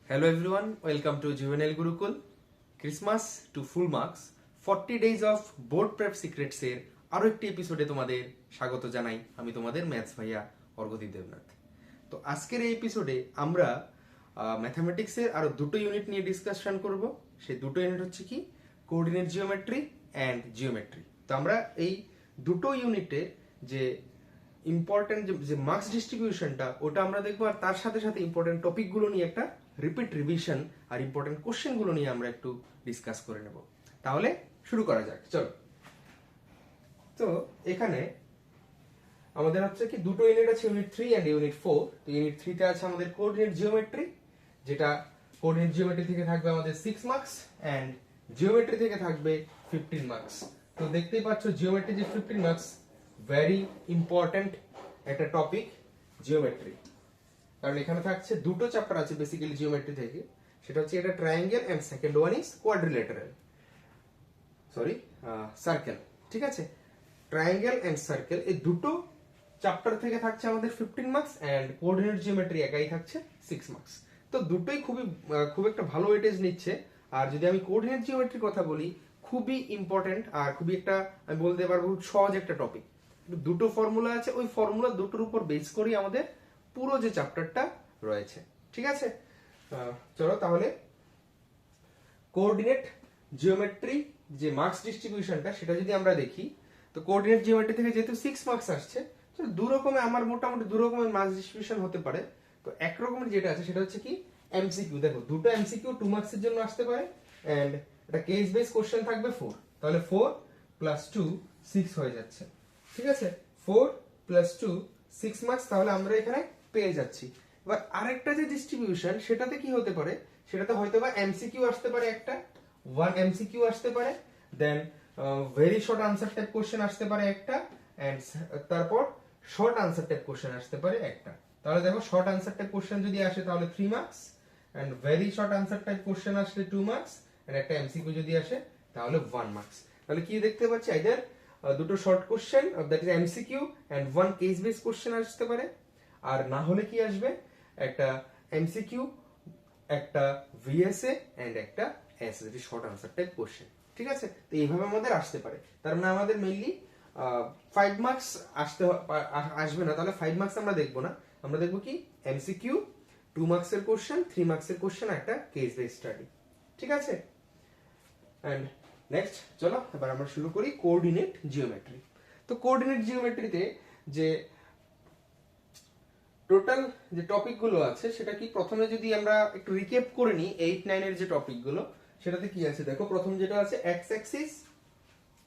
Hello everyone, welcome to Juvenile Gurukul. Christmas to full marks, 40 days of board prep secrets এর আরো একটি এপিসোডে তোমাদের স্বাগত জানাই। আমি তোমাদের ম্যাথস ভাইয়া অর্ঘদীপ দেবনাথ। তো আজকের এই এপিসোডে আমরা ম্যাথমেটিক্সের আরো দুটো ইউনিট নিয়ে ডিসকাশন করব। সেই দুটো ইউনিট হচ্ছে কি কোঅর্ডিনেট জিওমেট্রি অ্যান্ড জিওমেট্রি। তো আমরা এই দুটো ইউনিটের যে ইম্পর্টেন্ট যে মার্কস ডিস্ট্রিবিউশনটা ওটা আমরা দেখবো, আর তার সাথে সাথে ইম্পর্টেন্ট টপিকগুলো নিয়ে একটা রিপিট রিভিশন আর ইম্পর্টেন্ট কোশ্চেনগুলো নিয়ে আমরা একটু ডিসকাস করে নেব। তাহলে শুরু করা যাক, চলো। তো এখানে আমাদের হচ্ছে কি দুটো ইউনিট আছে, ইউনিট 3 এন্ড ইউনিট 4। তো ইউনিট 3 তে আছে আমাদের কোঅর্ডিনেট জিওমেট্রি, যেটা কোঅর্ডিনেট জিওমেট্রি থেকে থাকবে আমাদের 6 মার্কস এন্ড জিওমেট্রি থেকে থাকবে 15 মার্কস। তো দেখতেই পাচ্ছ জিওমেট্রি যে 15 মার্কস ভেরি ইম্পর্টেন্ট একটা টপিক জিওমেট্রি, কারণ এখানে থাকছে দুটো চ্যাপ্টার আছে বেসিক্যালি জিওমেট্রি থেকে। সেটা হচ্ছে এটা triangle and second one is quadrilateral, circle. ঠিক আছে, ট্রায়াঙ্গেল এন্ড সার্কেল এই দুটো চ্যাপ্টার থেকে থাকছে আমাদের 15 মার্কস এন্ড কোঅর্ডিনেট জিওমেট্রি একাই থাকছে 6 মার্কস। তো দুটোই খুব একটা ভালো ওয়েটেজ নিচ্ছে। আর যদি আমি কোঅর্ডিনেট জিওমেট্রির কথা বলি, খুবই ইম্পর্টেন্ট আর খুবই একটা আমি বলতে পারবো সহজ একটা টপিক। দুটো ফর্মুলা আছে, ওই ফর্মুলা দুটোর উপর বেস করেই আমাদের পুরো যে চ্যাপ্টারটা রয়েছে। ঠিক আছে, চলো তাহলে কোঅর্ডিনেট জিওমেট্রি যে মার্কস ডিস্ট্রিবিউশনটা সেটা যদি আমরা দেখি, তো কোঅর্ডিনেট জিওমেট্রি থেকে যেহেতু 6 মার্কস আসছে, তো দু রকমের আমার মোটামুটি দু রকমের মার্কস ডিস্ট্রিবিউশন হতে পারে। তো এক রকমের যেটা আছে সেটা হচ্ছে কি এমসিকিউ। দেখো দুটো এমসিকিউ 2 মার্কসের জন্য আসতে পারে এন্ড এটা কেস বেস কোশ্চেন থাকবে 4। তাহলে 4 প্লাস 2 6 হয়ে যাচ্ছে। ঠিক আছে, 4 প্লাস 2 6 মার্কস তাহলে আমরা এখানে পেয়ে যাচ্ছি। এবার আরেকটা যে ডিস্ট্রিবিউশন সেটাতে কি হতে পারে, সেটাতে হয়তো বা এমসিকিউ আসতে পারে, একটা 1 এমসিকিউ আসতে পারে, then very short answer type question আসতে পারে একটা, এন্ড তারপর শর্ট আনসার টাইপ কোশ্চেন আসতে পারে একটা। তাহলে দেখো শর্ট আনসার টাইপ কোশ্চেন যদি আসে তাহলে 3 marks, and very short answer type question আসলে 2 মার্কস, এন্ড একটা এমসিকিউ যদি আসে তাহলে 1 মার্কস। তাহলে কি দেখতে পাচ্ছি, আইদার দুটো short question that is MCQ and 1 case base question আসতে পারে, আর না হলে কি আসবে একটা এমসিকিউ, একটা ভিএসএ এন্ড একটা SSD short answer type question. ঠিক আছে, তো এইভাবে আমাদের আসতে পারে। তার মানে আমাদের মেইনলি 5 মার্কস আসবে না, তাহলে 5 মার্কস আমরা দেখবো না। আমরা দেখবো কি এমসিকিউ, 2 মার্কসের কোশ্চেন, 3 মার্কসের কোশ্চেন, একটা কেস বেস স্টাডি। ঠিক আছে, এন্ড নেক্সট চলো এবার আমরা শুরু করি কোঅর্ডিনেট জিওমেট্রি। তো কোঅর্ডিনেট জিওমেট্রিতে যে টোটাল যে টপিকগুলো আছে সেটা কি, প্রথমে যদি আমরা একটু রিক্যাপ করে নিই 8 9 এর যে টপিকগুলো, সেটাতে কি আছে দেখো। প্রথম যেটা আছে X axis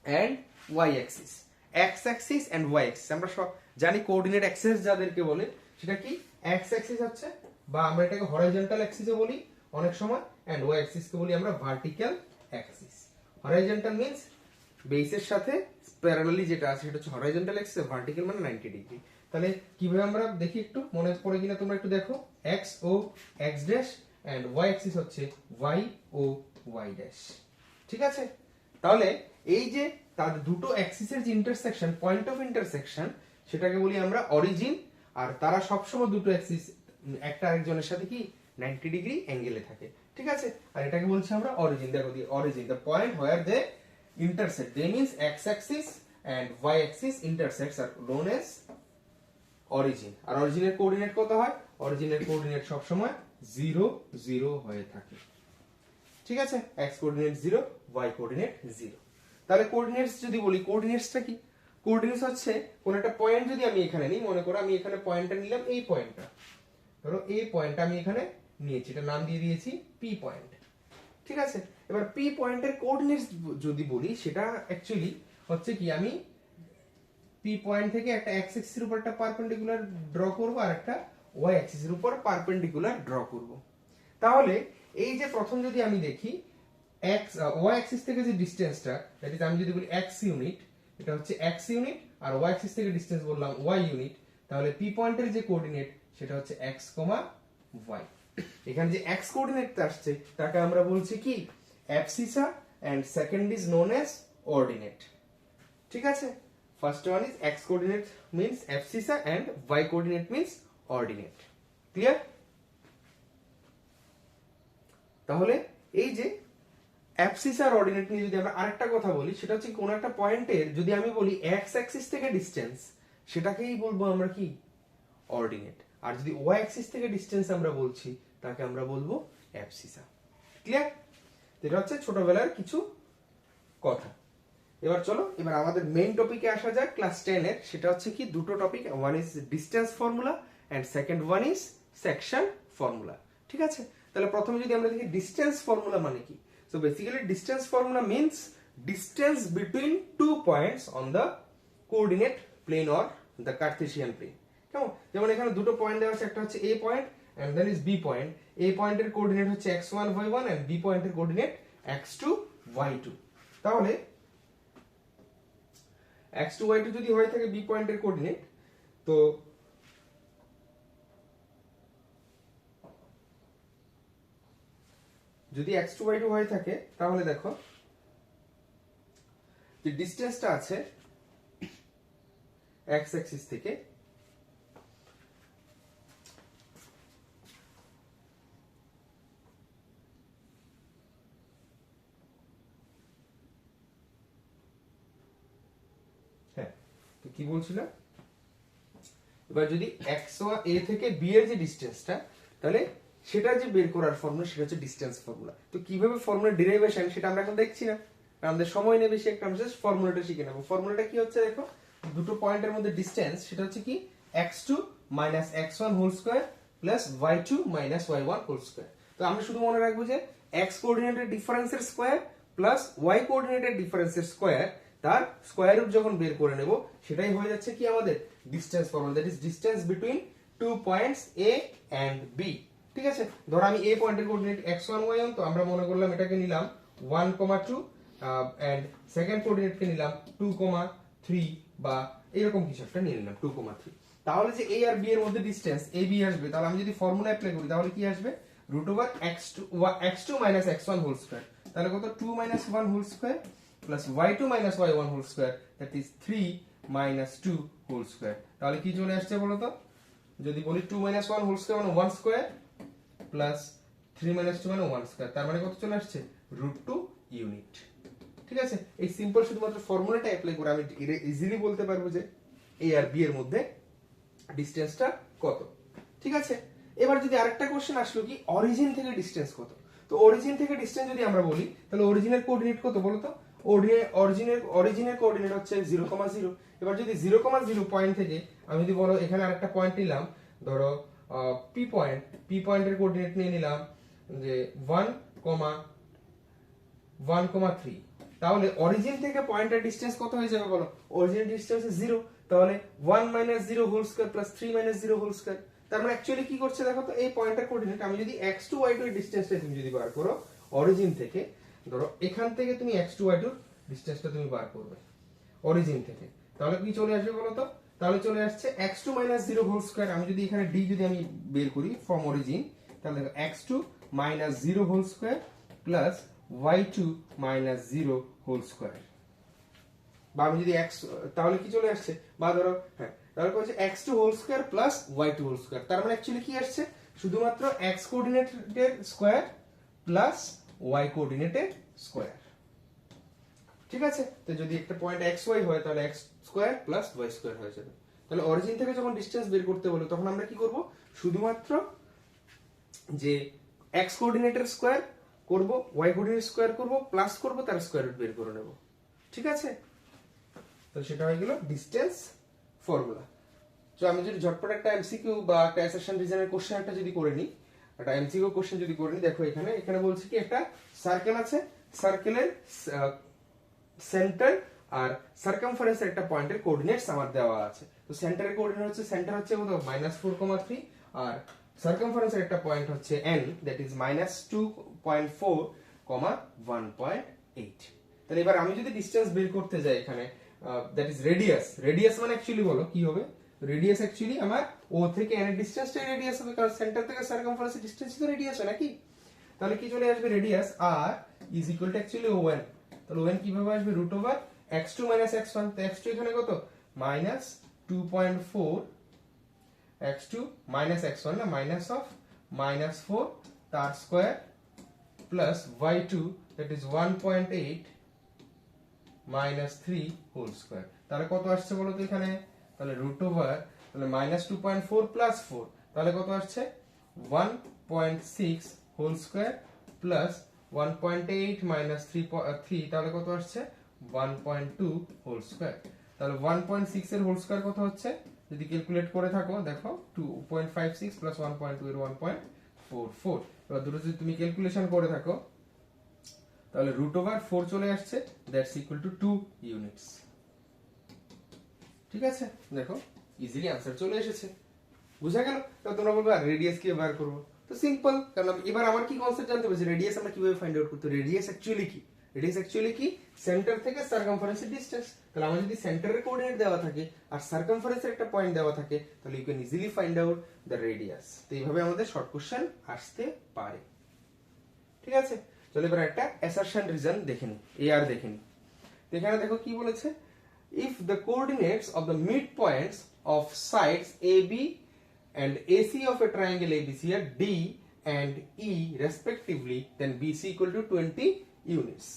and Y axis. X axis and Y axis আমরা সব জানি, কোঅর্ডিনেট অ্যাক্সিস যাদেরকে বলে সেটা কি এক্স অ্যাক্সিস হচ্ছে, বা আমরা এটাকে হরাইজন্টাল অ্যাক্সিসও বলি অনেক সময়, এন্ড ওয়াই অ্যাক্সিস কে বলি আমরা ভার্টিক্যাল অ্যাক্সিস। হরাইজন্টাল মিন্স বেসের সাথে প্যারালালি যেটা আছে সেটা হচ্ছে হরাইজন্টাল অ্যাক্সিস, ভার্টিক্যাল মানে 90 ডিগ্রি। তাহলে কিভাবে আমরা দেখি একটু, মনে পড়ে কিনা তোমরা একটু দেখো। X O X dash and Y axis হচ্ছে ওয়াই ও ওয়াই ড্যাশ। ঠিক আছে, তাহলে এই যে তাদের দুটো অ্যাক্সিসের যে ইন্টারসেকশন, পয়েন্ট অফ ইন্টারসেকশন, সেটাকে বলি আমরা অরিজিন। আর তারা সবসময় দুটো অ্যাক্সিস একটা আরেকজনের সাথে কি 90 ডিগ্রি অ্যাঙ্গেলে থাকে। ঠিক আছে, আর এটাকে বলছি আমরা অরিজিন। দেখো the origin, the point where they intersect, they means x axis and y axis intersects are known as origin। আর অরিজিনের কোঅর্ডিনেট কত হয়, অরিজিনের কোঅর্ডিনেট সব সময় 0 0 হয়ে থাকে। ঠিক আছে, x কোঅর্ডিনেট 0, y কোঅর্ডিনেট 0। তাহলে কোঅর্ডিনেটস যদি বলি, কোঅর্ডিনেটসটা কি, কোঅর্ডিনেটস হচ্ছে কোন একটা পয়েন্ট যদি আমি এখানে নিই, মনে করো আমি এখানে পয়েন্টটা নিলাম, এই পয়েন্টটা ধরো এই পয়েন্টটা আমি এখানে নিয়েছি, এটা নাম দিয়ে দিয়েছি পি পয়েন্ট। ঠিক আছে, এবার পি পয়েন্টের কোঅর্ডিনেটস যদি বলি, সেটা অ্যাকচুয়ালি হচ্ছে কি আমি পি পয়েন্ট থেকে একটা এক্স অ্যাক্সিসের উপর একটা পারপেন্ডিকুলার ড্র করব আর একটা ওয়াই অ্যাক্সিসের উপর পারপেন্ডিকুলার ড্র করব। তাহলে এই যে প্রথম যদি আমি দেখি এক্স ওয়াই অ্যাক্সিস থেকে যে ডিসটেন্সটা, দ্যাট ইজ আমি যদি বলি এক্স ইউনিট, এটা হচ্ছে এক্স ইউনিট, আর ওয়াই অ্যাক্সিস থেকে ডিসটেন্স বললাম ওয়াই ইউনিট। তাহলে পি পয়েন্টের যে কোঅর্ডিনেট সেটা হচ্ছে এক্স কমা ওয়াই। এখানে যে x কোঅর্ডিনেটটা আসছে তাকে আমরা বলছি কি abscissa, and second is known as ordinate. ঠিক আছে, first one is x coordinate means abscissa and y coordinate means ordinate. Clear? তাহলে এই যে অ্যাবসিস আর অর্ডিনেট নিয়ে যদি আমরা আরেকটা কথা বলি, সেটা হচ্ছে কোন একটা পয়েন্টের যদি আমি বলি এক্স অ্যাক্সিস থেকে ডিসটেন্স, সেটাকেই বলবো আমরা কি অর্ডিনেট। আর যদি ওয়াই অ্যাক্সিস থেকে ডিসটেন্স আমরা বলছি, তাকে আমরা বলবো অ্যাবসিসা। ক্লিয়ার? এটা হচ্ছে ছোটবেলার কিছু কথা। এবার চলো এবার আমাদের মেইন টপিকে আসা যাক ক্লাস 10 এর। সেটা হচ্ছে কি দুটো topic, one is distance formula and second one is section formula. ঠিক আছে, তাহলে প্রথমে যদি আমরা দেখি ডিসটেন্স ফর্মুলা মানে কি। So basically distance formula means distance between two points on the coordinate plane or the Cartesian plane. কেমন? যেমন এখানে দুটো পয়েন্ট দেওয়া আছে, একটা হচ্ছে A point and then is B point. A পয়েন্টের কোঅর্ডিনেট হচ্ছে x1 y1 এন্ড বি পয়েন্টের কোঅর্ডিনেট x2 y2। তাহলে x2 y2 যদি হয়ে থাকে বি পয়েন্টের কোঅর্ডিনেট, তো যদি x2 y2 হয়ে থাকে তাহলে দেখো যে ডিসটেন্সটা আছে x অ্যাক্সিস থেকে তো কি বলছিলাম, এবার যদি a থেকে b এর যে ডিসটেন্সটা, তাহলে সেটা যে বের করার ফর্মুলা সেটা হচ্ছে ডিসটেন্স ফর্মুলা। তো কিভাবে ফর্মুলা ডেরিভেশন সেটা আমরা এখন দেখছি না, কারণ আমাদের সময় নেবে, বেশি একটা আমরা জাস্ট ফর্মুলাটা শিখে নেব। ফর্মুলাটা কি হচ্ছে দেখো, দুটো পয়েন্টের মধ্যে ডিসটেন্স সেটা হচ্ছে কি x2 x1 whole square plus y2 y1 whole square. তো আমরা শুধু মনে রাখবো যে x কোঅর্ডিনেটের ডিফারেন্সের স্কয়ার প্লাস y কোঅর্ডিনেটের ডিফারেন্সের স্কয়ার, তার স্কয়ার রুট যখন বের করে নেব সেটাই হয়ে যাচ্ছে কি আমাদের distance formula, that is distance between two points a and b। ঠিক আছে, ধরো আমি a পয়েন্টের কোঅর্ডিনেট x1 y1, তো আমরা মনে করলাম এটাকে নিলাম 1,2 এন্ড সেকেন্ড কোঅর্ডিনেটকে নিলাম 2,3 বা এরকম কিছু একটা নিয়ে নিলাম 2,3। তাহলে যে a আর b এর মধ্যে ডিসটেন্স a b আসবে, তাহলে আমি যদি ফর্মুলা অ্যাপ্লাই করি তাহলে কি আসবে, x2 x1 হোল স্কয়ার। তাহলে কত, 2 1 whole square plus y2 y1 whole square, that is 3 2 whole square. তাহলে কি চলে আসছে বলো তো, যদি বলি 2 1 হোল স্কয়ার মানে 1 স্কয়ার প্লাস 3 2 মানে 1 স্কয়ার, তার মানে কত চলে আসছে, √2 ইউনিট। ঠিক আছে, এই সিম্পল শুধুমাত্র ফর্মুলাটা অ্যাপ্লাই করে আমি ইজিলি বলতে পারবো যে a আর b এর মধ্যে ডিসটেন্সটা কত। ঠিক আছে, এবার যদি আরেকটা কোশ্চেন আসলো কি অরিজিন থেকে ডিসটেন্স কত। তো অরিজিন থেকে ডিসটেন্স যদি আমরা বলি, তাহলে অরিজিনের কোঅর্ডিনেট কত বলো তো, অরিজিনের কোঅর্ডিনেট হচ্ছে 0,0। এবার যদি 0,0 পয়েন্ট থেকে আমি যদি বলো এখানে আরেকটা পয়েন্ট নিলাম, ধরো পি পয়েন্টের কোঅর্ডিনেট নিয়ে নিলাম যে 1,3, তাহলে অরিজিন থেকে পয়েন্টের ডিসটেন্স কত হয়ে যাবে বলো, অরিজিন ডিসটেন্স 0, তাহলে 1 0 whole square plus 3 0 whole square. তার মানে অ্যাকচুয়ালি কি করছে দেখো তো, এই পয়েন্টের কোঅর্ডিনেট আমি যদি x2 y2 এর ডিসটেন্সটা তুমি যদি বার করো অরিজিন থেকে, ধরো এখান থেকে তুমি x2 y2 ডিসটেন্সটা তুমি বার করবে অরিজিন থেকে, তাহলে কি চলে আসবে বলো তো, তাহলে চলে আসছে x2 0 হোল স্কয়ার। আমি যদি এখানে d যদি আমি বের করি ফ্রম অরিজিন, তাহলে দেখো x2 0 whole square plus y2 0 whole square, বা আমি যদি x, তাহলে কি চলে আসছে, বা ধরো হ্যাঁ, তাহলে হচ্ছে x2 whole square plus y2 whole square. তার মানে অ্যাকচুয়ালি কি আসছে, শুধুমাত্র x কোঅর্ডিনেটের স্কয়ার প্লাস y কোঅর্ডিনেটের স্কয়ার। ঠিক আছে, তো যদি একটা পয়েন্ট xy হয় তাহলে x square plus y square হয়ে যাবে। তাহলে অরিজিন থেকে যখন ডিসটেন্স বের করতে বলো তখন আমরা কি করব, শুধুমাত্র যে x কোঅর্ডিনেটের স্কয়ার করব, y কোঅর্ডিনেট স্কয়ার করব, প্লাস করব, তার স্কয়ার রুট বের করে নেব। ঠিক আছে, তো সেটা হয়ে গেল ডিসটেন্স ফর্মুলা। তো আমি যদি ঝটপট একটা এমসিকিউ বা একটা অ্যাসারশন রিজনের কোশ্চেন একটা যদি করে নিই, একটা এমসিকিউ কোশ্চেন যদি করে নিই, দেখো এখানে বলছে কি একটা সার্কেল আছে, সার্কেলের সেন্টার আর সার্কামফারেন্স একটা পয়েন্টের কোঅর্ডিনেটস আমার দেওয়া আছে। তো সেন্টারের কোঅর্ডিনেট হচ্ছে, সেন্টার হচ্ছে কত, -4,3, আর সার্কামফারেন্সের একটা পয়েন্ট হচ্ছে n, দ্যাট ইজ -2.4, 1.8। তাহলে এবার আমি যদি ডিসটেন্স বের করতে যাই এখানে, দ্যাট ইজ রেডিয়াস মানে অ্যাকচুয়ালি বলো কি হবে, রেডিয়াস অ্যাকচুয়ালি আমার ও থেকে n এর ডিসটেন্সটাই রেডিয়াস হবে, কারণ সেন্টার থেকে সার্কামফারেন্সের ডিসটেন্স তো রেডিয়াস হয় নাকি। তাহলে কি চলে আসবে, radius r is equal two actually O1। তাহলে O1 কিভাবে আসবে, √x2 x1। তো x2 এখানে কত, -2.4, x2 x1 না, -4 তার square plus y2 that is 1.8 minus 3 whole square. তাহলে কত আসছে বলো তো এখানে? তাহলে root over তাহলে minus 2.4 plus 4 তাহলে কত আসছে 1.6 whole square plus 1.8 minus 3 তাহলে কত আসছে 1.2 whole square. তাহলে 1.6 এর হোল স্কয়ার কত হচ্ছে যদি ক্যালকুলেট করে থাকো দেখো 2.56 plus 1.2 এর 1.44 এবার দুটো যদি তুমি ক্যালকুলেশন করে থাকো তাহলে √4 চলে আসছে দ্যাটস ইকুয়াল টু 2 ইউনিটস। ঠিক আছে দেখো ইজিলি आंसर চলে এসেছে বুঝা গেল। তো তোমরা বলবে আর রেডিয়াস কি ব্যবহার করব তো সিম্পল কারণ এবার আমার কি কনসেপ্ট জানতে হবে যে রেডিয়াস আমরা কিভাবে ফাইন্ড আউট করতে রেডিয়াস অ্যাকচুয়ালি কি সেন্টার থেকে সারকামফারেন্সের ডিসটেন্স। তাহলে আমার যদি সেন্টারের কোঅর্ডিনেট দেওয়া থাকে আর সারকামফারেন্সের একটা পয়েন্ট দেওয়া থাকে তাহলে you can easily find out the radius. তো এইভাবে আমাদের শর্ট কোশ্চেন আসতে পারে। ঠিক আছে চলো এবার একটা অ্যাসারশন রিজন দেখে নিই এআর দেখে নিই। এখানে দেখো কি বলেছে if the coordinates of the midpoints of sides AB and AC of a triangle ABC are D and E respectively then BC equal to 20 units.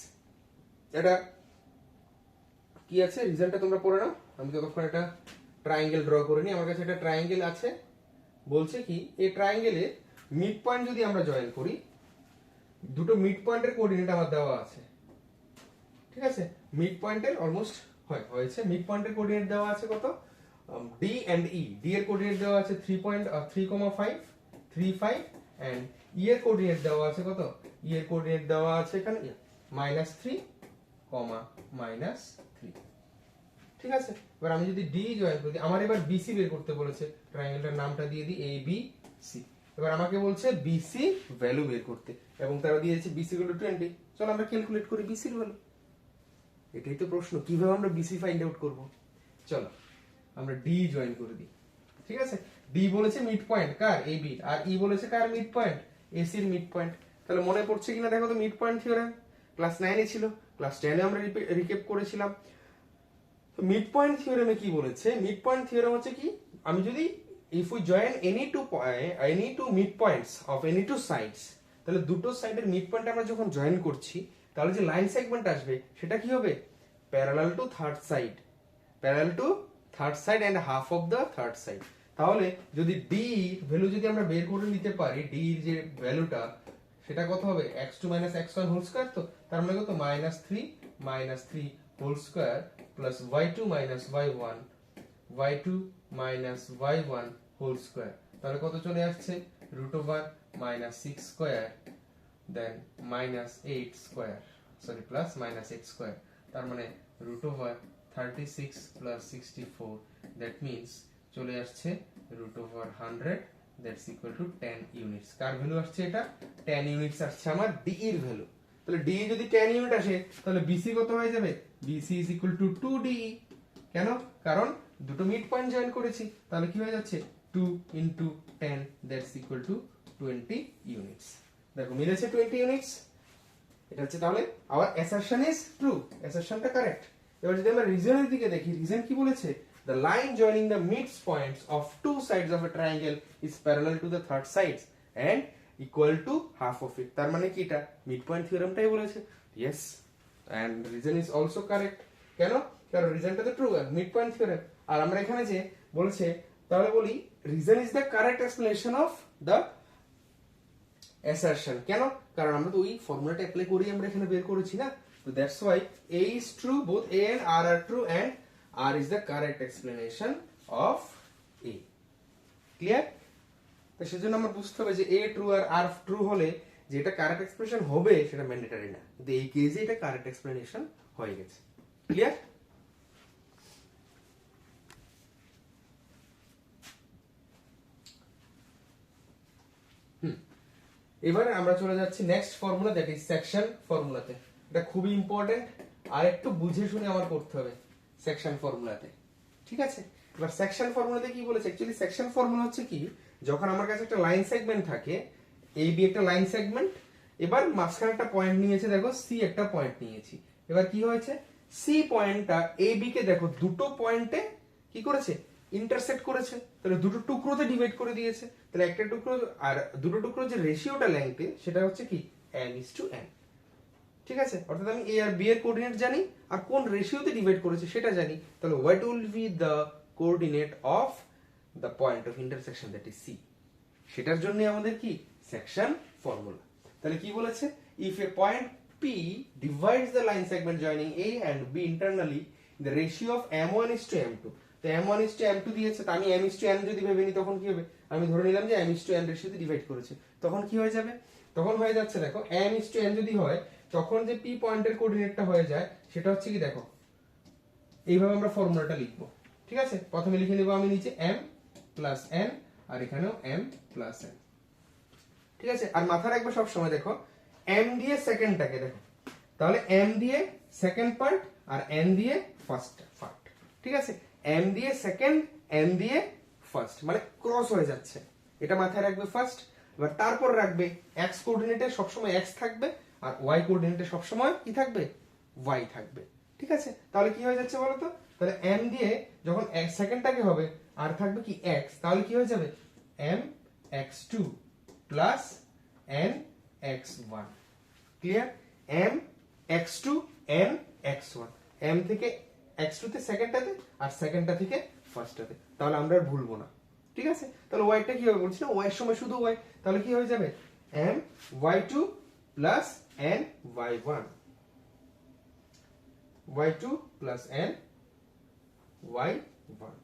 এটা কি আছে রিজনটা তোমরা পড়ে নাও আমি ততক্ষণ একটা ট্রায়াঙ্গেল ড্র করে নিই। আমার কাছে একটা ট্রায়াঙ্গেল আছে বলছে কি এই ট্রায়াঙ্গেলে মিড পয়েন্ট যদি আমরা জয়েন করি দুটো মিড পয়েন্টের কোঅর্ডিনেট আমার দেওয়া আছে। ঠিক আছে মিড পয়েন্টের অলমোস্ট হয়েছে মিড পয়েন্টের কোঅর্ডিনেট দেওয়া আছে কত D and E D এর কোঅর্ডিনেট দেওয়া আছে 3.3,5 35 and E এর কোঅর্ডিনেট দেওয়া আছে কত E এর কোঅর্ডিনেট দেওয়া আছে এখানে -3, -3। ঠিক আছে এবার আমি যদি D জয়েন করি আমার এবার BC বের করতে বলেছে ট্রায়াঙ্গেলটার নামটা দিয়ে দিই ABC। এবার আমাকে বলছে BC ভ্যালু বের করতে এবং তারা দিয়েছে BC = 20। চলো আমরা ক্যালকুলেট করি BC এর ভ্যালু। এটাই তো প্রশ্ন কিভাবে আমরা BC ফাইন্ড আউট করব। চলো আমরা D জয়েন করে দিই। ঠিক আছে D বলেছে মিড পয়েন্ট কার AB আর E বলেছে কার মিড পয়েন্ট AC এর মিড পয়েন্ট। তাহলে মনে পড়ছে কিনা দেখো তো মিড পয়েন্ট থিওরেম ক্লাস 9 এ ছিল ক্লাস 10 এ আমরা রিক্যাপ করেছিলাম। তো মিড পয়েন্ট থিওরেমে কি বলেছে মিড পয়েন্ট থিওরেম হচ্ছে কি আমি যদি if we join any two midpoints of any two sides তাহলে দুটো সাইডের মিড পয়েন্ট আমরা যখন জয়েন করছি তাহলে যে লাইন সেগমেন্ট আসবে সেটা কি হবে parallel to third side and half of the third side. তাহলে যদি D ভ্যালু যদি আমরা বের করে নিতে পারি D এর যে ভ্যালুটা সেটা কত হবে x2 - x1 হোল স্কয়ার। তো তার মানে কত -3 whole square plus y2 - y1 whole square. তাহলে কত চলে আসছে √6 square then -8 square sorry plus -8 square. তার মানে √36 + 64 দ্যাট মিন্স চলে আসছে √100 that's equal two 10 units. Car value আসছে এটা 10 ইউনিটস আসছে আমার ডি এর ভ্যালু। তাহলে ডি যদি 10 ইউনিট আসে তাহলে বিসি কত হয়ে যাবে BC is equal to 2 D. কেন কারণ দুটো মিড পয়েন্ট জয়েন করেছি তাহলে কি হয়ে যাচ্ছে 2 * 10 দ্যাটস ইকুয়াল টু 20 ইউনিটস। দেখো মিলেছে 20 ইউনিটস। এটা হচ্ছে তাহলে আওয়ার অ্যাসারশন ইজ ট্রু অ্যাসারশনটা কারেক্ট। এবার যদি আমরা রিজনের দিকে দেখি রিজন কি বলেছে the line joining the midpoints of two sides of a triangle is parallel to the third sides and equal to half of it। তার মানে কি এটা মিডপয়েন্ট থিওরেমটাই বলেছে yes and reason is also correct। কেন কারণ রিজনটা তো ট্রু মিডপয়েন্ট থিওরেম আর আমরা এখানে যে বলেছে তাহলে বলি reason is the correct explanation of the assertion। কেন কারণ আমরা তো ওই ফর্মুলাটা অ্যাপ্লাই করি আমরা এখানে বের করেছি না। তো that's why A is true both A and R are true and R is the correct explanation of A। Clear? তো সেজন্য আমরা বুঝতে হবে যে A ট্রু আর R ট্রু হলে যে এটা কারেক্ট এক্সপ্রেশন হবে সেটা ম্যান্ডেটরি না কিন্তু এই কেসে এটা কারেক্ট এক্সপ্লেনেশন হয়ে গেছে। ক্লিয়ার? এবারে আমরা চলে যাচ্ছি next formula that is section ফর্মুলাতে। এটা খুবই ইম্পর্টেন্ট আর একটু বুঝে শুনে আমার করতে হবে সেকশন ফর্মুলাতে। ঠিক আছে এবার সেকশন ফর্মুলাতে কি বলেছে অ্যাকচুয়ালি সেকশন ফর্মুলা হচ্ছে কি যখন আমার কাছে একটা লাইন সেগমেন্ট থাকে এ বি একটা লাইন সেগমেন্ট এবার মাঝখানে একটা পয়েন্ট নিয়েছে দেখো সি একটা পয়েন্ট নিয়েছি। এবার কি হয়েছে সি পয়েন্টটা এ বি কে দেখো দুটো পয়েন্টে কি করেছে ইন্টারসেক্ট করেছে তাহলে দুটো টুকরোতে ডিভাইড করে দিয়েছে। তাহলে একটা টুকরো আর দুটো টুকরো যে রেশিওটা লেংথে সেটা হচ্ছে কি m/n। ঠিক আছে, অর্থাৎ আমি a আর b এর কোঅর্ডিনেট জানি আর কোন রেশিওতে ডিভাইড করেছে সেটা জানি, তাহলে what will be the coordinate of the point of intersection that is c, সেটার জন্য আমাদের কি সেকশন ফর্মুলা। তাহলে কি বলেছে, if a point p divides the line segment joining a and b internally the ratio of m1 is to m2, তো m1 is to m2 দিয়েছে, তো আমি m is to n যদি ভেবে নিই তখন কি হবে, আমি ধরে নিলাম যে m is to n রেশিওতে ডিভাইড করেছে, তখন কি হয়ে যাবে, তখন হয়ে যাচ্ছে দেখো m is to n যদি হয় তখন যে p পয়েন্টের কোঅর্ডিনেটটা হয়ে যায় সেটা হচ্ছে কি, দেখো এইভাবে আমরা ফর্মুলাটা লিখবো। ঠিক আছে, প্রথমে লিখে নেব আমি নিচে m প্লাস n আর এখানেও m প্লাস n। ঠিক আছে, আর মাথায় রাখবে সব সময় দেখো m দিয়ে সেকেন্ডটাকে দেখো, তাহলে m দিয়ে সেকেন্ড পার্ট আর n দিয়ে ফার্স্ট পার্ট। ঠিক আছে, m দিয়ে সেকেন্ড n দিয়ে ফার্স্ট, মানে ক্রস হয়ে যাচ্ছে, এটা মাথায় রাখবে ফার্স্ট। এবার তারপর রাখবে x কোঅর্ডিনেটে সবসময় x থাকবে আর y কোঅর্ডিনেটে সবসময় কি থাকবে, y থাকবে। ঠিক আছে, তাহলে কি হয়ে যাচ্ছে বলো তো, তাহলে m দিয়ে যখন সেকেন্ডটাকে হবে আর থাকবে কি x, তাহলে কি হয়ে যাবে m x2 plus n x1। Clear, m x2 n x1, m থেকে x2 তে সেকেন্ডটাতে আর সেকেন্ডটা থেকে ফার্স্টটাতে, তাহলে আমরা আর ভুলবো না। ঠিক আছে, তাহলে y টা কি হবে বলছি না, y এর সময় শুধু y, তাহলে কি হয়ে যাবে m y2 plus n y1, y2 plus n y1।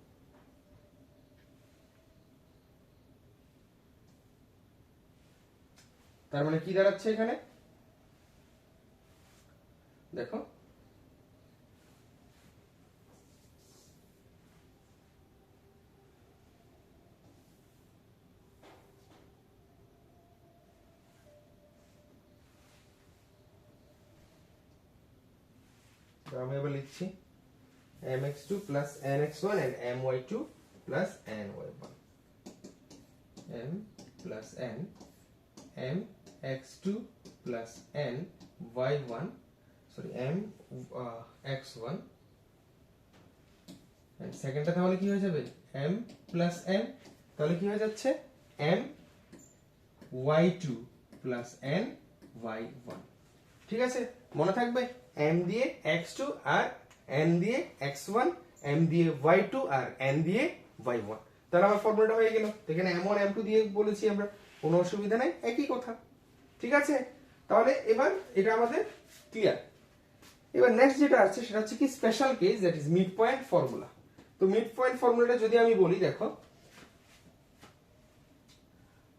তার মানে কি দাঁড়াচ্ছে এখানে দেখো, আমি এবার লিখছি mx2 plus nx1 and my2 plus ny1, m plus n mx2 plus n y1, sorry m x1 and সেকেন্ডটা তাহলে কি হয়ে যাবে m plus n, তাহলে কি হয়ে যাচ্ছে m y2 plus n y1। ঠিক আছে, মনে থাকবে m দিয়ে x2 আর n দিয়ে x1, m দিয়ে y2 আর n দিয়ে y1, তাহলে আমার ফর্মুলাটা হয়ে গেল। এখানে m1 m2 দিয়ে বলেছি আমরা, কোনো অসুবিধা নাই, একই কথা। ঠিক আছে, তাহলে এবার এটা আমাদের ক্লিয়ার। এবার নেক্সট যেটা আছে সেটা হচ্ছে কি special case, that is mid point formula. তো মিড পয়েন্ট ফর্মুলাটা যদি আমি বলি, দেখো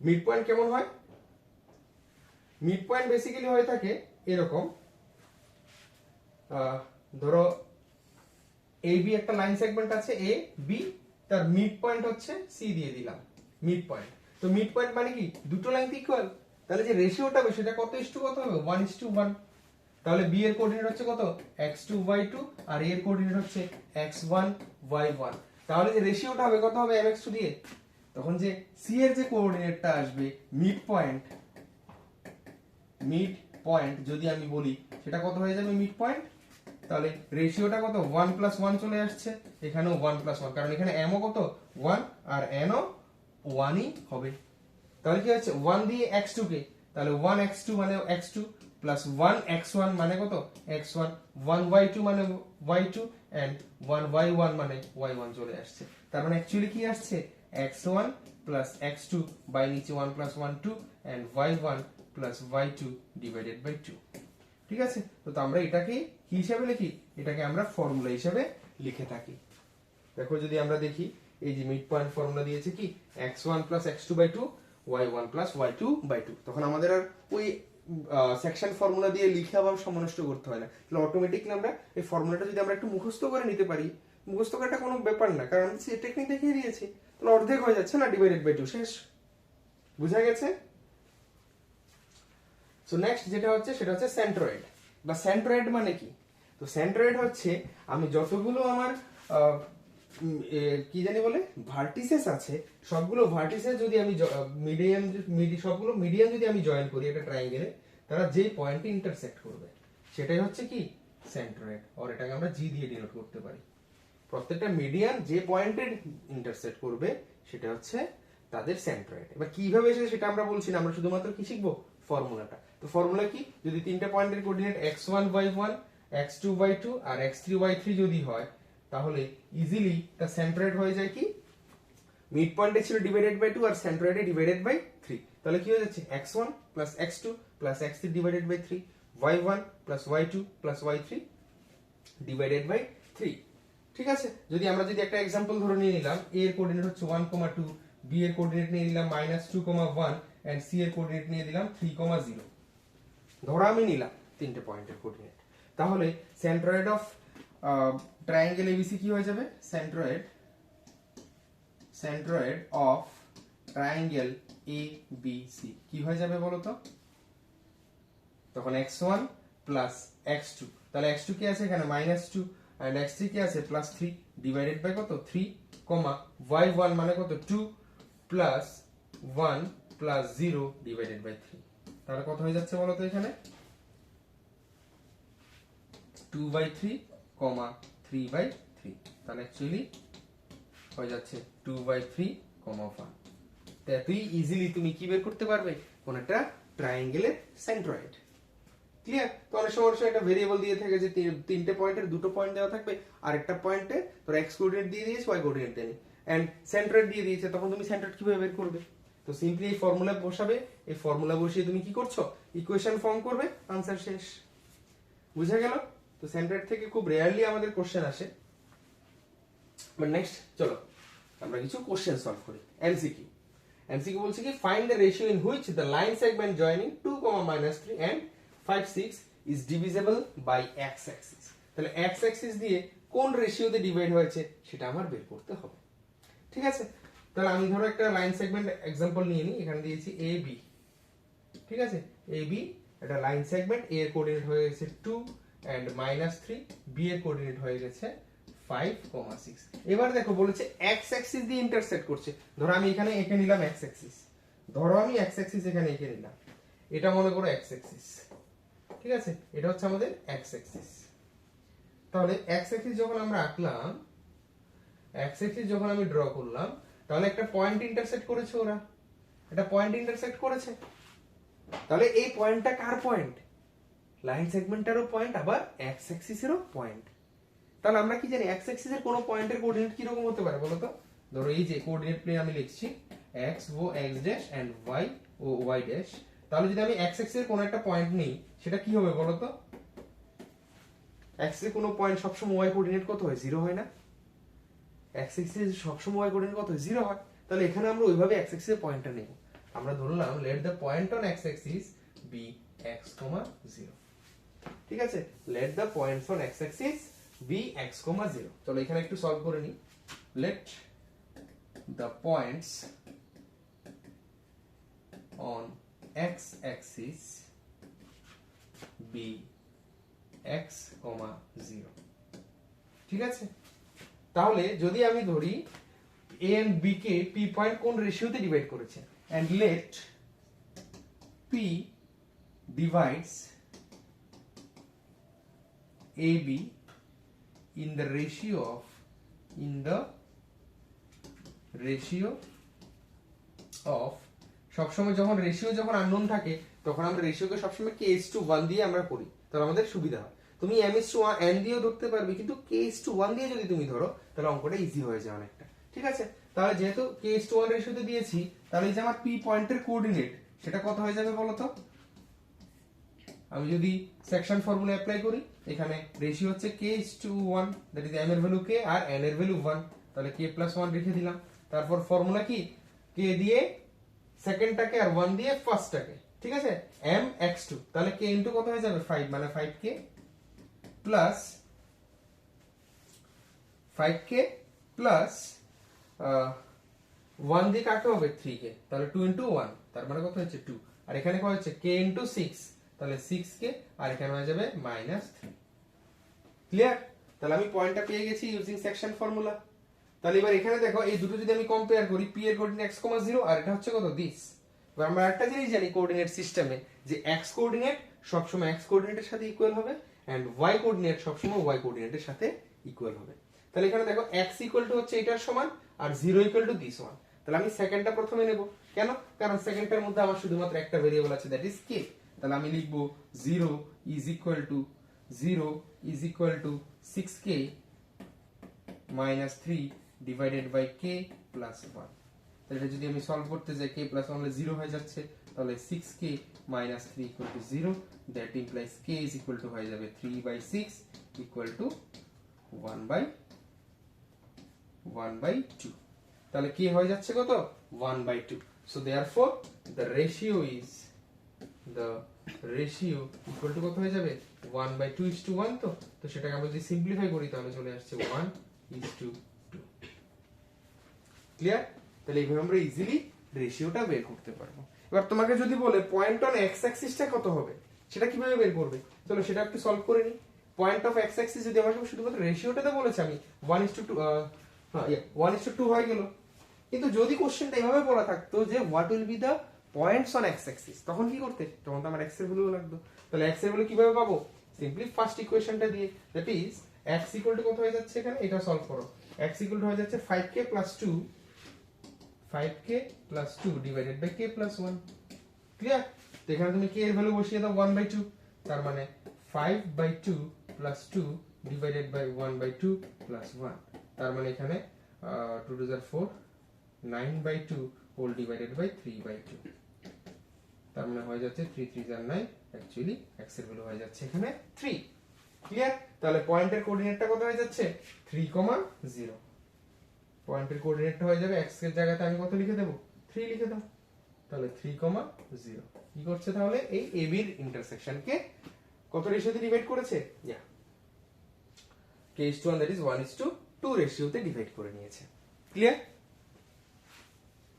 মিড পয়েন্ট কেমন হয়, মিড পয়েন্ট বেসিক্যালি হয়ে থাকে এরকম, ধরো এ বি একটা লাইন সেগমেন্ট আছে এ বি, তার মিড পয়েন্ট হচ্ছে সি দিয়ে দিলাম মিড পয়েন্ট। তো মিড পয়েন্ট মানে কি দুটো লাইন ইকুয়াল, তাহলে যে রেশিওটা হবে সেটা কত ইস টু কত হবে 1:1। তাহলে বি এর কোঅর্ডিনেট হচ্ছে কত x2 y2 আর এ এর কোঅর্ডিনেট হচ্ছে x1 y1, তাহলে যে রেশিওটা হবে কত হবে mx2 দিয়ে, তখন যে সি এর যে কোঅর্ডিনেটটা আসবে মিড পয়েন্ট, মিড পয়েন্ট যদি আমি বলি সেটা কত হয়ে যাবে মিড পয়েন্ট, তাহলে রেশিওটা কত 1+1 চলে আসছে, এখানেও 1+1, কারণ এখানে m ও কত 1 আর n ও 1ই হবে। তাহলে কি হচ্ছে 1 দিয়ে x2 কে, তাহলে 1x2 মানে x2 প্লাস 1x1 মানে কত x1, 1y2 মানে y2 এন্ড 1y1 মানে y1 চলে আসছে। তার মানে অ্যাকচুয়ালি কি আসছে x1 প্লাস x2 বাই নিচে 1+1 2 and y1 plus y2 divided by 2। ঠিক আছে, তো আমরা এটাকে কি হিসাবে লিখি, এটাকে আমরা ফর্মুলা হিসাবে লিখে থাকি। দেখো যদি আমরা দেখি এই যে মিড পয়েন্ট ফর্মুলা দিয়েছে কি x1 plus x2 by 2 y1 plus y2 by 2, তখন আমাদের আর ওই সেকশন ফর্মুলা দিয়ে লিখে আবার সমনষ্ট করতে হয় না, তাহলে অটোমেটিক্যালি আমরা এই ফর্মুলাটা যদি আমরা একটু মুখস্থ করে নিতে পারি, মুখস্থ করাটা কোনো ব্যাপার না, কারণ সে টেকনিক দেখিয়ে দিয়েছি, তাহলে অর্ধেক হয়ে যাচ্ছে না, ডিভাইডেড বাই 2 শেষ। বুঝা গেছে? সো নেক্সট যেটা হচ্ছে সেটা হচ্ছে সেন্ট্রয়েড বা সেন্ট্রয়েড মানে কি, তো সেন্ট্রয়েড হচ্ছে আমি যতগুলো আমার কি জানি বলে ভার্টিসেস আছে, সবগুলো ভার্টিসেস যদি আমি মিডিয়ান সবগুলো মিডিয়ান যদি আমি জয়েন করি একটা ট্রায়াঙ্গেলে, তারা যে পয়েন্টে ইন্টারসেক্ট করবে সেটাই হচ্ছে কি সেন্ট্রয়েড, আর এটাকে আমরা জি দিয়ে ডিনোট করতে পারি। প্রত্যেকটা মিডিয়ান যে পয়েন্টে ইন্টারসেক্ট করবে সেটা হচ্ছে তাদের সেন্ট্রয়েড। এবার কিভাবে এসে সেটা আমরা বলছি না, আমরা শুধুমাত্র কি শিখবো ফর্মুলাটা। তো ফর্মুলা কি, যদি তিনটা পয়েন্টের coordinate x1 y1 x2 y2 আর x3 y3 যদি হয়, তাহলে ইজিলি তা সেন্ট্রয়েড হয়ে যায় কি, মিড পয়েন্টে ছিল ডিভাইডেড বাই 2 আর সেন্ট্রয়েডে ডিভাইডেড বাই 3। তাহলে কি হয়ে যাচ্ছে x1 plus x2 plus x3 divided by 3, y1 plus y2 plus y3 divided by 3। ঠিক আছে, যদি আমরা একটা এক্সাম্পল ধরে নিয়ে নিলাম, a এর কোঅর্ডিনেট হচ্ছে 1,2, b এর কোঅর্ডিনেট নিয়ে নিলাম -2,1 এন্ড c এর কোঅর্ডিনেট নিয়ে দিলাম 3,0। ধরো আমি নিলাম তিনটে পয়েন্টের কোঅর্ডিনেট, তাহলে সেন্ট্রয়েড অফ ট্রায়াঙ্গেল ABC কি হয়ে যাবে, সেন্ট্রয়েড অফ ট্রায়াঙ্গেল ABC কি হয়ে যাবে বলো তো, তখন x1 প্লাস x2, তাহলে x2 কি আছে এখানে -2 এন্ড x3 কি আছে +3 ডিভাইডেড বাই কত 3, y1 মানে কত 2 প্লাস 1 প্লাস 0 ডিভাইডেড বাই 3। তাহলে কত হয়ে যাচ্ছে বলো তো এখানে 2/3, 3/3। তাহলে অ্যাকচুয়ালি হয়ে যাচ্ছে 2/3, 1। তাই ইজিলি তুমি কি বের করতে পারবে, কোন একটা ট্রায়াঙ্গেলের সেন্ট্রয়েড। ক্লিয়ার? তো অনেক সময় একটা ভেরিয়েবল দিয়ে থাকে যে তিনটে পয়েন্টের দুটো পয়েন্ট দেওয়া থাকবে, আর একটা পয়েন্টে তোর x কোঅর্ডিনেট দিয়ে দিয়েছে, y কোঅর্ডিনেট দেয়নি, এন্ড সেন্ট্রয়েড দিয়ে দিয়েছে, তখন তুমি সেন্ট্রয়েড কিভাবে বের করবে? তো সিম্পলি এই ফর্মুলা বসাবে, এই ফর্মুলা বসিয়ে তুমি কি করছো, ইকুয়েশন ফর্ম করবে, আনসার শেষ। বুঝা গেল? তো সেন্ট্রয়েড থেকে খুব রেয়ারলি আমাদের কোশ্চেন আসে। বাট নেক্সট চলো আমরা কিছু কোশ্চেন সলভ করি। এমসিকিউ বলছে কি, find the ratio in which the line segment joining 2, -3 and 5, 6 is divisible by x axis. তাহলে x অ্যাক্সিস দিয়ে কোন রেশিওতে ডিভাইড হয়েছে সেটা আমার বের করতে হবে। ঠিক আছে, তাহলে আমি ধরো একটা লাইন সেগমেন্ট एग्जांपल নিয়ে নিই, এখানে দিয়েছি AB। ঠিক আছে, AB এটা লাইন সেগমেন্ট, A এর কোঅর্ডিনেট হয়ে গেছে 2 এন্ড -3, B এর কোঅর্ডিনেট হয়ে গেছে 5, 6। এবার দেখো বলেছে x অ্যাক্সিস দিয়ে ইন্টারসেক্ট করছে। ধরো আমি এখানে এঁকে নিলাম x অ্যাক্সিস, ধরো আমি x অ্যাক্সিস এখানে এঁকে নিলাম, এটা মনে করো x অ্যাক্সিস। ঠিক আছে, এটা হচ্ছে আমাদের x অ্যাক্সিস। তাহলে x অ্যাক্সিস যখন আমরা আঁকলাম, x অ্যাক্সিস যখন আমি ড্র করলাম, তাহলে একটা পয়েন্ট ইন্টারসেক্ট করেছে, ওরা একটা পয়েন্ট ইন্টারসেক্ট করেছে। তাহলে এই পয়েন্টটা কার পয়েন্ট, লাইন সেগমেন্টেরও পয়েন্ট, আবার x অ্যাক্সিসেরও পয়েন্ট। তাহলে আমরা কি জানি x অ্যাক্সিসের কোন পয়েন্টের কোঅর্ডিনেট কি রকম হতে পারে বলো তো? ধরো এই যে কোঅর্ডিনেট প্লেন আমি লিখছি x ও x ড্যাশ এন্ড y ও y ড্যাশ। তাহলে যদি আমি x অ্যাক্সিসের কোন একটা পয়েন্ট নেই, সেটা কি হবে বলো তো? x এর কোন পয়েন্ট সবসময় y কোঅর্ডিনেট কত হয়, 0 হয় না? x অ্যাক্সিসে সবসময় y কোঅর্ডিনেট কত হয়, 0 হয়। তাহলে এখানে আমরা ওইভাবে x অ্যাক্সিসের পয়েন্টটা নেব। আমরা ধরলাম let the point on x axis be x, 0। ঠিক আছে, let the points on x axis be x, 0। চলো এখানে একটু সলভ করে নি। Let the points on x axis be x, 0। ঠিক আছে, তাহলে যদি আমি ধরি a and b K p point কোন রেশিওতে ডিভাইড করেছে, and let p divides ab in the ratio of সবসময় যখন রেশিও যখন আননোন থাকে, তখন আমরা রেশিওকে সবসময় k:1 দিয়ে আমরা করি, তাহলে আমাদের সুবিধা হয়। তুমি m:1 দিয়েও ধরতে পারবে, কিন্তু k:1 দিয়ে যদি তুমি ধরো, তাহলে অঙ্কটা ইজি হয়ে যায় অনেকটা। ঠিক আছে, তাহলে যেহেতু k:1 রেশিওতে দিয়েছি, তাহলে এই যে আমার p পয়েন্টের কোঅর্ডিনেট সেটা কত হয়ে যাবে বলো তো? আমি যদি সেকশন ফর্মুলা অ্যাপ্লাই করি, এখানে রেশিও হচ্ছে k:1, দ্যাট ইজ m এর ভ্যালু k আর n এর ভ্যালু 1, তাহলে k+1 রেখে দিলাম। তারপর ফর্মুলা কি, k দিয়ে সেকেন্ডটাকে আর 1 দিয়ে ফার্স্টটাকে। ঠিক আছে, m x2, তাহলে k ইনটু কত হয়ে যাবে 5, মানে 5k প্লাস 1 দিয়ে কাটতে হবে 3k, তাহলে 2 ইনটু 1, তার মানে কত হচ্ছে 2। আর এখানে কত হচ্ছে k ইনটু 6, তাহলে 6k, আর এখানে হয়ে যাবে -3। ক্লিয়ার? তাহলে আমি পয়েন্টটা পেয়ে গেছি ইউজিং সেকশন ফর্মুলা। তাহলে এবার এখানে দেখো এই দুটো যদি আমি কম্পেয়ার করি, p এর কোঅর্ডিনেট x, 0 আর এটা হচ্ছে কত দিস। এবার আমরা একটা জিনিস জানি কোঅর্ডিনেট সিস্টেমে, যে x কোঅর্ডিনেট সবসময় x কোঅর্ডিনেটের সাথে ইকুয়াল হবে এন্ড y কোঅর্ডিনেট সবসময় y কোঅর্ডিনেটের সাথে ইকুয়াল হবে। তাহলে এখানে দেখো x ইকুয়াল টু হচ্ছে এটার সমান আর 0 ইকুয়াল টু দিস ওয়ান। তাহলে আমি সেকেন্ডটা প্রথমে নেব। কেন? কারণ সেকেন্ডটার মধ্যে আমার শুধুমাত্র একটা ভেরিয়েবল আছে, দ্যাট ইজ কে। তাহলে আমি লিখব 0 is equal to 6k minus 3 divided by k plus 1। তাহলে এটা যদি আমি সলভ করতে যাই, কে প্লাস 1 হলে 0 হয়ে যাচ্ছে, তাহলে 6k minus 3 equal to 0, that implies k is equal two হয়ে যাবে 3/6 ইকুয়াল টু 1/2। তাহলে কি হয়ে যাচ্ছে কত? 1/2। So therefore the ratio equal to কত হয়ে যাবে? 1/2:1। তো সেটাকে আমরা যদি সিম্পলিফাই করি তাহলে চলে আসছে 1:2। ক্লিয়ার? তাহলে এইভাবে আমরা ইজিলি রেশিওটা বের করতে পারবো। এবার তোমাকে যদি বলে পয়েন্ট অন এক্স অ্যাক্সিসটা কত হবে, সেটা কিভাবে বের করবে? চলো সেটা একটু সলভ করে নিই। পয়েন্ট অফ এক্স অ্যাক্সিস যদি আমাকে শুধুমাত্র রেশিওটাতে বলেছে, আমি 1:2 1:2 হয়ে গেল। কিন্তু যদি কোশ্চেনটা এভাবে বলা থাকতো যে what will be the points on x Axis, তখন কি করতে? তখন তো আমার এক্স এর ভ্যালু লাগতো। তাহলে এক্স এর ভ্যালু কিভাবে পাবো? সিম্পলি ফার্স্ট ইকুয়েশনটা দিয়ে, that is x equal to কত হয়ে যাচ্ছে এখানে, এটা সলভ করো। x ইকুয়াল টু হয়ে যাচ্ছে 5k plus 2 divided by k plus 1। Clear? তো এখানে তুমি k এর ভ্যালু বসিয়ে দাও 1/2, তার মানে 5/2 প্লাস 2 ডিভাইডেড বাই 1/2 প্লাস 1। তার মানে এখানে 2 to the 4 9/2 whole divided by 3/2। তার মানে হয়ে যাচ্ছে 3 3 9। অ্যাকচুয়ালি x এর ভ্যালু হয়ে যাচ্ছে এখানে 3। ক্লিয়ার? তাহলে পয়েন্টের কোঅর্ডিনেটটা কত হয়ে যাচ্ছে? 3,0। পয়েন্টের কোঅর্ডিনেটটা হয়ে যাবে, x এর জায়গাতে আমি কত লিখে দেব? 3 লিখে দাও। তাহলে 3,0 কি করছে তাহলে? এই AB এর ইন্টারসেকশনকে কত রেশিওতে ডিভাইড করেছে? k:1, দ্যাট ইজ 1:2 রেশিওতে ডিভাইড করে নিয়েছে। ক্লিয়ার?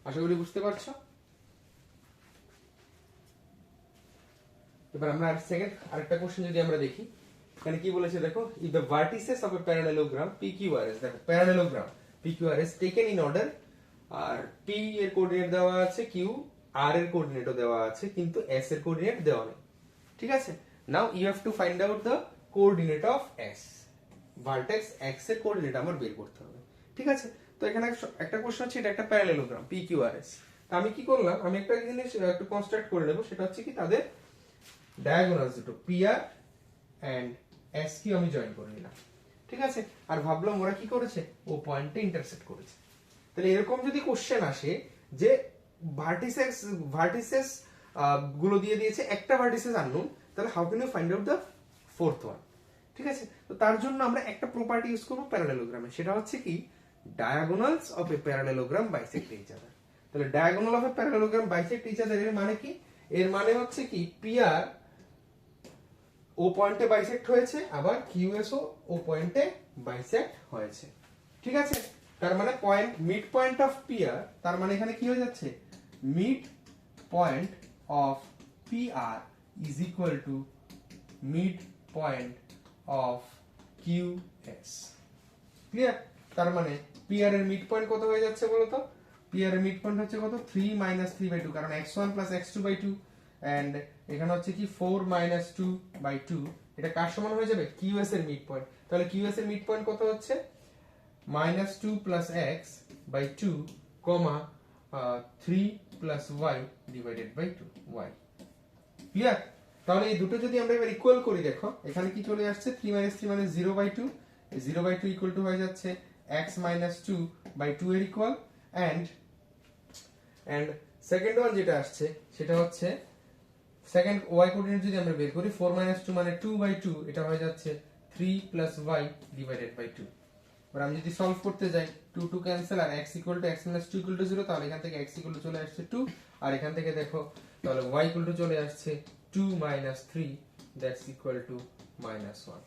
আশা করি বুঝতে পারছো। এবার আমরা আরেকটা কোশ্চেন যদি আমরা দেখি, এখানে কি বলেছে দেখো, if the vertices of a parallelogram PQRS, দেখো parallelogram PQRS taken in order, আর P এর কোঅর্ডিনেট দেওয়া আছে, Q R এর কোঅর্ডিনেটও দেওয়া আছে, কিন্তু S এর কোঅর্ডিনেট দেওয়া নেই। ঠিক আছে? Now you have to find out the coordinate of S। Vertex X এর কোঅর্ডিনেট আমার বের করতে হবে। ঠিক আছে? তো এখানে একটা কোশ্চেন হচ্ছে, এটা একটা প্যারালেলোগ্রাম PQRS। তো আমি কি করলাম, আমি একটা জিনিস একটু কনস্ট্রাক্ট করে নেব, সেটা হচ্ছে কি তাদের ডায়াগোনালস দুটো PR এন্ড SQ আমি জয়েন করে নিলাম। ঠিক আছে? আর ভাবলাম ওরা কি করেছে, ও পয়েন্টে ইন্টারসেক্ট করেছে। তাহলে এরকম যদি কোশ্চেন আসে যে ভার্টিসেস গুলো দিয়ে দিয়েছে, একটা ভার্টিসেস আননোন, তাহলে how can you find out the fourth one? ঠিক আছে? তো তার জন্য আমরা একটা প্রপার্টি ইউজ করব প্যারালেলোগ্রামে, সেটা হচ্ছে কি diagonals of a parallelogram bisect each other. তাহলে diagonal of a parallelogram bisect each other এর মানে কি? এর মানে হচ্ছে কি PR ও পয়েন্টে বাইসেক্ট হয়েছে, আবার QS ও পয়েন্টে বাইসেক্ট হয়েছে। ঠিক আছে? তার মানে point mid point of PR, তার মানে এখানে কি হয়ে যাচ্ছে, mid point of PR is equal two mid point of QS। Clear? তার মানে PR এর মিড পয়েন্ট কত হয়ে যাচ্ছে বলো তো? PR এর মিড পয়েন্ট হচ্ছে কত? 3 - 3/2, কারণ x1 + x2/2 এন্ড এখানে হচ্ছে কি 4 - 2/2। এটা কার সমান হয়ে যাবে? QS এর মিড পয়েন্ট। তাহলে QS এর মিড পয়েন্ট কত হচ্ছে? -2 + x/2, 3 + y divided by 2 y। ক্লিয়ার? তাহলে এই দুটো যদি আমরা এবার ইকুয়াল করি, দেখো এখানে কি চলে আসছে, 3 - 3 মানে 0/2, 0/2 ইকুয়াল টু হয়ে যাচ্ছে x - 2/2 এর ইকুয়াল। এন্ড সেকেন্ড ওয়ান যেটা আসছে সেটা হচ্ছে সেকেন্ড y কোঅর্ডিনেট যদি আমরা বের করি, 4 - 2 মানে 2/2, এটা হয়ে যাচ্ছে 3 + y ডিভাইডেড বাই 2। এবার আমি যদি সলভ করতে যাই, 2 2 ক্যান্সেল, আর x = x - 2 = 0, তাহলে এখান থেকে x = চলে আসছে 2, আর এখান থেকে দেখো তাহলে y = চলে আসছে 2 - 3, দ্যাটস ইকুয়াল টু -1।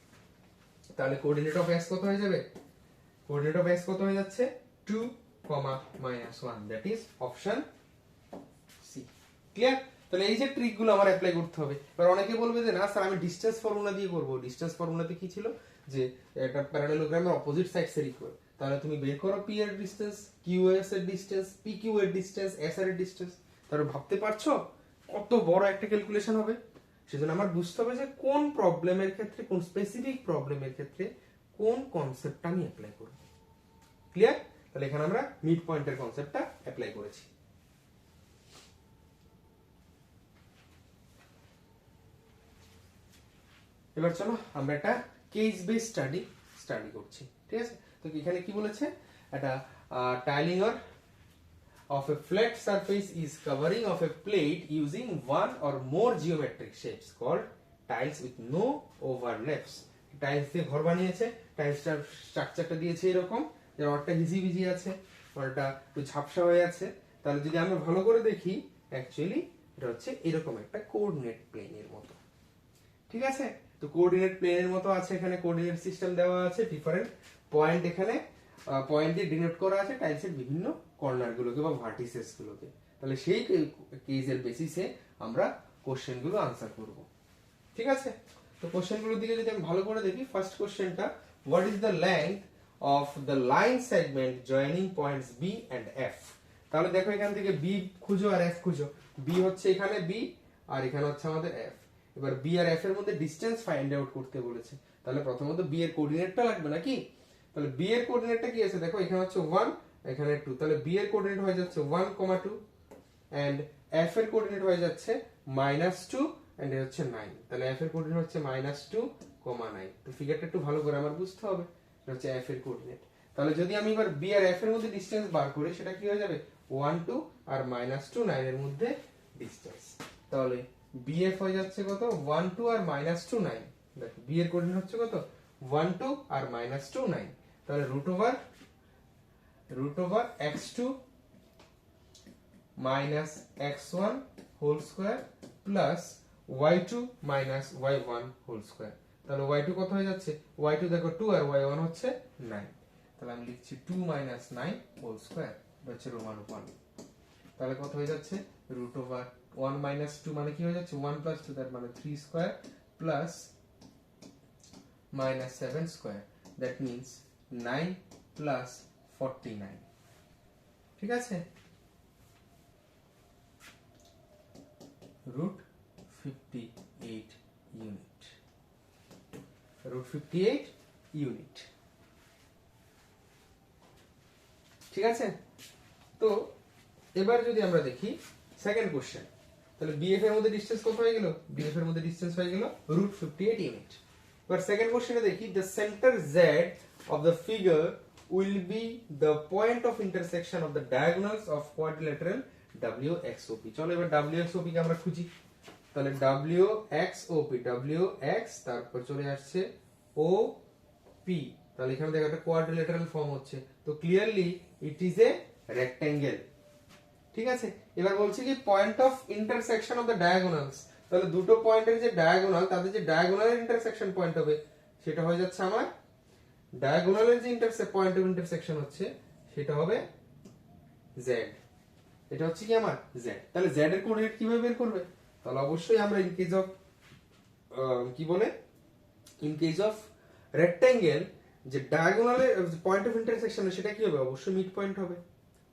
তাহলে কোঅর্ডিনেট অফ x কত হয়ে যাবে? কোঅর্ডিনেট অফ x কত হয়ে যাচ্ছে? 2, -1, that is option C. Clear? তাহলে এই যে ট্রিকগুলো আমার অ্যাপ্লাই করতে হবে। এবার অনেকে বলবে যে না স্যার আমি ডিসটেন্স ফর্মুলা দিয়ে করব। ডিসটেন্স ফর্মুলাতে কি ছিল, যে একটা প্যারালেলোগ্রামের অপোজিট সাইডস এর ইকুয়াল। তাহলে তুমি বের করো P এর ডিসটেন্স, QS এর ডিসটেন্স, PQ এর ডিসটেন্স, S এর ডিসটেন্স। তাহলে ভাবতে পারছো কত বড় একটা ক্যালকুলেশন হবে। সেজন্য আমার বুঝতে হবে যে কোন প্রবলেমের ক্ষেত্রে, কোন স্পেসিফিক প্রবলেমের ক্ষেত্রে কোন কনসেপ্টটা আমি অ্যাপ্লাই করব। ক্লিয়ার? তাহলে এখানে আমরা মিড পয়েন্টের কনসেপ্টটা অ্যাপ্লাই করেছি। এবার চলো আমরা একটা কেস বেস স্টাডি করছি, ঠিক আছে? তো এখানে কি বলেছে, একটা tiling of a flat surface is covering of a plate using one or more geometric shapes called tiles with no overlaps. Tiles দিয়ে ঘর বানিয়েছে, টাইলসটার স্ট্রাকচারটা দিয়েছে এরকম, যে রডটা হিজিবিজি আছে, রডটা একটু ঝাপসা হয়ে আছে। তাহলে যদি আমরা ভালো করে দেখি, অ্যাকচুয়ালি এটা হচ্ছে এরকম একটা কোঅর্ডিনেট প্লেনের মতো, ঠিক আছে? তো কোঅর্ডিনেট প্লেনের মতো আছে, এখানে কোঅর্ডিনেট সিস্টেম দেওয়া আছে, ডিফারেন্ট পয়েন্ট এখানে পয়েন্ট দিয়ে ডিনোট করা আছে টাইলসের বিভিন্ন কর্নার গুলোকে বা ভার্টিসেস গুলোকে। তাহলে সেই কেসের বেসিসে আমরা কোশ্চেন গুলো আনসার করব, ঠিক আছে? তো কোশ্চেন গুলোর দিকে যদি আমি ভালো করে দেখি, ফার্স্ট কোশ্চেনটা, what is the length of the line segment joining points B and F? তাহলে দেখো এখান থেকে বি খুঁজো আর এফ খুঁজো। বি হচ্ছে এখানে বি আর এখানে হচ্ছে আমাদের এফ। এবার বি আর এফ এর মধ্যে ডিসটেন্স ফাইন্ড আউট করতে বলেছে। তাহলে প্রথমত বি এর কোঅর্ডিনেটটা লাগবে নাকি? তাহলে বি এর কোঅর্ডিনেটটা কি আছে দেখো, এখানে হচ্ছে 1, এখানে 2, তাহলে বি এর কোঅর্ডিনেট হয়ে যাচ্ছে 1, 2 এন্ড এফ এর কোঅর্ডিনেট হয়ে যাচ্ছে -2 এন্ড এ হচ্ছে 9। তাহলে এফ এর কোঅর্ডিনেট হচ্ছে -2, 9। তো ফিগারটা একটু ভালো করে আমার বুঝতে হবে, এটা হচ্ছে এফ এর কোঅর্ডিনেট। তাহলে যদি আমি এবার বি আর এফ এর মধ্যে ডিসটেন্স বার করি, সেটা কি হয়ে যাবে, 1, 2 আর -2, 9 এর মধ্যে ডিসটেন্স। তাহলে বি এফ হয়ে যাচ্ছে কত, 1, 2 আর -2, 9। দেখো বি এর কোঅর্ডিনেট হচ্ছে কত, 1, 2 আর -2, 9। তাহলে root over x2 minus x1 whole square plus y2 minus y1 whole square. তাহলে y2 কত হয়ে যাচ্ছে, y2 দেখো 2 আর y1 হচ্ছে 9। তাহলে আমি লিখছি 2 মাইনাস 9 হোল স্কয়ার, এটা হচ্ছে রোমান 1। তাহলে কত হয়ে যাচ্ছে, রুট ওভার 1 মাইনাস 2 মানে কি হয়ে যাচ্ছে, 1 প্লাস 2, তার মানে 3 square plus minus 7 square, that means 9 plus 49, ঠিক আছে? root 58 unit, root 58 unit, ঠিক আছে? তো এবার যদি আমরা দেখি সেকেন্ড কোশ্চেন, তাহলে বিএফ এর মধ্যে ডিসটেন্স কত হয়ে গেল, বিএফ এর মধ্যে ডিসটেন্স হয়ে গেল root 58 unit। But second question দেখি, the center Z of the figure will be the point of intersection of the diagonals of quadrilateral WXOP। চলো এবার WXOP কে আমরা খুঁজি। তাহলে WXOP, WX তারপর চলে আসছে OP, তাহলে এখানে দেখো একটা কোয়াড্রিল্যাটারাল ফর্ম হচ্ছে, তো clearly it is a rectangle, ঠিক আছে? এবার বলছে কি point of intersection of the diagonals, তাহলে দুটো পয়েন্টের যে ডায়াগোনাল, তাদের যে ডায়াগোনালের ইন্টারসেকশন পয়েন্ট হবে, সেটা হয়ে যাচ্ছে আমার ডায়াগোনালের যে পয়েন্ট অফ ইন্টারসেকশন হচ্ছে, সেটা হবে z। এটা হচ্ছে কি আমার z। তাহলে z এর কোঅর্ডিনেট কিভাবে বের করবে? তাহলে অবশ্যই আমরা ইন কেস অফ কি বলে, ইন কেস অফ রেক্টেঙ্গেল যে ডায়াগোনালের পয়েন্ট অফ ইন্টারসেকশন সেটা কি হবে, অবশ্যই মিড পয়েন্ট হবে।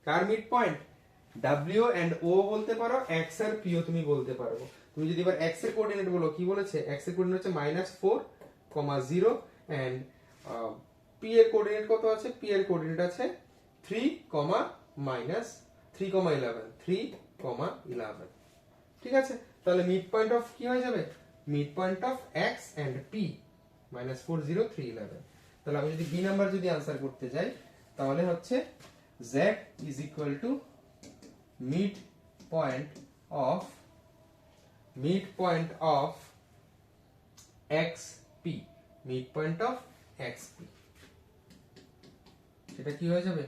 কার mid point? W and O বলতে পারো, x আর P ও তুমি বলতে পারো। তুমি যদি এবার x এর কোঅর্ডিনেট বলো, কি বলেছে, x এর কোঅর্ডিনেট হচ্ছে -4, 0 এন্ড P এর কোঅর্ডিনেট কত আছে, P এর কোঅর্ডিনেট আছে 3, -3,11, 3,11, ঠিক আছে? তাহলে মিড পয়েন্ট অফ কি হয়ে যাবে, mid point of x and P -4, 0, 3,11। তাহলে আমি যদি বি নাম্বার যদি আনসার করতে যাই, তাহলে হচ্ছে z is equal to midpoint of xp, midpoint of xp, সেটা কি হয়ে যাবে,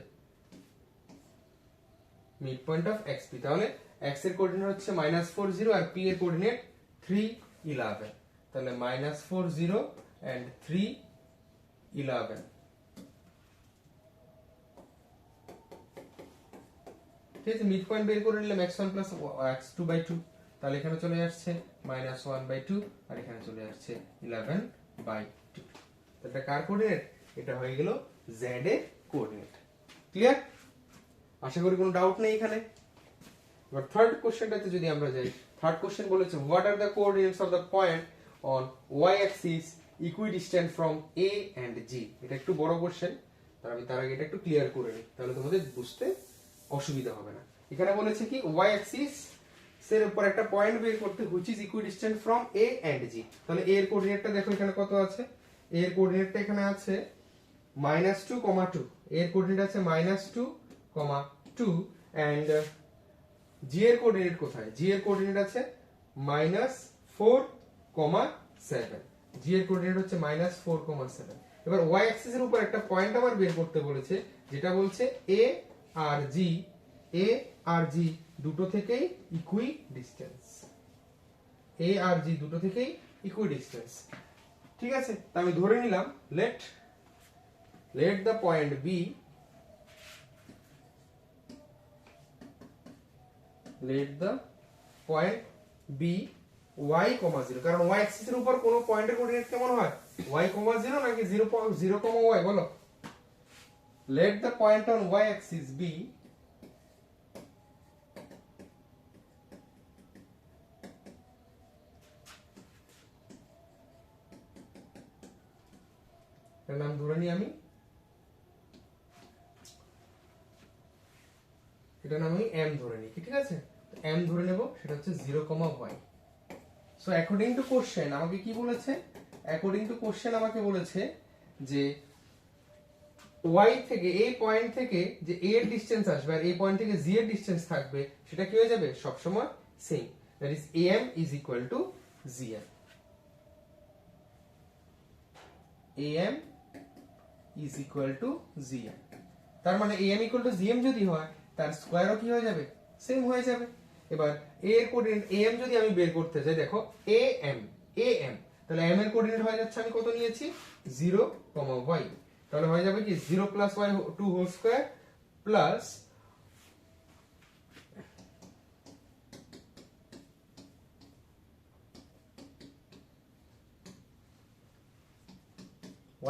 midpoint of xp। তাহলে x এর কোঅর্ডিনেট হচ্ছে -4, 0 আর p এর কোঅর্ডিনেট 3, 11, তাহলে -4, 0 and 3, 11, ঠিক আছে? মিড পয়েন্ট বের করে নিলাম x1 প্লাস x2/2, তাহলে এখানে চলে আসছে -1/2 আর এখানে চলে আসছে 11/2। এটা কার কোঅর্ডিনেট? এটা হয়ে গেল z এর কোঅর্ডিনেট। ক্লিয়ার? আশা করি কোনো ডাউট নেই এখানে। এবার থার্ড কোশ্চেনটাতে যদি আমরা যাই, থার্ড কোশ্চেন বলেছে what are the coordinates of the point on y axis equidistant from A and G। এটা একটু বড় কোশ্চেন, তার আগে এটা একটু ক্লিয়ার করে নিই, তাহলে তোমাদের বুঝতে অসুবিধা হবে না। এখানে বলেছে কি ওয়াই অ্যাক্সিস এর উপর একটা পয়েন্ট বের করতে which is equidistant from A and G. তাহলে এ এর কোঅর্ডিনেটটা দেখো এখানে কত আছে, এ এর কোঅর্ডিনেটটা এখানে আছে -2, এর কোঅর্ডিনেট আছে -2, এন্ড জি এর কোঅর্ডিনেট কোথায়, জি এর কোঅর্ডিনেট আছে -4,7, জি এর কোঅর্ডিনেট হচ্ছে -4,7। এবার ওয়াই অ্যাক্সিস এর উপর একটা পয়েন্ট আবার বের করতে বলেছে, যেটা বলছে এ আর জি দুটো থেকেই ইকুই ডিসটেন্স, এ আর জি দুটো থেকেই ইকুই ডিসটেন্স। ঠিক আছে, তা আমি ধরে নিলাম late the point be y, 0, কারণ y অ্যাক্সিস এর উপর কোন পয়েন্টের কোঅর্ডিনেট কেমন হয়, y, 0 নাকি 0, y বলো। let the point on y axis be এর নাম ধরে নিই আমি, এটা নাম আমি m ধরে নিই, ঠিক আছে, m ধরে নেব, সেটা হচ্ছে 0, y। So according to question আমাকে কি বলেছে, আমাকে বলেছে যে y থেকে এই পয়েন্ট থেকে যে a এর ডিসটেন্স আসবে আর এই পয়েন্ট থেকে g এর ডিসটেন্স থাকবে, সেটা কি হয়ে যাবে সব সময় same, that is am is equal to gm, am is equal to gm। তার মানে am equal to gm যদি হয়, তার স্কয়ারও কি হয়ে যাবে, সেম হয়ে যাবে। এবার a এর কোঅর্ডিনেট am যদি আমি বের করতে চাই, দেখো am, তাহলে am এর কোঅর্ডিনেট হয়ে যাচ্ছে, আমি কত নিয়েছি 0, y, তাহলে হয়ে যাবে কি 0 + y2 whole square plus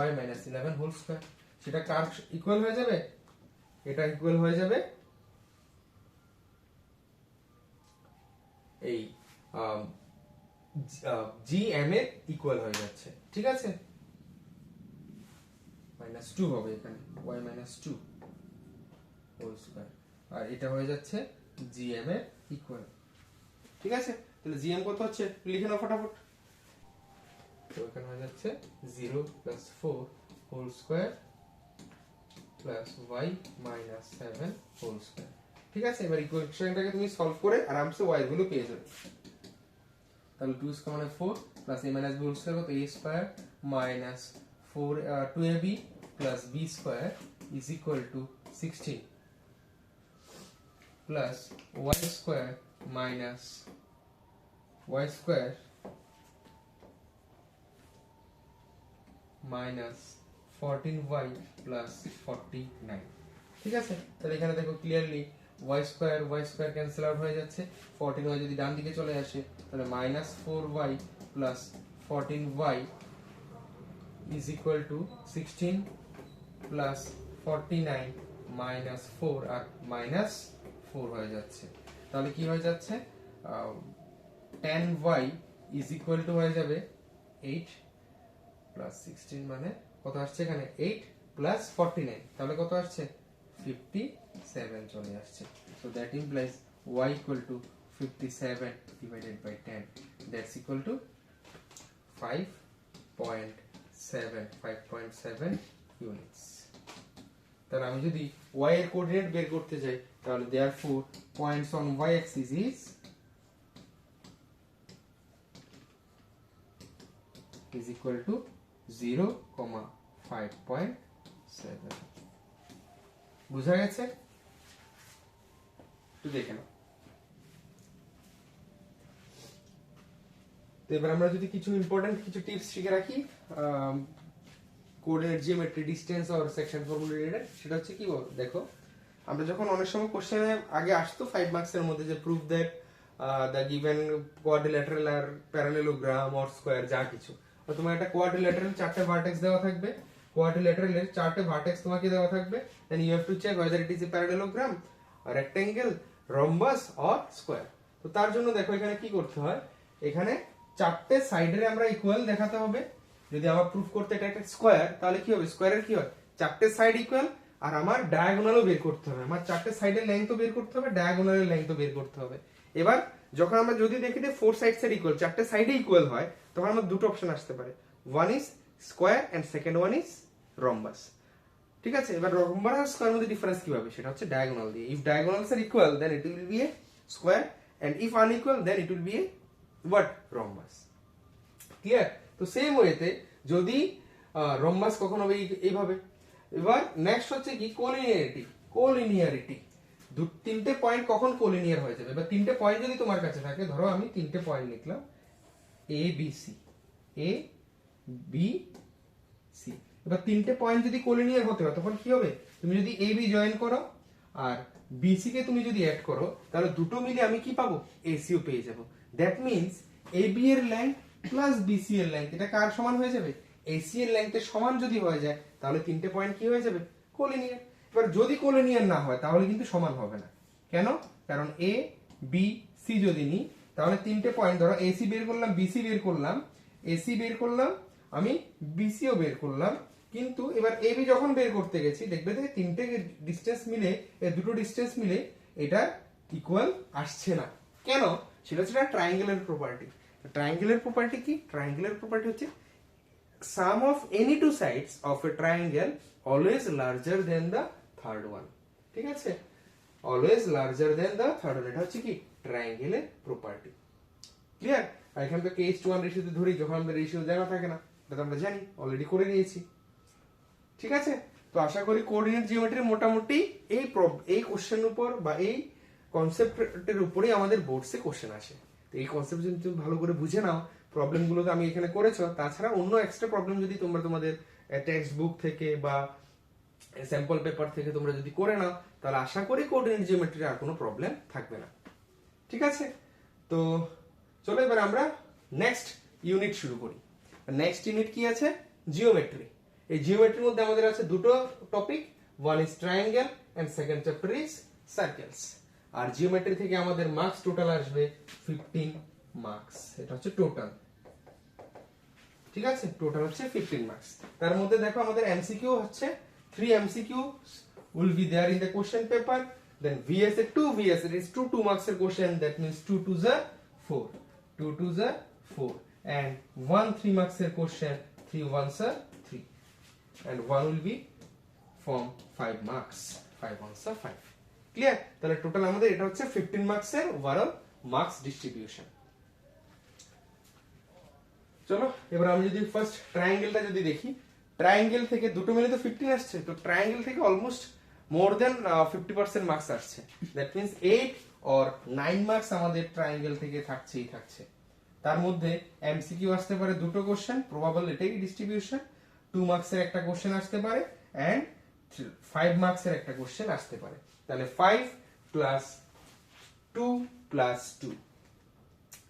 y - 11 whole square. সেটা কার ইকুয়াল হয়ে যাবে, এটা ইকুয়াল হয়ে যাবে এই gm এর ইকুয়াল হয়ে যাচ্ছে, ঠিক আছে, -2 হবে এখানে, y - 2 হোল স্কয়ার, আর এটা হয়ে যাচ্ছে gm এর ইকুয়াল, ঠিক আছে। তাহলে gm কত হচ্ছে লিখে নাও ফটাফট, তো এখানে হয়ে যাচ্ছে 0 + 4 whole square plus y - 7 whole square, ঠিক আছে। এবার ইকুয়েশনটাকে তুমি সলভ করে আরামসে y গুলো পেয়ে যাবে। তাহলে 2 * 4 plus a - b whole square কত, a square minus 4 2ab plus b square is equal to 16 plus y square minus y square minus 14y plus 49, ঠিক আছে। তাহলে এখানে দেখো clearly y square cancel out হয়ে যাচ্ছে, 14y যদি ডান দিকে চলে আসে তাহলে -4y plus 14y is equal to 16 plus 49 minus 4 আর -4 হয়ে যাচ্ছে। তাহলে কি হয়ে যাচ্ছে, tan y is equal two হয়ে যাবে 8 প্লাস 16 মানে কত আসছে এখানে 8 প্লাস 49, তাহলে কত আসছে 57 চলে আসছে। So that implies y equal to 57 divided by 10, that's equal to 5.7 units. তাহলে আমি যদি y এর কোঅর্ডিনেট বের করতে চাই, তাহলে therefore points on y axis is equal to 0, 5.7। বুঝা গেছে, একটু দেখে নাও। তো এবার আমরা যদি কিছু ইম্পর্টেন্ট কিছু টিপস শিখে রাখি কোঅর্ডিনেট জিওমেট্রি, ডিসটেন্স আর সেকশন ফর্মুলা রিলেটেড, সেটা হচ্ছে কি দেখো, আমরা যখন অনেক সময় কোশ্চেনে আগে আসতো 5 মার্কসের মধ্যে যে prove that the given quadrilateral are parallelogram or square যা কিছু, তোমার একটা কোয়াড্রিল্যাটারাল 4টে ভার্টেক্স দেওয়া থাকবে, কোয়াড্রিল্যাটারালের 4টে ভার্টেক্স তোমাকে দেওয়া থাকবে, then you have to check whether it is a parallelogram, a rectangle, rhombus or square। তো তার জন্য দেখো এখানে কি করতে হয়, এখানে 4টে সাইডের আমরা ইকুয়াল দেখাতে হবে। যদি আমরা প্রুফ করতে এটা একটা স্কয়ার, তাহলে কি হবে, স্কয়ারের কি হয় চারটে সাইড ইকুয়াল, আর আমার ডায়াগোনালও বের করতে হবে, আমার চারটে সাইডের লেন্থও বের করতে হবে, ডায়াগোনালের লেন্থও বের করতে হবে। এবার যখন আমরা যদি দেখি যে ফোর সাইডস এর ইকুয়াল, চারটে সাইডে ইকুয়াল হয়, তখন আমার দুটো অপশন আসতে পারে, one is square and second one is rhombus. ঠিক আছে, এবার রম্বাস আর স্কোয়ার মধ্যে ডিফারেন্স কি হবে, সেটা হচ্ছে ডায়াগোনাল দিয়ে। If diagonals are equal then it will be a square, and if unequal then it will be a what, rhombus. Clear? তো সেম ওয়েতে যদি রম্বাস কখন হবে এইভাবে। এবার নেক্সট হচ্ছে কি কোলিনিয়ারিটি। কোলিনিয়ারিটি, তিনটে পয়েন্ট কখন কোলিনিয়ার হয়ে যাবে। এবার তিনটে পয়েন্ট যদি তোমার কাছে থাকে, ধরো আমি তিনটে পয়েন্ট লিখলাম A B C, A B C. এবার তিনটে পয়েন্ট যদি কোলিনিয়ার হতে হয় তখন কি হবে, তুমি যদি এ বি জয়েন করো আর বিসি কে তুমি যদি অ্যাড করো, তাহলে দুটো মিলে আমি কি পাবো, এসিও পেয়ে যাবো। দ্যাট মিন্স এ বি এর লেন্থ প্লাস বিসি এর লেন্থ, এটা কার সমান হয়ে যাবে, এসি এর লেন্থের সমান যদি হয়ে যায়, তাহলে তিনটে পয়েন্ট কি হয়ে যাবে, কোলিনিয়ার। এবার যদি কোলিনিয়ার না হয় তাহলে কিন্তু সমান হবে না। কেন? কারণ এ বি সি যদি নিই, তাহলে তিনটে পয়েন্ট, ধরো এসি বের করলাম, বিসি বের করলাম, এসি বের করলাম, আমি বিসিও বের করলাম, কিন্তু এবার এবি যখন বের করতে গেছি দেখবে যে তিনটে ডিসটেন্স মিলে, এই দুটো ডিসটেন্স মিলে এটা ইকুয়াল আসছে না। কেন? সেটা হচ্ছে ট্রায়াঙ্গেলের প্রপার্টি। ট্রায়াঙ্গেলের প্রপার্টি কি? ট্রায়াঙ্গেলের প্রপার্টি হচ্ছে sum of any two sides of a triangle always larger than the third one. ঠিক আছে, always larger than the third one, এটা হচ্ছে কি ট্রায়াঙ্গেলের প্রপার্টি। ক্লিয়ার? আর এখানে তো k:1 রেশিওতে ধরি, যখন আমাদের রেশিও জানা থাকে না, এটা তো আমরা জানি, অলরেডি করে নিয়েছি। ঠিক আছে, তো আশা করি কোঅর্ডিনেট জিওমেট্রির মোটামুটি এই কোশ্চেন উপর বা এই কনসেপ্টের উপরেই আমাদের বোর্ডসে কোশ্চেন আসে। তো এই কনসেপ্ট যদি তুমি ভালো করে বুঝে নাও, প্রবলেমগুলো তো আমি এখানে করেছো, তাছাড়া অন্য এক্সট্রা প্রবলেম যদি তোমরা তোমাদের টেক্সট বুক থেকে বা স্যাম্পল পেপার থেকে তোমরা যদি করে নাও, তাহলে আশা করি কোঅর্ডিনেট জিওমেট্রির আর কোনো প্রবলেম থাকবে না। ঠিক আছে, তো চলো এবার আমরা নেক্সট ইউনিট শুরু করি। নেক্সট ইউনিট কি আছে, জিওমেট্রি। এই জিওমেট্রির মধ্যে আমাদের আছে দুটো topic, one is triangle and second chapter is circles. আর জিওমেট্রি থেকে আমাদের মার্কস টোটাল আসবে 15 মার্কস, এটা হচ্ছে টোটাল। ঠিক আছে, টোটাল হচ্ছে 15 মার্কস। তার মধ্যে দেখো আমাদের এমসিকিউ হচ্ছে 3 MCQ will be there in the question paper, then VS 2 VS, it is 2 marks এর question, that means 2 2s are 4, 2 2s are 4, and 1 3 marks এর question, 3 1s are 3, and 1 will be from 5 marks, 5 1s are 5. Clear? তাহলে total আমাদের এটা হচ্ছে 15 marks এর overall marks distribution. চলো এবার আমি যদি ফার্স্ট ট্রায়াঙ্গেলটা যদি দেখি, ট্রায়াঙ্গেল থেকে দুটো মিলে তো 15 আসছে, তো ট্রায়াঙ্গেল থেকে অলমোস্ট মোর দেন 50% মার্কস আসছে। দ্যাট মিন্স 8 অর 9 মার্কস আমাদের ট্রায়াঙ্গেল থেকে থাকছেই থাকছে। তার মধ্যে এমসিকিউ আসতে পারে দুটো কোশ্চেন, প্রবাবল এটাই ডিস্ট্রিবিউশন, 2 মার্কসের একটা কোশ্চেন আসতে পারে, এন্ড 5 মার্কসের একটা কোশ্চেন আসতে পারে। তাহলে 5 প্লাস 2 প্লাস 2,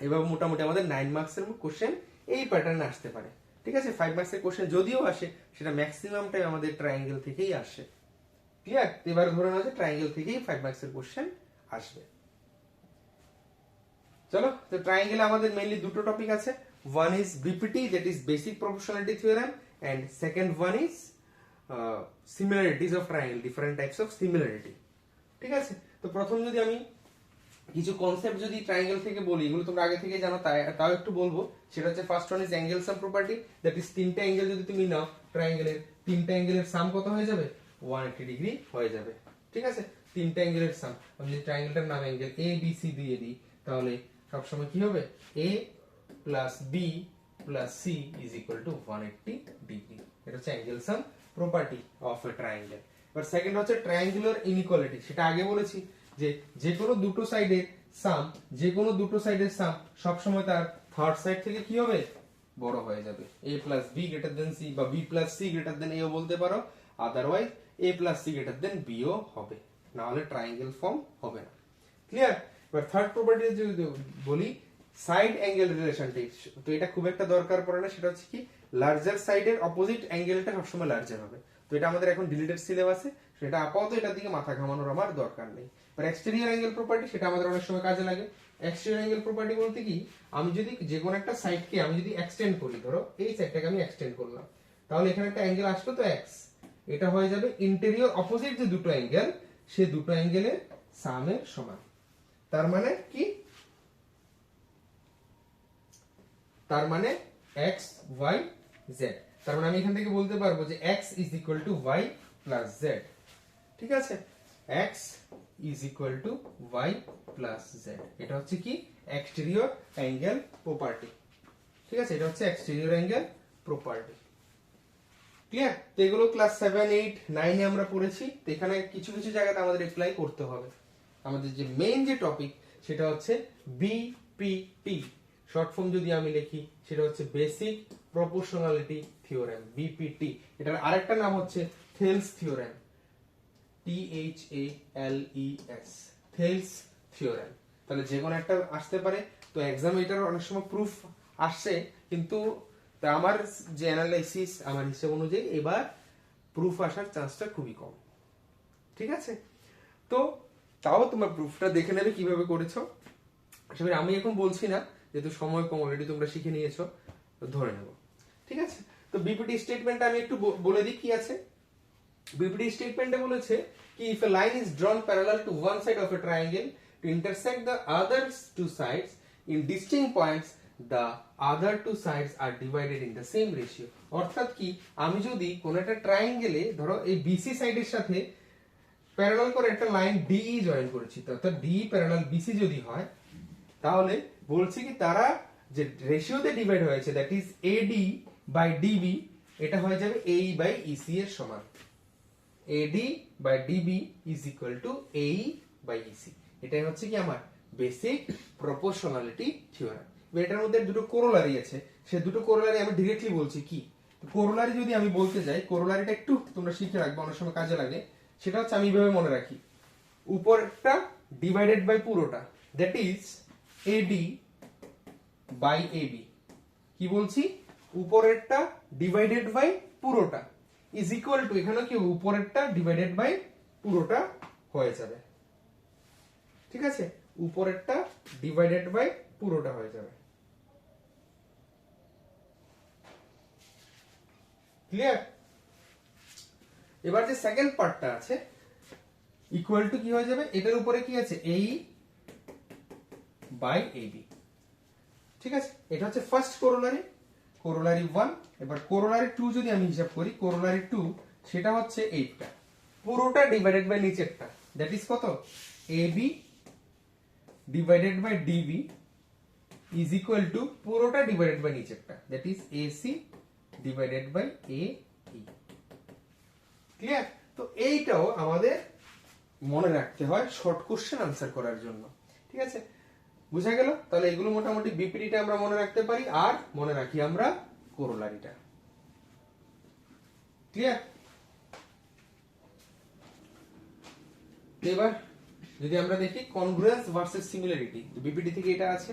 এবার মোটামুটি আমাদের 9 মার্কসের কোশ্চেন এই প্যাটার্নে আসতে পারে। ঠিক আছে, 5 মার্কসের কোশ্চেন যদিও আসে, সেটা ম্যাক্সিমামটাই আমাদের ট্রায়াঙ্গেল থেকেই আসে। ক্লিয়ার? এবার ধরে নাও যে ট্রায়াঙ্গেল থেকেই 5 মার্কসের কোশ্চেন আসবে। চলো, তো ট্রায়াঙ্গেলে আমাদের মেইনলি দুটো টপিক আছে, one is BPT, that is basic proportionality theorem, and second one is similarities of triangle, different types of similarity. ঠিক আছে, তো প্রথম যদি আমি কিছু কনসেপ্ট যদি ট্রায়াঙ্গেল থেকে বলি, এগুলো তোমরা আগে থেকে জানো, তাও একটু বলবো। সেটা হচ্ছে first one is angle sum property, that is তিনটা অ্যাঙ্গেল যদি তুমি নাও ট্রায়াঙ্গেলের, তিনটা অ্যাঙ্গেলের সাম কত হয়ে যাবে, 180 ডিগ্রি হয়ে যাবে। ঠিক আছে, তিনটা অ্যাঙ্গেলের সাম, আমি যদি ট্রায়াঙ্গেলটার নাম অ্যাঙ্গেল এ বি সি দিয়ে দিই, তাহলে সবসময় কি হবে, A plus B plus C is equal to 180 degree. এটা হচ্ছে angle sum property of a triangle. এবার সেকেন্ড হচ্ছে ট্রায়াঙ্গুলার ইনইকুয়ালিটি, সেটা আগে বলেছি যে যে কোনো দুটো সাইডের সাম, যে কোনো দুটো সাইডের সাম সবসময় তার থার্ড সাইড থেকে কি হবে, বড় হয়ে যাবে। a plus B greater than C, বা B plus C greater than এও বলতে পারো, otherwise a plus C greater than B ও হবে, না হলে ট্রায়াঙ্গেল ফর্ম হবে না। ক্লিয়ার? এবার থার্ড প্রপার্টি যদি বলি, সাইড অ্যাঙ্গেল রিলেশনশিপ, তো এটা খুব একটা দরকার পড়ে না। সেটা হচ্ছে কি, লার্জার সাইডের অপোজিট অ্যাঙ্গেলটা সবসময় লার্জার হবে। তো এটা আমাদের এখন ডিলিটেড সিলেবাসে, সেটা আপাতত এটার দিকে মাথা ঘামানোর আমার দরকার নেই। আর এক্সটেরিয়র অ্যাঙ্গেল প্রপার্টি, সেটা আমাদের অনেক সময় কাজে লাগে। এক্সটেরিয়র অ্যাঙ্গেল প্রপার্টি বলতে কি, আমি যদি যে কোনো একটা সাইডকে আমি যদি এক্সটেন্ড করি, ধরো এই সাইডটাকে আমি এক্সটেন্ড করলাম, তাহলে এখানে একটা অ্যাঙ্গেল আসলো তো এক্স, এটা হয়ে যাবে ইন্টেরিয়র অপোজিট যে দুটো অ্যাঙ্গেল, সে দুটো অ্যাঙ্গেলের সামের সমান। তার মানে কি? তার মানে x y z। তার মানে আমি এখান থেকে বলতে পারবো যে x is equal to y plus z। ঠিক আছে, x is equal to y plus z। এটা হচ্ছে কি এক্সটেরিয়র অ্যাঙ্গেল প্রপার্টি। ঠিক আছে, এটা হচ্ছে এক্সটেরিয়র অ্যাঙ্গেল প্রপার্টি। ক্লিয়ার? তো এগুলো ক্লাস 7 8 9 এ আমরা পড়েছি। তো এখানে কিছু কিছু জায়গাতে আমাদের অ্যাপ্লাই করতে হবে। আমাদের যে মেইন যে টপিক সেটা হচ্ছে বিপিটি। শর্ট ফর্ম যদি আমি লিখি সেটা হচ্ছে বেসিক প্রপোর্শনালিটি থিওরেম, বিপিটি। এটার আরেকটা নাম হচ্ছে Thales theorem, THALES, Thales theorem. তাহলে যে কোনো একটা আসতে পারে। তো এক্সাম এটার অনেক সময় প্রুফ আসছে, কিন্তু আমার যে অ্যানালাইসিস, আমার হিসেব অনুযায়ী এবার প্রুফ আসার চান্সটা খুবই কম। ঠিক আছে, তো তাও তোমার প্রুফটা দেখে নেবে কিভাবে করেছো। আশা করি আমি এখন বলছি না, যেহেতু সময় কম, অলরেডি তোমরা শিখে নিয়েছো, তো ধরে নেব। ঠিক আছে, তো বিপিটি স্টেটমেন্টটা আমি একটু বলে দিই কি আছে। বিপিটি স্টেটমেন্টে বলেছে কি if a line is drawn parallel to one side of a triangle to intersect the other two sides in distinct points, the other two sides are divided in the same ratio. অর্থাৎ কি, আমি যদি কোন একটা ট্রায়াঙ্গেলে ধরো এই BC সাইডের সাথে প্যারালাল করে একটা লাইন ডিই জয়েন করেছি, অর্থাৎ ডি প্যারালাল বিসি যদি হয়, তাহলে বলছি কি তারা যে রেশিওতে ডিভাইড হয়েছে, that is AD by DB, এটা হয়ে যাবে এই বাই ইসি এর সমান। AD by DB is equal to AE by EC. এটাই হচ্ছে কি আমার বেসিক প্রপোর্শনালিটি থিওরেম। এটার মধ্যে দুটো কোরোলারি আছে, সে দুটো কোরোলারি আমি ডিরেক্টলি বলছি কি। কোরোলারি যদি আমি বলতে যাই, কোরোলারিটা একটু তোমরা শিখে রাখবে, অনেক সময় কাজে লাগে। সেটা হচ্ছে আমি এইভাবে মনে রাখি, উপরটা ডিভাইডেড বাই পুরোটা, that is AD by AB. কি বলছি? উপরেরটা ডিভাইডেড বাই পুরোটা ইজ ইকুয়াল টু, এখানে কি উপরেরটা ডিভাইডেড বাই পুরোটা হয়ে যাবে। ঠিক আছে, উপরেরটা ডিভাইডেড বাই পুরোটা হয়ে যাবে। ক্লিয়ার? এবার যে সেকেন্ড পার্টটা আছে, ইকুয়াল টু কি হয়ে যাবে, এটার উপরে কি আছে এই বাই এবি। ঠিক আছে, এটা হচ্ছে ফার্স্ট কোরোলারি, কোরোলারি 1। এবার কোরোলারি 2 যদি আমি হিসাব করি, কোরোলারি 2 সেটা হচ্ছে এইটা, পুরোটা ডিভাইডেড বাই নিচেরটা, দ্যাট ইজ কত, AB divided by DB is equal to পুরোটা ডিভাইডেড বাই নিচেরটা, that is AC divided by A E. Clear? তো এইটাও আমাদের মনে রাখতে হয় শর্ট কোশ্চেন আনসার করার জন্য। ঠিক আছে, বুঝা গেল? তাহলে এগুলো মোটামুটি বিপিটিটা আমরা মনে রাখতে পারি, আর মনে রাখি আমরা কোরোলারিটা। ক্লিয়ার? এবার যদি আমরা দেখি কনগ্রুয়েন্স ভার্সেস সিমিলারিটি, বিপিটি থেকে এটা আছে,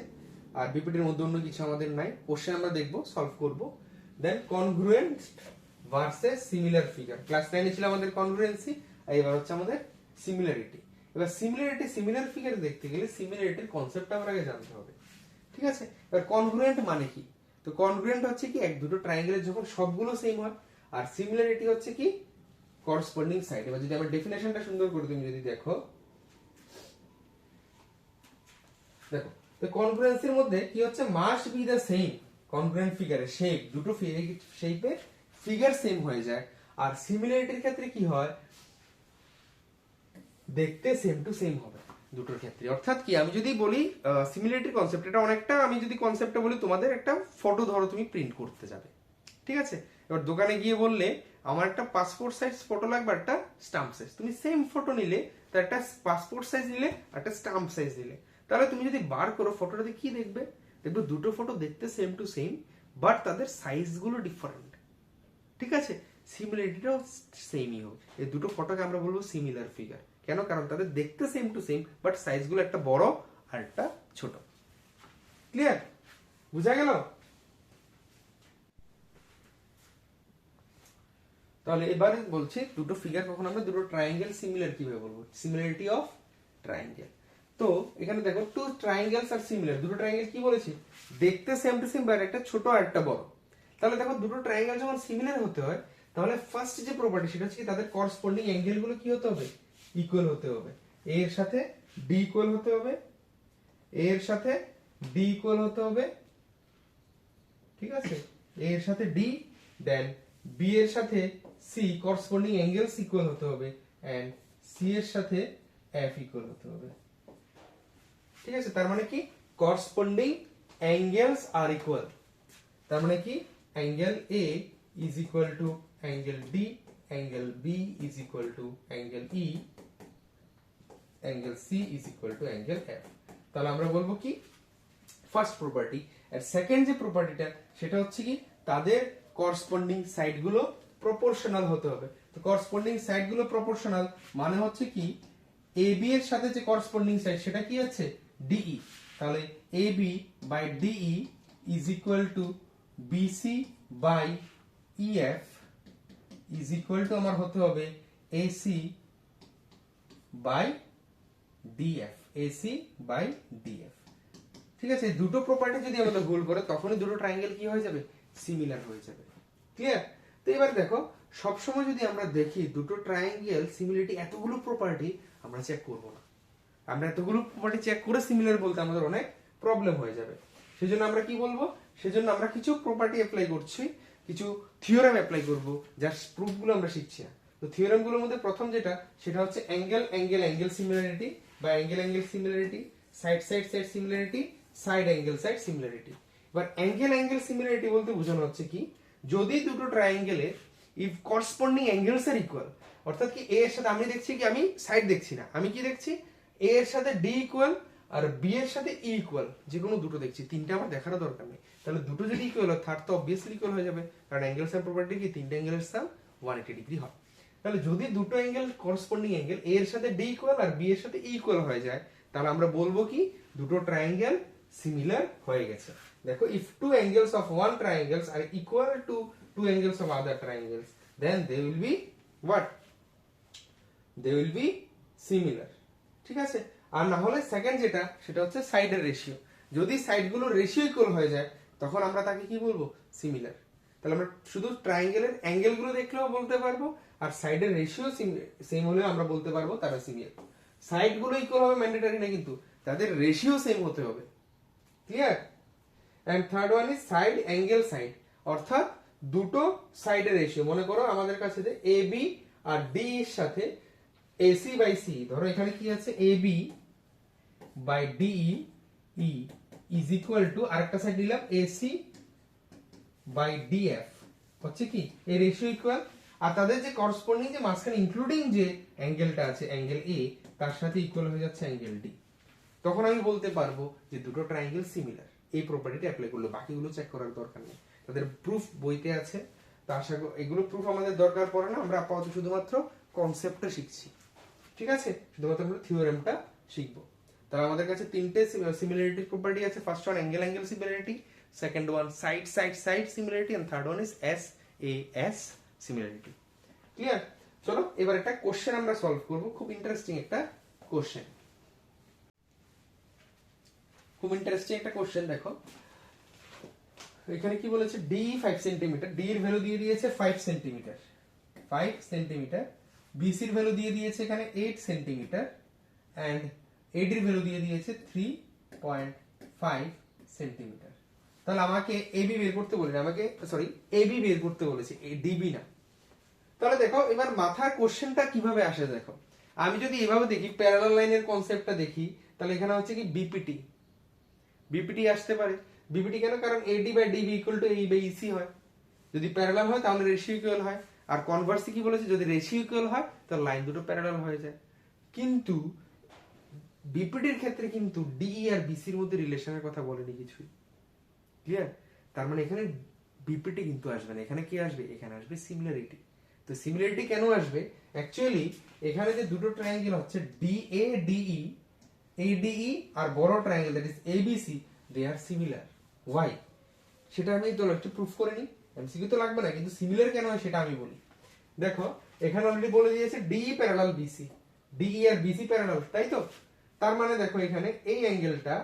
আর বিপিটির মধ্যে অন্য কিছু আমাদের নাই। কোশ্চেন আমরা দেখব, সলভ করব। Then congruent versus similar figure, class 9 এ ছিল আমাদের কনগ্রুয়েন্সি, আর এবার হচ্ছে আমাদের সিমিলারিটি। এবার সিমিলারিটি সিমিলার ফিগার দেখতে গেলে সিমিলারিটির কনসেপ্টটা আমরা আগে জানতে হবে। ঠিক আছে, এবার কনগ্রুয়েন্ট মানে কি? তো কনগ্রুয়েন্ট হচ্ছে কি এক দুটো ট্রায়াঙ্গেলের যখন সবগুলো সেম হয়, আর সিমিলারিটি হচ্ছে কি করসপন্ডিং সাইড। এবার যদি আমরা ডেফিনেশনটা সুন্দর করে তুমি যদি দেখো, তো কনগ্রুয়েন্সির মধ্যে কি হচ্ছে, must be the same. Congruent ফিগারের শেপ, দুটো শেপের ফিগার সেম হয়ে যায়। আর সিমিলারিটির ক্ষেত্রে কি হয়, দেখতে সেম টু সেম হবে দুটোর ক্ষেত্রে। অর্থাৎ কি, আমি যদি বলি সিমিলারিটির কনসেপ্ট, এটা অনেকটা, আমি যদি কনসেপ্টটা বলি, তোমাদের একটা ফটো ধরো তুমি প্রিন্ট করতে যাবে। ঠিক আছে, এবার দোকানে গিয়ে বললে আমার একটা পাসপোর্ট সাইজ ফটো লাগবে, একটা স্টাম্প সাইজ। তুমি সেম ফটো নিলে, তো একটা পাসপোর্ট সাইজ নিলে, একটা স্টাম্প সাইজ নিলে, তাহলে তুমি যদি বার করো ফটোটাতে কি দেখবে, দেখবে দুটো ফটো দেখতে সেম টু সেম, বাট তাদের সাইজগুলো ডিফারেন্ট। ঠিক আছে, সিমিলারিটিটাও সেমই হোক, এই দুটো ফটোকে আমরা বলবো সিমিলার ফিগার। কেন? কারণ তাদের দেখতে সেম টু সেম, বাট সাইজগুলো একটা বড় আর একটা ছোট। ক্লিয়ার? বুঝা গেল? তাহলে এবারে বলছি দুটো ফিগার কখন আমরা দুটো ট্রায়াঙ্গেল সিমিলার কিভাবে বলবো, সিমিলারিটি অফ ট্রায়াঙ্গেল। তো এখানে দেখো টু ট্রায়াঙ্গেলস আর সিমিলার, দুটো ট্রায়াঙ্গেল কি বলেছি, দেখতে সেম টু সেম, বাট একটা ছোট আর একটা বড়। তাহলে দেখো দুটো ট্রায়াঙ্গেল যখন সিমিলার হতে হয়, তাহলে ফার্স্ট যে প্রপার্টি সেটা হচ্ছে কি তাদের করসপন্ডিং অ্যাঙ্গেল গুলো কি হতে হবে, ইকুয়াল হতে হবে। এ এর সাথে ডি ইকুয়াল হতে হবে, এ এর সাথে ডি ইকুয়াল হতে হবে, ঠিক আছে, এ এর সাথে ডি, দেন বি এর সাথে সি করসপন্ডিং অ্যাঙ্গেলস ইকুয়াল হতে হবে, এন্ড সি এর সাথে এফ ইকুয়াল হতে হবে। ঠিক আছে, তার মানে কি করসপন্ডিং অ্যাঙ্গেলস আর ইকুয়াল। তার মানে কি angle A is equal to angle D, angle B is equal to angle E, angle C is equal to angle F. তাহলে আমরা বলবো কি ফার্স্ট প্রপার্টি। আর সেকেন্ড যে প্রপার্টিটা সেটা হচ্ছে কি তাদের করসপন্ডিং সাইড গুলো প্রপোর্শনাল হতে হবে। তো করসপন্ডিং সাইড গুলো প্রপোর্শনাল মানে হচ্ছে কি এ বি এর সাথে যে করসপন্ডিং সাইড সেটা কি আছে, ডিই। তাহলে A B by DE is equal to BC by EF is equal to আমার হতে হবে AC by DF, AC by DF. ঠিক আছে, দুটো প্রপার্টি যদি আমাদের গোল করে তখনই দুটো ট্রায়াঙ্গেল কি হয়ে যাবে, সিমিলার হয়ে যাবে। ক্লিয়ার? তো এবার দেখো সবসময় যদি আমরা দেখি দুটো ট্রায়াঙ্গেল সিমিলারিটি এতগুলো প্রপার্টি আমরা চেক করব না। আমরা এতগুলো প্রপার্টি চেক করে সিমিলার বলতে আমাদের অনেক প্রবলেম হয়ে যাবে। সেজন্য আমরা কি বলবো, সেজন্য আমরা কিছু প্রপার্টি অ্যাপ্লাই করছি, কিছু থিওরেম অ্যাপ্লাই করব, যার প্রুফগুলো আমরা শিখছি না। তো থিওরেম গুলোর মধ্যে প্রথম যেটা সেটা হচ্ছে অ্যাঙ্গেল অ্যাঙ্গেল অ্যাঙ্গেল সিমিলারিটি বা angle angle similarity, side side side similarity, side angle side similarity. এবার অ্যাঙ্গেল অ্যাঙ্গেল সিমিলারিটি বলতে বোঝানো হচ্ছে কি যদি দুটো ট্রায়াঙ্গেলে if corresponding angles are equal, অর্থাৎ কি এ এর সাথে আমি দেখছি কি আমি সাইড দেখছি না, আমি কি দেখছি এ এর সাথে ডি ইকুয়াল আর বি এর সাথে ই ইকুয়াল, যে কোনো দুটো দেখছি, তিনটা আমার দেখারও দরকার নেই। তাহলে দুটো যদি ইকুয়াল হয় থার্ড তো অবভিয়াসলি ইকুয়াল হয়ে যাবে, কারণ অ্যাঙ্গেল সাম প্রপার্টি কি তিনটা অ্যাঙ্গেলের সাম 180 ডিগ্রি হয়। তাহলে যদি দুটো অ্যাঙ্গেল করসপন্ডিং অ্যাঙ্গেল এ এর সাথে ডি ইকুয়াল আর বি এর সাথে ই ইকুয়াল হয়ে যায় তাহলে আমরা বলবো কি দুটো ট্রায়াঙ্গেল সিমিলার হয়ে গেছে। দেখো if two angles of one triangles are equal to two angles of other triangles then they will be what, they will be similar. ঠিক আছে, আর না হলে সেকেন্ড যেটা সেটা হচ্ছে সাইডের রেশিও। যদি সাইডগুলো রেশিও ইকুয়াল হয়ে যায় তখন আমরা তাকে কি বলবো, সিমিলার। তাহলে আমরা শুধু ট্রায়াঙ্গেলের অ্যাঙ্গেলগুলো দেখলেও বলতে পারবো আর সাইডের রেশিও সেম হলেও আমরা বলতে পারবো তারা সিমিলার। সাইডগুলো ইকুয়াল হবে ম্যান্ডেটরি না, কিন্তু তাদের রেশিও সেম হতে হবে। Clear? And third one is side angle side, অর্থাৎ দুটো সাইডের রেশিও। মনে করো আমাদের কাছে যে এ বি আর ডি এর সাথে এসি বাই সি, ধরো এখানে কি আছে A B by DE E is equal to আরেকটা সাইড নিলাম এসি বাই ডিএফ, হচ্ছে কি এই রেশিও ইকুয়াল, আর তাদের যে করসপন্ডিং যে মাঝখানে ইনক্লুডিং যে অ্যাঙ্গেলটা আছে অ্যাঙ্গেল এ তার সাথে ইকুয়াল হয়ে যাচ্ছে অ্যাঙ্গেল ডি। তখন আমি বলতে পারবো যে দুটো ট্রায়াঙ্গেল সিমিলার। এই প্রপার্টিটা অ্যাপ্লাই করলো, বাকিগুলো চেক করার দরকার নেই, তাদের প্রুফ বইতে আছে। তো আশা করি এগুলো প্রুফ আমাদের দরকার পড়ে না, আমরা আপাতত শুধুমাত্র কনসেপ্টটা শিখছি। ঠিক আছে, শুধুমাত্র আমরা থিওরেমটা শিখবো। তাহলে আমাদের কাছে তিনটে সিমিলারিটি প্রপার্টি আছে। First one angle angle similarity, second one side side side similarity, and third one is S A S similarity. Clear? চলো এবার একটা কোশ্চেন আমরা সলভ করব, খুব ইন্টারেস্টিং একটা কোশ্চেন। খুব ইন্টারেস্টিং একটা কোশ্চেন। দেখো এখানে কি বলেছে, ডি 5 সেন্টিমিটার, ডি এর ভ্যালু দিয়ে দিয়েছে 5 সেন্টিমিটার, 5 সেন্টিমিটার, বিসি এর ভ্যালু দিয়ে দিয়েছে এখানে 8 সেন্টিমিটার, এন্ড এডি এর ভ্যালু দিয়ে দিয়েছে 3.5 সেন্টিমিটার। তাহলে আমাকে এবি বের করতে বলেছে, আমাকে সরি এবি বের করতে বলেছে, ডিবি না। তাহলে দেখো এবার মাথার কোশ্চেনটা কিভাবে আসে। দেখো আমি যদি এভাবে দেখি প্যারালাল লাইনের কনসেপ্টটা দেখি, তাহলে এখানে হচ্ছে কি বিপিটি, বিপিটি আসতে পারে। বিপিটি কেন, কারণ AD by DB equal to AE by EC হয়। যদি প্যারালাল হয় তাহলে রেশিও ইকুয়াল হয়, আর কনভার্সলি কি বলেছে, যদি রেশিও ইকুয়াল হয় তাহলে লাইন দুটো প্যারালাল হয়ে যায়। কিন্তু বিপিটির ক্ষেত্রে কিন্তু ডিই আর বিসির মধ্যে রিলেশনের কথা বলেনি কিছুই। ক্লিয়ার? তার মানে এখানে বিপিটি কিন্তু আসবে না, এখানে কি আসবে, এখানে আসবে সিমিলারিটি। তো সিমিলারিটি কেন আসবে, অ্যাকচুয়ালি এখানে যে দুটো ট্রায়াঙ্গেল হচ্ছে ডিএ ডিই, এডিই আর বড় triangle that is ABC, they are similar. Why সেটা আমি তো একটু প্রুফ করে নিই, এমসিকিউ তো লাগবে না, কিন্তু সিমিলার কেন হয় সেটা আমি বলি। দেখো এখানে অলরেডি বলে দিয়েছে ডিই প্যারালাল বিসি, ডিই আর বিসি প্যারালাল, তাই তো? তার মানে দেখো এখানে এই অ্যাঙ্গেলটা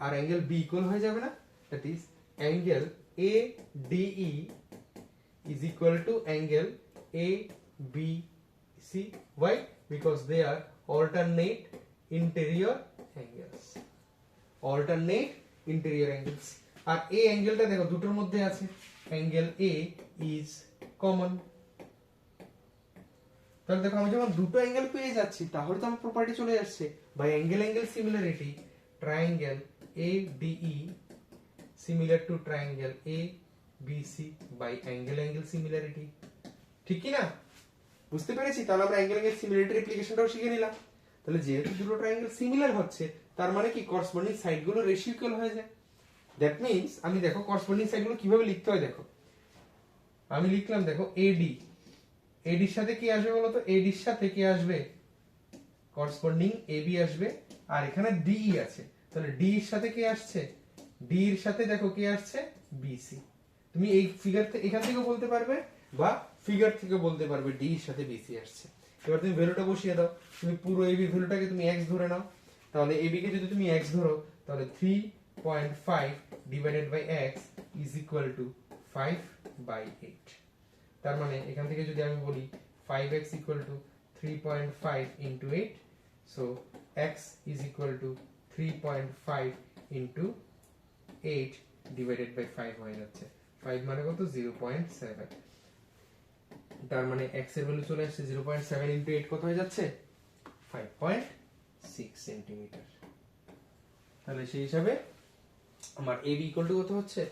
আর অ্যাঙ্গেল বি ইকুয়াল হয়ে যাবে না, that is angle A DE is equal to angle A B C. Why? Because they are alternate interior angles. Alternate interior angles. আর এই অ্যাঙ্গেলটা দেখো দুটোর মধ্যে আছে, অ্যাঙ্গেল A is common. তাহলে দেখো আমি যখন দুটো অ্যাঙ্গেল পেয়ে যাচ্ছি তাহলে তো আমার প্রপার্টি চলে আসছে by angle angle similarity triangle ADE similar to triangle ABC by angle angle similarity. ঠিক কি না? বুঝতে পেরেছি? তাহলে আমরা অ্যাঙ্গেল অ্যাঙ্গেল সিমিলারিটি অ্যাপ্লিকেশনটাও শিখে নিলাম। তাহলে যেহেতু দুটো ট্রায়াঙ্গেল সিমিলার হচ্ছে তার মানে কি করসপন্ডিং সাইডগুলো রেসিপ্রোকাল হয়ে যায়। দ্যাট মিন্স আমি দেখো করসপন্ডিং সাইডগুলো কিভাবে লিখতে হয় দেখো। আমি লিখলাম দেখো AD, AD এর সাথে কি আসবে বলো তো? AD এর সাথে কি আসবে? করসপন্ডিং AB আসবে, আর এখানে DE আছে, তাহলে D এর সাথে কি আসছে? D এর সাথে দেখো কি আসছে? BC। তুমি এই ফিগার থেকে এখান থেকে বলতে পারবে বা ফিগার থেকে বলতে পারবে D এর সাথে BC আসছে। এবার তুমি ভ্যালুটা বসিয়ে দাও, তুমি পুরো AB ভ্যালুটাকে তুমি x ধরে নাও, তাহলে AB কে যদি তুমি x ধরো তাহলে 3.5 divided by x is equal to 5/8। তার মানে এখান থেকে যদি আমি বলি 5x equal to 3.5 into 8, so x is equal to 3.5 into 8 divided by 5 হয়ে যাচ্ছে। 5 মানে কত? 0.7। তার মানে x এর ভ্যালু চলে আসছে 0.7 ইনটু 8 কত হয়ে যাচ্ছে? 5.6 সেন্টিমিটার। তাহলে সেই হিসাবে আমার AB ইকুয়াল টু কত হচ্ছে?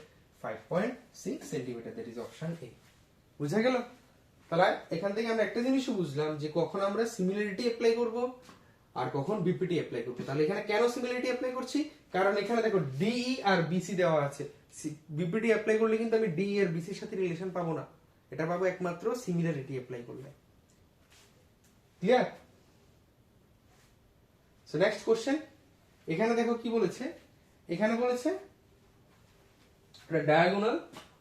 5.6 centimetre. That is option A। বুঝা গেল? তাহলে এখান থেকে আমরা একটা জিনিসও বুঝলাম যে কখন আমরা সিমিলারিটি অ্যাপ্লাই করব আর কখন বিপিটি অ্যাপ্লাই করব। তাহলে এখানে কেন সিমিলারিটি অ্যাপ্লাই করছি? কারণ এখানে দেখো DE আর BC দেওয়া আছে। বিপিটি অ্যাপ্লাই করলে কিন্তু আমি DE আর BC এর সাথে রিলেশন পাবো না, এটা পাবো একমাত্র সিমিলারিটি অ্যাপ্লাই করলে। ক্লিয়ার? সো নেক্সট কোশ্চেন, এখানে দেখো কি বলেছে, এখানে বলেছে diagonal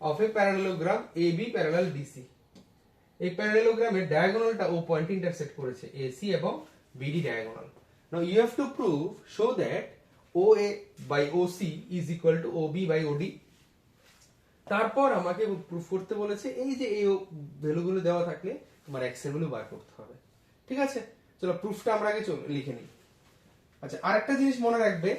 of a parallelogram AB parallel DC। এই প্যারালেলোগ্রামের ডায়াগোনালটা ও পয়েন্ট ইন্টারসেক্ট করেছে AC এবং BD diagonal. Now you have to prove show that OA by OC is equal to OB by OD। তারপর আমাকে প্রুফ করতে বলেছে এই যে এই ভ্যালুগুলো দেওয়া থাকলে তোমার x এর ভ্যালু বার করতে হবে। ঠিক আছে, চলো প্রুফটা আমরা আগে লিখে নিই। আচ্ছা, আরেকটা জিনিস মনে রাখবে,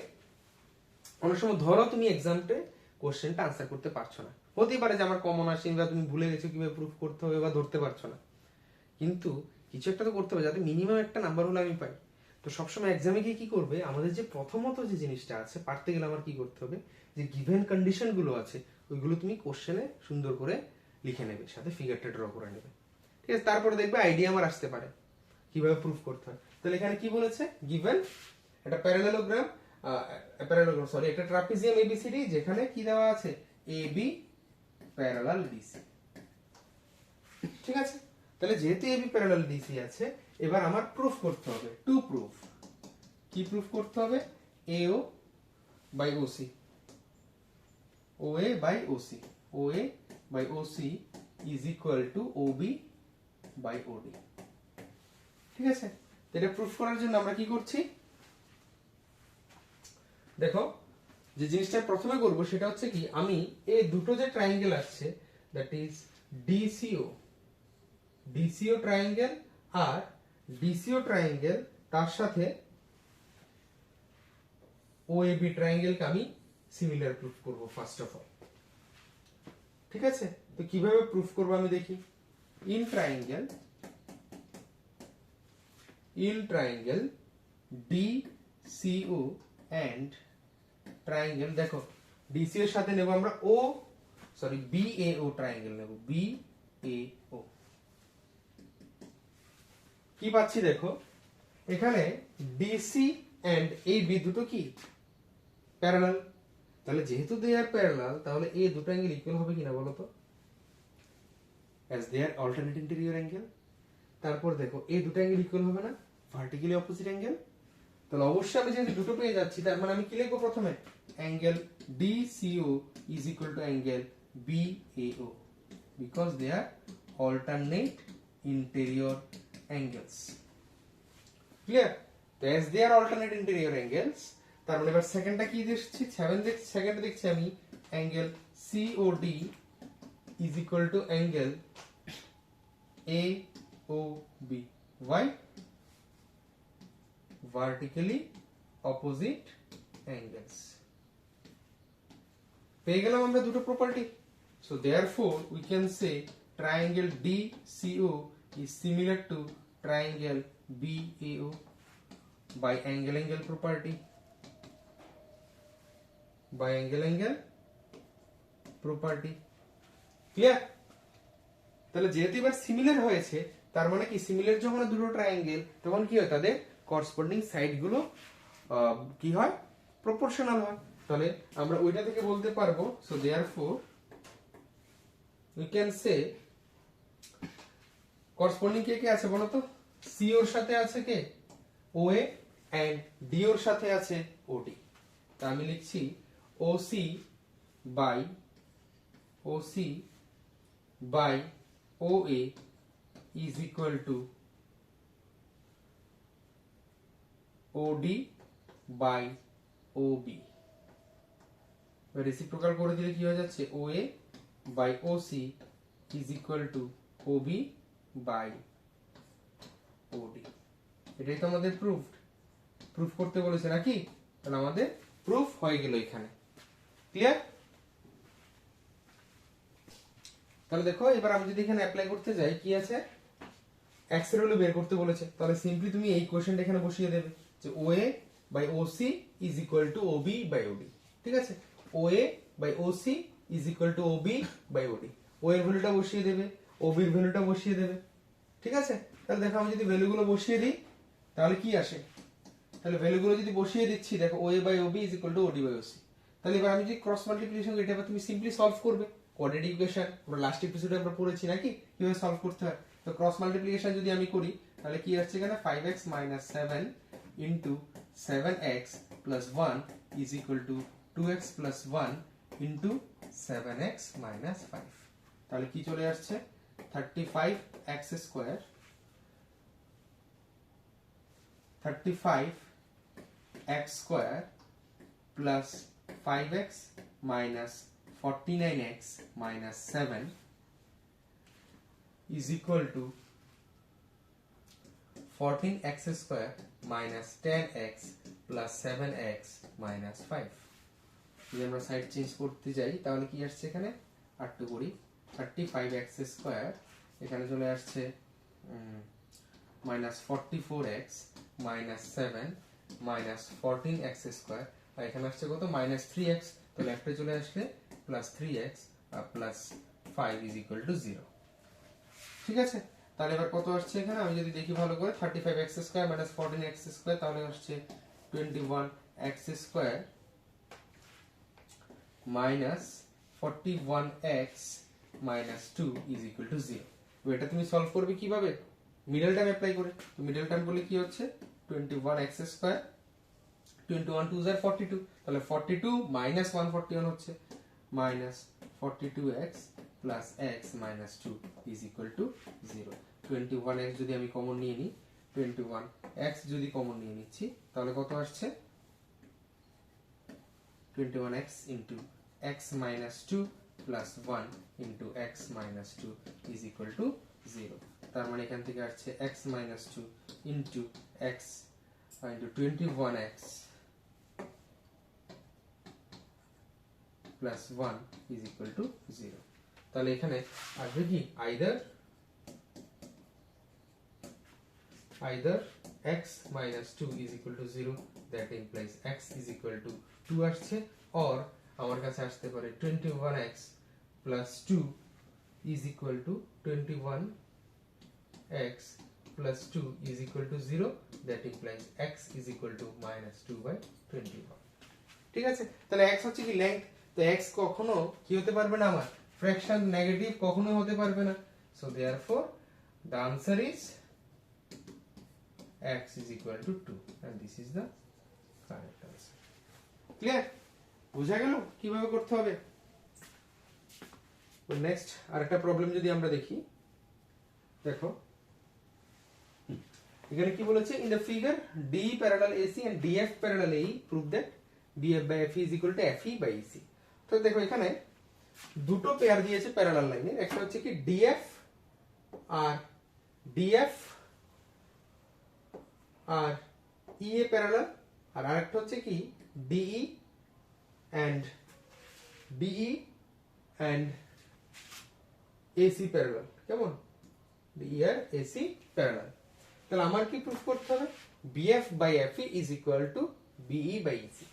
অনেক সময় ধরো তুমি এক্সামতে কোশ্চেনটা আনসার করতে পারছো না, হতেই পারে যে আমার কমন আসেনি বা তুমি ভুলে গেছো কিভাবে প্রুফ করতে হবে বা ধরতে পারছো না, কিন্তু কিছু একটা তো করতে হবে যাতে মিনিমাম একটা নাম্বার হলে আমি পাই। তো সবসময় এক্সামে গিয়ে কি করবে, আমাদের যে প্রথমত যে জিনিসটা আছে পারতে গেলে আমার কি করতে হবে, যে গিভেন কন্ডিশন গুলো আছে ওইগুলো তুমি কোশ্চেনে সুন্দর করে লিখে নেবে, সাথে ফিগারটা ড্র করে নেবে। ঠিক আছে, তারপরে দেখবে আইডিয়া আমার আসতে পারে কিভাবে প্রুফ করতে হয়। তাহলে এখানে কি বলেছে, গিভেন একটা প্যারালেলোগ্রাম সরি একটা ট্রাপিজিয়াম ABCD যেখানে কি দেওয়া আছে AB প্যারালাল DC। ঠিক আছে, তাহলে যেহেতু AB প্যারালাল DC আছে এবার আমার প্রুফ করতে হবে, টু প্রুফ। কি প্রুফ করতে হবে? AO by OC, OA by OC, OA by OC is equal to OB by OD। ঠিক আছে, এটা প্রুফ করার জন্য আমরা কি করছি দেখো, যে জিনিসটা প্রথমে করব সেটা হচ্ছে কি, আমি এই দুটো যে ট্রায়াঙ্গেল আসছে দ্যাট ইজ DCO ট্রায়াঙ্গেল আর DCO ট্রায়াঙ্গেল তার সাথে OAB ট্রায়াঙ্গেলকে আমি সিমিলার প্রুফ করব ফার্স্ট অফ অল। ঠিক আছে, তো কিভাবে প্রুফ করব আমি দেখি। In triangle DCO and triangle, দেখো DCO এর সাথে নেব আমরা BAO ট্রায়াঙ্গেল নেব, BAO। কি পাচ্ছি দেখো, এখানে DC এন্ড AB দুটো কি প্যারালাল, তাহলে যেহেতু দে আর প্যারালাল তাহলে এই দুটো অ্যাঙ্গেল ইকুয়াল হবে কিনা বলো তো, as they are alternate interior angle। তারপর দেখো এই দুটো অ্যাঙ্গেল ইকুয়াল হবে না, ভার্টিক্যালি অপোজিট অ্যাঙ্গেল। তাহলে অবশ্যই আমি যেহেতু দুটো পেয়ে যাচ্ছি তার মানে আমি কি লিখবো প্রথমে, angle DCO is equal to angle BAO because they are alternate interior angles। Clear? তো as they are alternate interior angles তার মানে এবার সেকেন্ডটা কি দেখছি, সেকেন্ডে দেখছি আমি angle COD is equal to angle A O B. Why? Vertically opposite angles. পেয়ে গেলাম আমরা দুটো property. So therefore we can say triangle DCO is similar to triangle BAO by angle property. By angle property. Clear? তাহলে যেহেতু এবার similar হয়েছে, তার মানে কি সিমিলার যখন দুটো ট্রায়াঙ্গেল তখন কি হয়, তাদের করেসপন্ডিং সাইড গুলো কি হয়, প্রপোর্শনাল হয়। তাহলে আমরা ওইটা থেকে বলতে পারবো, so therefore we can say corresponding কে কে আছে বলো তো? সি ওর সাথে আছে কে? ওএ, এন্ড ডি ওর সাথে আছে ওডি। তা আমি লিখছি OC by OA is equal to OD by OB। Reciprocal করে দিলে কি হয়ে যাচ্ছে? OA by OC is equal to OB by OD। এটাই তো আমাদের প্রুফ করতে বলেছে নাকি? তাহলে আমাদের প্রুফ হয়ে গেল এখানে। ক্লিয়ার? তাহলে দেখো এবার আমি যদি এখানে অ্যাপ্লাই করতে যাই, কি আছে? এক্স এর ভ্যালু বের করতে বলেছে। তাহলে সিম্পলি তুমি এই কোশ্চেনটা এখানে বসিয়ে দেবে যে OA by OC is equal to OB by OD। ঠিক আছে? OA by OC is equal to OB by OD। O এর ভ্যালুটা বসিয়ে দেবে, OB এর ভ্যালুটা বসিয়ে দেবে। ঠিক আছে? তাহলে দেখো আমি যদি ভ্যালুগুলো বসিয়ে দিই তাহলে কি আসে? তাহলে ভ্যালুগুলো যদি বসিয়ে দিচ্ছি, দেখো OA by OB is equal to OD by OC। তাহলে এবার আমি যদি ক্রস মাল্টিপ্লিকেশন করি, এটা তুমি সিম্পলি সলভ করবে। কোয়াড্রেটিক ইকুয়েশন আমরা লাস্ট এপিসোডে আমরা পড়েছি নাকি কিভাবে সলভ করতে হয়। তো ক্রস মাল্টিপ্লিকেশন যদি আমি করি তাহলে কি আসছে এখানে? 5x - 7 into 7x + 1 is equal two 2x + 1 into 7x - 5। তাহলে কি চলে আসছে? 35x square 35x square plus 5x minus 49x minus 7 is equal to 14x square minus 10x plus 7x minus 5। যদি আমরা সাইড চেঞ্জ করতে যাই তাহলে কি আসছে এখানে? 8 টু করি 35x স্কয়ার, এখানে চলে আসছে minus 44x minus 7 minus 14x square, আর এখানে আসছে কত? minus 3x। তাহলে একটা চলে আসলে প্লাস 3x আর প্লাস 5 ইজ ইকুয়াল টু 0। ঠিক আছে? তাহলে এবার কত আসছে এখানে? আমি যদি দেখি ভালো করে, 35x square minus 14x square, তাহলে আসছে 21x square minus 41x minus 2 is equal to 0। এটা তুমি সলভ করবে কিভাবে? মিডল টার্ম অ্যাপ্লাই করে। তো মিডল টার্ম বলে কি হচ্ছে? 21x স্কয়ার 21 2 are 42, তাহলে 42 minus 141 হচ্ছে minus 42x plus x minus 2 is equal to 0। 21x যদি আমি কমন নিয়ে নিই, 21x যদি কমন নিয়ে নিচ্ছি তাহলে কত আসছে? 21x into x minus 2 plus 1 into x minus 2 is equal to 0। তার মানে এখান থেকে আসছে x minus 2 into x into 21x plus 1 is equal to 0। তাহলে এখানে আসবে কি? either x minus 2 is equal to 0, that implies x is equal to 2 আসছে, or আমার কাছে আসতে পারে 21x plus 2 is equal to 21x plus 2 is equal to 0, that implies x is equal to minus 2 by 21। ঠিক আছে? তাহলে x হচ্ছে কি? লেংথ। তো x কখনো কি হতে পারবে না? আমার ফ্র্যাকশন নেগেটিভ কখনো হতে পারবে না। So therefore the answer is x is equal to 2 and this is the correct answer। Clear? বুঝা গেল কিভাবে করতে হবে? তো নেক্সট আরেকটা প্রবলেম যদি আমরা দেখি, দেখো এখানে কি বলেছে? In the figure D parallel AC and DF parallel AE prove that BF by FE is equal to FE by EC। তো দেখো এখানে দুটো পেয়ার দিয়েছে প্যারালাল লাইনে, একটা হচ্ছে কি DF আর ডিএফ আর ইএ প্যারালাল, আর আরেকটা হচ্ছে কি ডিই অ্যান্ড এসি প্যারালাল। কেমন? ডিই আর এসি প্যারালাল। তাহলে আমার কি প্রুফ করতে হবে? BF by FE is equal to BE by EC.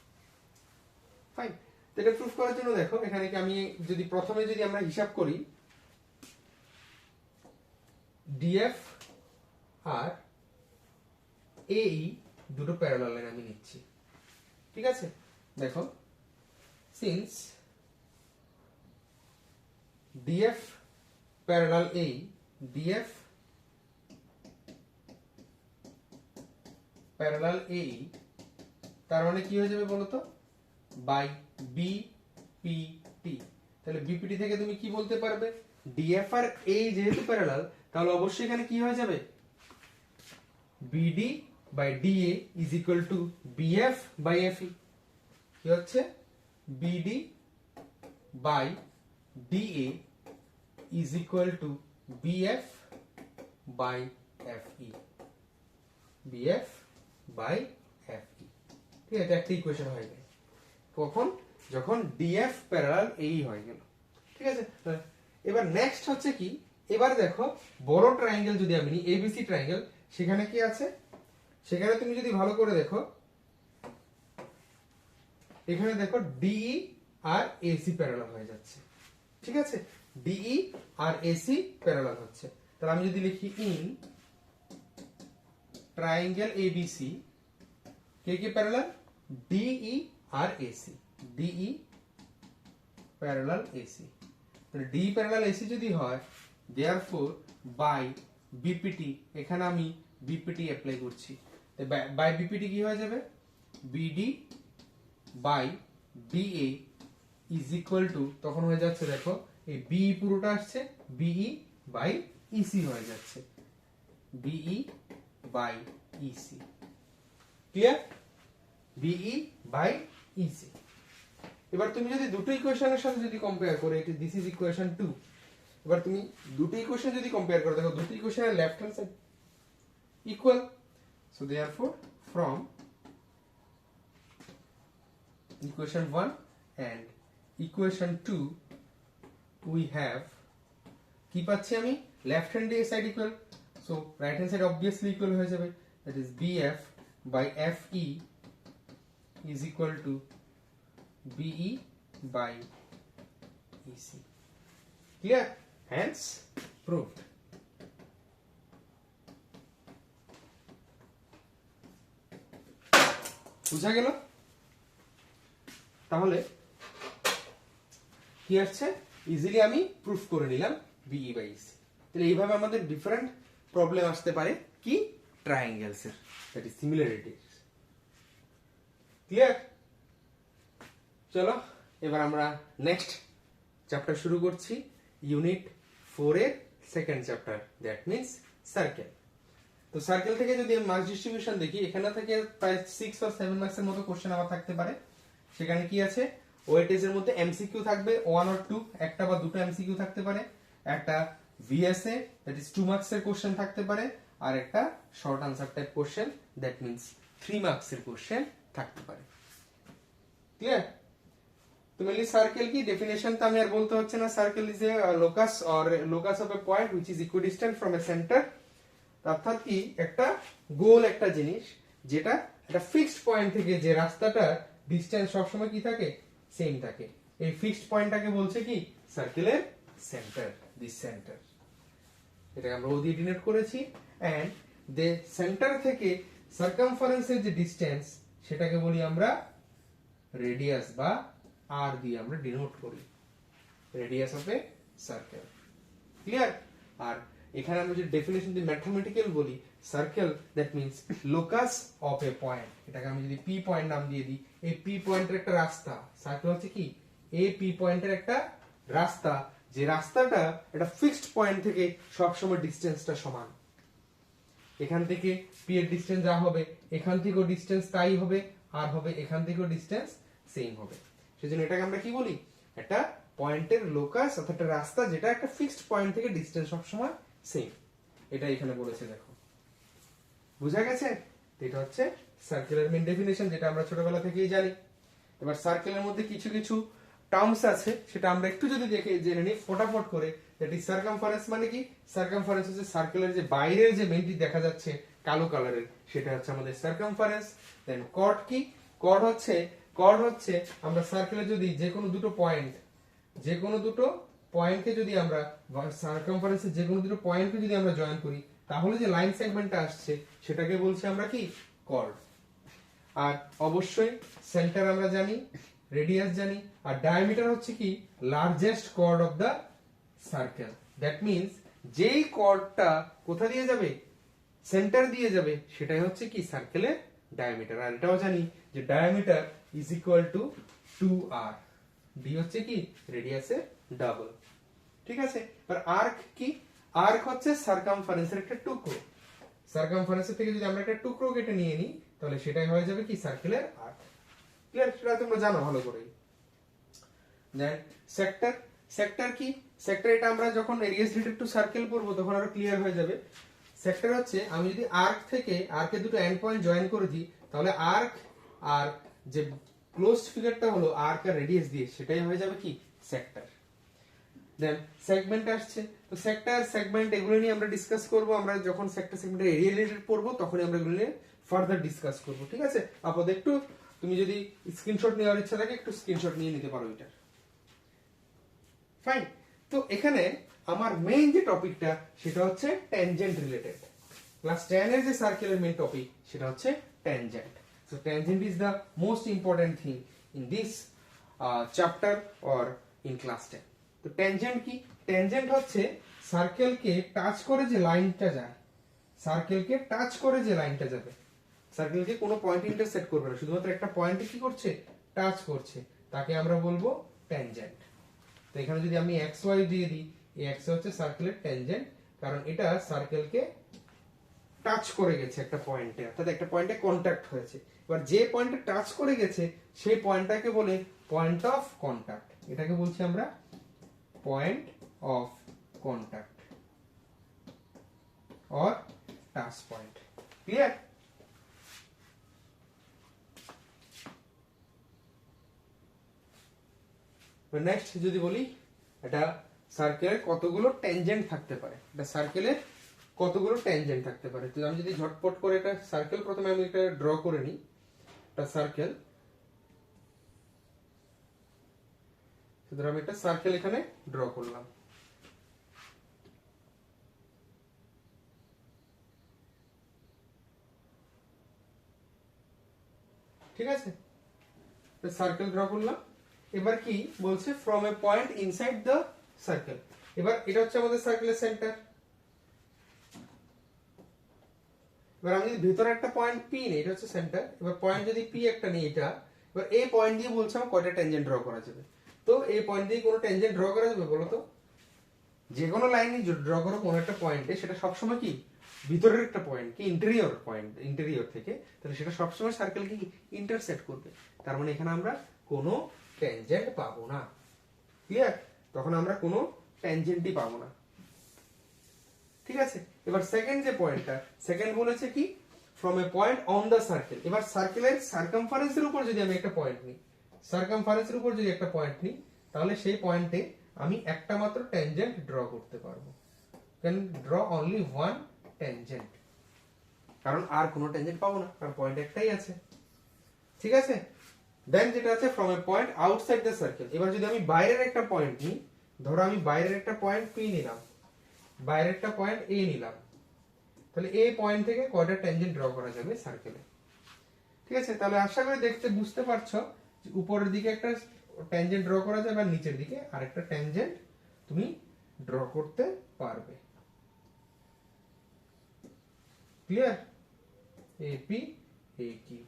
Fine. তো এটা প্রুফ করার জন্য দেখো এখানে কি আমি যদি প্রথমে যদি আমরা হিসাব করি, ডিএফ আর এই দুটো প্যারালাল লাইন আমি নিচ্ছি, ঠিক আছে? দেখো, সিন্স ডিএফ প্যারালাল এই, ডিএফ প্যারালাল এই, তার মানে কি হয়ে যাবে বলতো? By BPT. তাহলে বিপিটি থেকে তুমি কি বলতে পারবে? ডিএফ আর এই যেহেতু প্যারালাল, তাহলে অবশ্যই এখানে কি হয়ে যাবে? BD by DA is equal to BF by FE. কি হচ্ছে? BD by DA is equal to BF by FE. BF by FE. ঠিক আছে, একটা ইকুয়েশন হয়ে গেল। কখন? যখন ডিএফ প্যারালাল এই হয়ে গেল। ঠিক আছে, এবার নেক্সট হচ্ছে কি, এবার দেখো বড় ট্রায়াঙ্গেল যদি আমি নিই, এবিসি ট্রায়াঙ্গেল, সেখানে কি আছে? সেখানে তুমি যদি ভালো করে দেখো, এখানে দেখো ডিই আর এসি প্যারালাল হয়ে যাচ্ছে। ঠিক আছে, ডিই আর এসি প্যারালাল হচ্ছে। তাহলে আমি যদি লিখি ইন ট্রায়াঙ্গেল এবিসি কে কে প্যারালাল? ডিই আর এসি। DE parallel AC. তাহলে ডি প্যারালাল এসি যদি হয়, দেয়ারফর বাই বিপিটি, এখানে আমি বিপিটি অ্যাপ্লাই করছি। বাই বিপিটি কি হয়ে যাবে? BD by DA is equal to, তখন হয়ে যাচ্ছে দেখো এই বিই পুরোটা আসছে বিই বাই ইসি হয়ে যাচ্ছে, BE by EC. Clear? BE by EC. এবার তুমি যদি দুটো ইকুয়েশনের সাথে যদি কম্পেয়ার করে, এটি দিস ইজ ইকুয়েশন 2, এবার তুমি দুটো ইকুয়েশন যদি কম্পেয়ার করো, দেখো দুটো ইকুয়েশনের left hand side equal, so therefore from equation 1 and equation 2 we have, কি পাচ্ছি আমি? Left hand side equal, so right hand side obviously equal হয়ে যাবে, that is BF by FE is equal to BE by EC. Clear? Hence proved. বুঝা গেল? তাহলে কি আসছে? ইজিলি আমি প্রুফ করে নিলাম বিই বাই ইসি। তাহলে এইভাবে আমাদের ডিফারেন্ট প্রবলেম আসতে পারে কি ট্রায়াঙ্গেলস এর, দ্যাট ইজ সিমিলারিটিস। ক্লিয়ার? চলো এবার আমরা নেক্সট চ্যাপ্টার শুরু করছি, ইউনিট 4 এর second chapter, that means circle. তো সার্কেল থেকে যদি আমি মার্কস ডিস্ট্রিবিউশন দেখি, এখানে থেকে প্রায় 6 বা 7 মার্কস এর মতো কোশ্চেন আমার থাকতে পারে। সেখানে কি আছে? ওয়েটেজ এর মধ্যে এমসিকিউ থাকবে 1 or 2, একটা বা দুটো এমসিকিউ থাকতে পারে, একটা ভিএসএ দ্যাট ইজ 2 মার্কস এর কোশ্চেন থাকতে পারে, আর একটা short answer type question that means 3 marks এর কোশ্চেন থাকতে পারে। ক্লিয়ার? তো মেনলি সার্কেল কি ডেফিনেশন তো আমি আর বলতে হচ্ছে না। Circle is a locus or locus of a point which is equidistant from a centre. অর্থাৎ কি একটা গোল একটা জিনিস যেটা একটা ফিক্সড পয়েন্ট থেকে যে রাস্তাটা ডিসটেন্স সবসময় কি থাকে? সেম থাকে। এই ফিক্সড পয়েন্টটাকে বলছে কি সার্কেলের সেন্টার, দিস সেন্টার। এটা আমরা ও দিয়ে ডিনোট করেছি। এন্ড দ্য সেন্টার থেকে সার্কামফারেন্সের যে ডিসটেন্স সেটাকে বলি আমরা রেডিয়াস, বা আর দিয়ে আমরা ডিনোট করি, radius of a circle. Clear? আর এখানে আমরা যে ডেফিনেশন দিয়ে ম্যাথমেটিক্যাল বলি, circle that means locus of a point. এটাকে আমি যদি পি পয়েন্ট নাম দিয়ে দিই, এই পি পয়েন্টের একটা রাস্তা, সার্কেল হচ্ছে কি এ পি পয়েন্টের একটা রাস্তা, যে রাস্তাটা একটা ফিক্সড পয়েন্ট থেকে সবসময় ডিসটেন্সটা সমান। এখান থেকে পি এর ডিসটেন্স যা হবে, এখান থেকেও ডিসটেন্স তাই হবে, আর হবে এখান থেকেও ডিসটেন্স সেম হবে। সেজন্য এটাকে আমরা কি বলি? একটা পয়েন্টের লোকাস অর্থাৎ একটা রাস্তা যেটা একটা ফিক্সড পয়েন্ট থেকে ডিসটেন্স সবসময় সেম। এটা এখানে বলেছে দেখো, বুঝা গেছে? এটা হচ্ছে সার্কেলের মেইন ডেফিনেশন, যেটা আমরা ছোটবেলা থেকেই জানি। এবার সার্কেলের মধ্যে কিছু কিছু টার্মস আছে, সেটা আমরা একটু যদি দেখে জেনে নিই ফটাফট করে। That is circumference. মানে কি? সার্কামফারেন্স হচ্ছে সার্কেলের যে বাইরের যে মেইনটি দেখা যাচ্ছে কালো কালারের, সেটা হচ্ছে আমাদের সার্কামফারেন্স। দেন কর্ড কি? কর্ড হচ্ছে আমরা সার্কেলে যদি যে কোনো দুটো পয়েন্টকে যদি আমরা সার্কামফারেন্সের যে কোনো দুটো পয়েন্টকে যদি আমরা জয়েন করি, তাহলে যে লাইন সেগমেন্টটা আসছে সেটাকে বলছি আমরা কি? কর্ড। আর অবশ্যই সেন্টার আমরা জানি, রেডিয়াস জানি, আর ডায়ামিটার হচ্ছে কি? Largest chord of the circle. That means যেই কর্ডটা কোথা দিয়ে যাবে? সেন্টার দিয়ে যাবে, সেটাই হচ্ছে কি? সার্কেলের ডায়ামিটার। আর এটাও জানি যে diameter is equal two 2r। D হচ্ছে কি? রেডিয়াসের ডাবল। ঠিক আছে? এবার আর্ক কি? আর্ক হচ্ছে সার্কামফারেন্সের একটা টুকরো। সার্কামফারেন্সের থেকে যদি আমরা একটা টুকরো কেটে নিয়ে নিই, তাহলে সেটাই হয়ে যাবে কি? সার্কেলের আর্ক। ক্লিয়ার? সেটা তোমরা জানো ভালো করে। দেন সেক্টর। সেক্টর কি? সেক্টর এটা আমরা যখন রেডিয়াস রিলেটেড টু সার্কেল পড়বো তখন আরো ক্লিয়ার হয়ে যাবে। সেক্টর হচ্ছে আমি যদি আর্ক থেকে আর্কের দুটো এন্ড পয়েন্ট জয়েন করে দিই, তাহলে আর্ক আর যে ক্লোজড ফিগারটা হলো আর্ক আর রেডিয়াস দিয়ে, সেটাই হয়ে যাবে কি? সেক্টর। দেন সেগমেন্ট আসছে। তো সেক্টর, সেগমেন্ট এগুলো নিয়ে আমরা ডিসকাস করব। আমরা যখন সেক্টর সেগমেন্টের এরিয়া রিলেটেড পড়বো তখনই আমরা এগুলো নিয়ে ফার্দার ডিসকাস করব। ঠিক আছে? আপাতত একটু তুমি যদি স্ক্রিনশট নেওয়ার ইচ্ছা থাকে একটু স্ক্রিনশট নিয়ে নিতে পারো এটার। ফাইন। তো এখানে আমার মেইন যে টপিকটা সেটা হচ্ছে ট্যানজেন্ট রিলেটেড। ক্লাস 10 এর যে সার্কেলের মেইন টপিক সেটা হচ্ছে tangent. So tangent is the most important thing in this chapter or in class 10। তো ট্যানজেন্ট কি? ট্যানজেন্ট হচ্ছে সার্কেলকে টাচ করে যে লাইনটা যায়, সার্কেলকে টাচ করে যে লাইনটা যাবে, সার্কেলকে কোনো পয়েন্ট ইন্টারসেক্ট করবে না, শুধুমাত্র একটা পয়েন্টে কি করছে? টাচ করছে, তাকে আমরা বলবো ট্যানজেন্ট। তো এখানে যদি আমি এক্স ওয়াই দিয়ে দিই, এই এক্স হচ্ছে সার্কেলের ট্যানজেন্ট, কারণ এটা সার্কেলকে টাচ করে গেছে একটা পয়েন্টে, অর্থাৎ একটা পয়েন্টে কন্টাক্ট হয়েছে। এবার যে পয়েন্টে টাচ করে গেছে সেই পয়েন্টটাকে বলে পয়েন্ট অফ কন্টাক্ট। এটাকে বলছি আমরা point of contact or touch point. Clear? Next যদি বলি, এটা সার্কেলের কতগুলো ট্যানজেন্ট থাকতে পারে, এটা সার্কেলের কতগুলো ট্যানজেন্ট থাকতে পারে। তো আমি যদি ঝটপট করে এটা সার্কেল, প্রথমে আমি এটা ড্র করে নিই, এটা সার্কেল। সুতরাং আমি একটা সার্কেল এখানে ড্র করলাম। ঠিক আছে? সার্কেল ড্র করলাম। এবার কি বলছে? From a point inside the circle. এবার এটা হচ্ছে আমাদের সার্কেলের সেন্টার। এবার আমি যদি ভিতরে একটা পয়েন্ট পি নেই, এটা হচ্ছে সেন্টার। এবার পয়েন্ট যদি পি একটা নেই এটা, এবার এই পয়েন্ট দিয়ে বলছে আমার কয়টা ট্যানজেন্ট ড্র করা যাবে। তো এই পয়েন্ট দিয়ে কোনো ট্যানজেন্ট ড্র করা যাবে বলো তো? যে কোনো লাইনই ড্র করো কোনো একটা পয়েন্টে, সেটা সবসময় কি ভিতরের একটা পয়েন্ট, কি ইন্টেরিয়র পয়েন্ট, ইন্টেরিয়র থেকে, তাহলে সেটা সবসময় সার্কেলকে কি ইন্টারসেক্ট করবে। তার মানে এখানে আমরা কোনো ট্যানজেন্ট পাবো না। ক্লিয়ার? তখন আমরা কোনো ট্যানজেন্টই পাবো না। ঠিক আছে? এবার সেকেন্ড যে পয়েন্টটা, সেকেন্ড বলেছে কি? From a point on the circle. এবার সার্কেলের সার্কামফারেন্সের উপর যদি আমি একটা পয়েন্ট নিই, সার্কামফারেন্সের উপর যদি একটা পয়েন্ট নিই, তাহলে সেই পয়েন্টে আমি একটা মাত্র ট্যানজেন্ট ড্র করতে পারবো। Can draw only one tangent, কারণ আর কোনো ট্যানজেন্ট পাবো না, কারণ পয়েন্ট একটাই আছে। ঠিক আছে? দেন যেটা আছে from a point outside the circle. এবার যদি আমি বাইরের একটা পয়েন্ট নিই, ধরো আমি বাইরের একটা পয়েন্ট পি নিলাম, বাইরের একটা পয়েন্ট এ নিলাম, তাহলে এই পয়েন্ট থেকে কয়টা ট্যানজেন্ট ড্র করা যাবে সার্কেলে। ঠিক আছে? তাহলে আশা করি দেখতে বুঝতে পারছো যে উপরের দিকে একটা ট্যানজেন্ট ড্র করা যাবে আর নিচের দিকে আরেকটা ট্যানজেন্ট তুমি ড্র করতে পারবে। ক্লিয়ার? এপি একি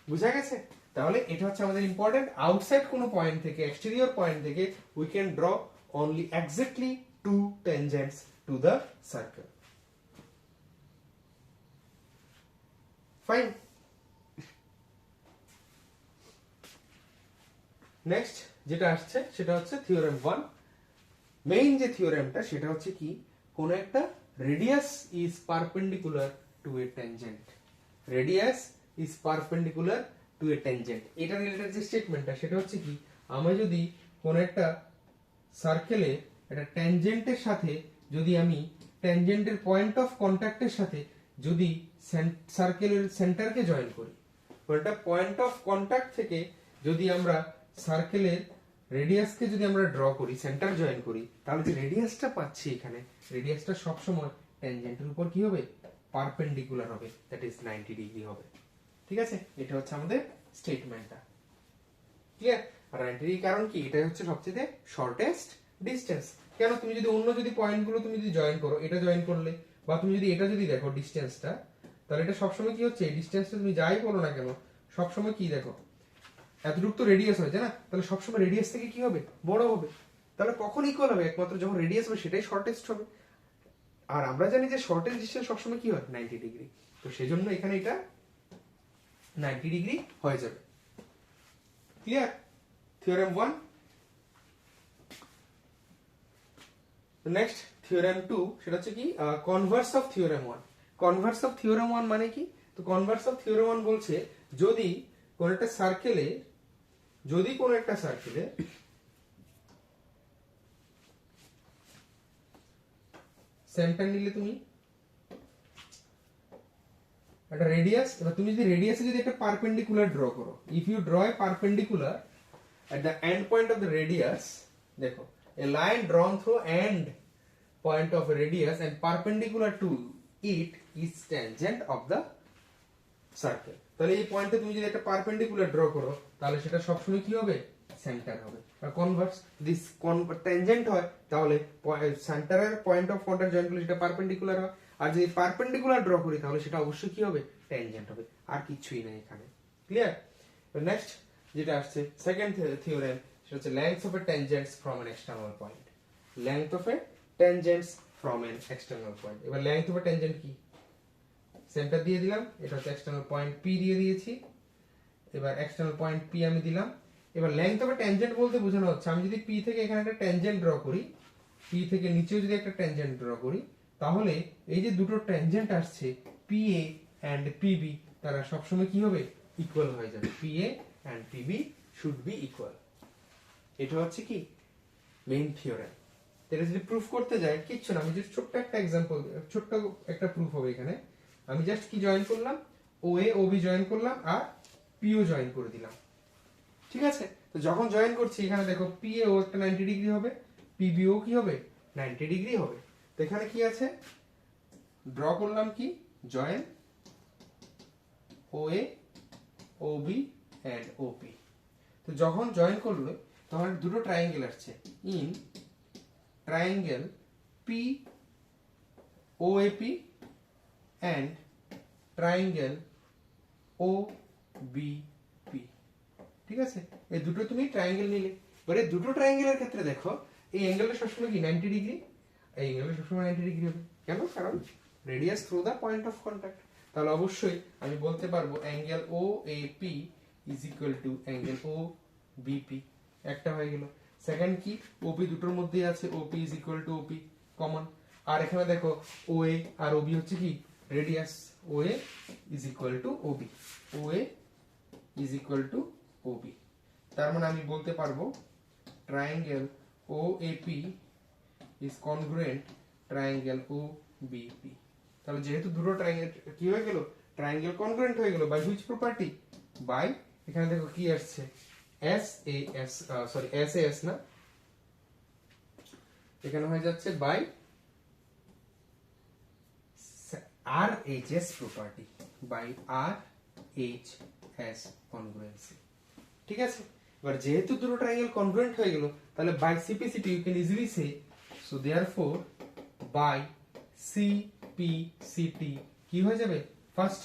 বুঝা গেছে? তাহলে এটা হচ্ছে আমাদের ইম্পর্টেন্ট। আউটসাইড কোনো পয়েন্ট থেকে, এক্সটেরিয়র পয়েন্ট থেকে we can draw only exactly two tangents to the circle. Fine. Next যেটা আসছে সেটা হচ্ছে থিওরেম 1। মেইন যে থিওরেমটা সেটা হচ্ছে কি? কোন একটা radius is perpendicular to A tangent, radius is perpendicular to A tangent. এটা রিলেটেড যে স্টেটমেন্টটা সেটা হচ্ছে কি, আমরা যদি কোন একটা সার্কেলে একটা ট্যানজেন্টের সাথে যদি আমি ট্যানজেন্টের পয়েন্ট অফ কন্টাক্টের সাথে যদি সার্কেলের সেন্টারকে জয়েন করি, ওটা পয়েন্ট অফ কন্টাক্ট থেকে যদি আমরা সার্কেলের রেডিয়াসকে যদি আমরা ড্র করি, সেন্টার জয়েন করি, তাহলে যে রেডিয়াসটা পাচ্ছি এখানে, রেডিয়াসটা সবসময় ট্যানজেন্টের উপর কি হবে, পারপেন্ডিকুলার হবে, দ্যাট ইজ 90 ডিগ্রি হবে। ঠিক আছে, এটা হচ্ছে আমাদের স্টেটমেন্টটা। ক্লিয়ার? আর 90 ডিগ্রি কারণ কি, এটা হচ্ছে সবচেয়ে শর্টেস্ট ডিসটেন্স। কেন, তুমি যদি অন্য যদি পয়েন্টগুলো তুমি যদি জয়েন করো, এটা জয়েন করলে বা তুমি যদি এটা যদি দেখো ডিসটেন্সটা, তাহলে এটা সবসময় কি হচ্ছে, ডিসটেন্সটা তুমি যাই করো না কেন সবসময় কি দেখো, এতটুকু তো রেডিয়াস হয়েছে না, তাহলে সবসময় রেডিয়াস থেকে কি হবে, বড় হবে। তাহলে কখন ইকুয়াল হবে, একমাত্র যখন রেডিয়াস হবে সেটাই শর্টেস্ট হবে। আর আমরা জানি যে শর্টেস্ট ডিসটেন্স সবসময় কি হয়, 90 ডিগ্রি। তো সেজন্য এখানে এটা 90 ডিগ্রি হয়ে যাবে। ক্লিয়ার? থিওরেম 1। নেক্সট থিওরেম 2, সেটা হচ্ছে কি Converse of theorem 1। Converse of theorem 1 মানে কি, তো কনভার্স অফ থিওরেম 1 বলছে যদি কোন একটা সার্কেলে, যদি কোন একটা সার্কেলে সেন্টার নিলে তুমি একটা রেডিয়াস, এবার তুমি যদি রেডিয়াসে যদি একটা পারপেন্ডিকুলার ড্র করো, if you draw a perpendicular at the end point of the radius, দেখো a line drawn through end point of a radius and perpendicular to it is tangent of the circle। তাহলে এই পয়েন্টে তুমি যদি একটা perpendicular draw করো, তাহলে সেটা সবসময় কি হবে, সেন্টার হবে। আর কনভার্স দিস ট্যানজেন্ট হয়, তাহলে সেন্টারের পয়েন্ট অফ কন্টাক্ট জয়েন করলে সেটা পারপেন্ডিকুলার হয়। আর যদি পারপেন্ডিকুলার ড্র করি তাহলে সেটা অবশ্যই কি হবে, ট্যানজেন্ট হবে। আর কিছুই নাই এখানে। ক্লিয়ার? নেক্সট যেটা আসছে সেকেন্ড থিওরেম, সেটা হচ্ছে length of A tangents from an external point. Length of A tangents from an external point. এবার লেংথ অফ এ ট্যানজেন্ট কি, সেন্টার দিয়ে দিলাম, এটা হচ্ছে এক্সটার্নাল পয়েন্ট পি দিয়ে দিয়েছি। এবার এক্সটার্নাল পয়েন্ট পি আমি দিলাম। এবার লেংথ অফ এ ট্যানজেন্ট বলতে বোঝানো হচ্ছে আমি যদি পি থেকে এখানে একটা ট্যানজেন্ট ড্র করি, পি থেকে নিচেও যদি একটা ট্যানজেন্ট ড্র করি, তাহলে এই যে দুটো ট্যানজেন্ট আসছে পি এ এন্ড পিবি, তারা সবসময় কি হবে, ইকুয়াল হয়ে যাবে। P A and PB should be equal. এটা হচ্ছে কি মেইন থিওরেম। এটা যদি প্রুফ করতে যাই কিচ্ছু না, আমি জাস্ট ছোট্ট একটা এক্সাম্পল, ছোট্ট একটা প্রুফ হবে এখানে। আমি জাস্ট কি জয়েন করলাম, ও এ ও বি জয়েন করলাম আর পিও জয়েন করে দিলাম। ঠিক আছে, তো যখন জয়েন করছি এখানে দেখো পি এ ও একটা 90 ডিগ্রি হবে, পিবিও কি হবে, 90 ডিগ্রি হবে। তো এখানে কি আছে, ড্র করলাম কি, join O A O B and O P. তো যখন জয়েন করলো তখন দুটো ট্রায়াঙ্গেল আসছে, in triangle P O A P and triangle O B P. ঠিক আছে, এই দুটো তুমি ট্রায়াঙ্গেল নিলে। এবারে দুটো ট্রায়াঙ্গেলের ক্ষেত্রে দেখো এই অ্যাঙ্গেলটা সবসময় কি 90 ডিগ্রি, এই অ্যাঙ্গেলটা সবসময় 90 ডিগ্রি হবে। কেন, কারণ radius through the point of contact. তাহলে অবশ্যই আমি বলতে পারবো angle O A P is equal to angle O BP. একটা হয়ে গেল। সেকেন্ড কি, ওপি দুটোর মধ্যে আছে, OP is equal to OP common. আর এখানে দেখো ও এ আর ওবি হচ্ছে কি radius, O A is equal to OB, O A is equal to OB. তার মানে আমি বলতে পারবো triangle O A P is congruent triangle O BP. তাহলে যেহেতু দুটো ট্রায়াঙ্গেল কি হয়ে গেল, ট্রায়াঙ্গেল কনগ্রুয়েন্ট হয়ে গেল বাই হুইচ প্রপার্টি, বাই এখানে দেখো কি আসছে S A S, sorry S A S না, এখানে হয়ে যাচ্ছে by R H S property, by R H S congruency. ঠিক আছে, এবার যেহেতু দুটো ট্রায়াঙ্গেল কনগ্রুয়েন্ট হয়ে গেল, তাহলে by CPCT you can easily say, so therefore by CPCT কি হয়ে যাবে, ফার্স্ট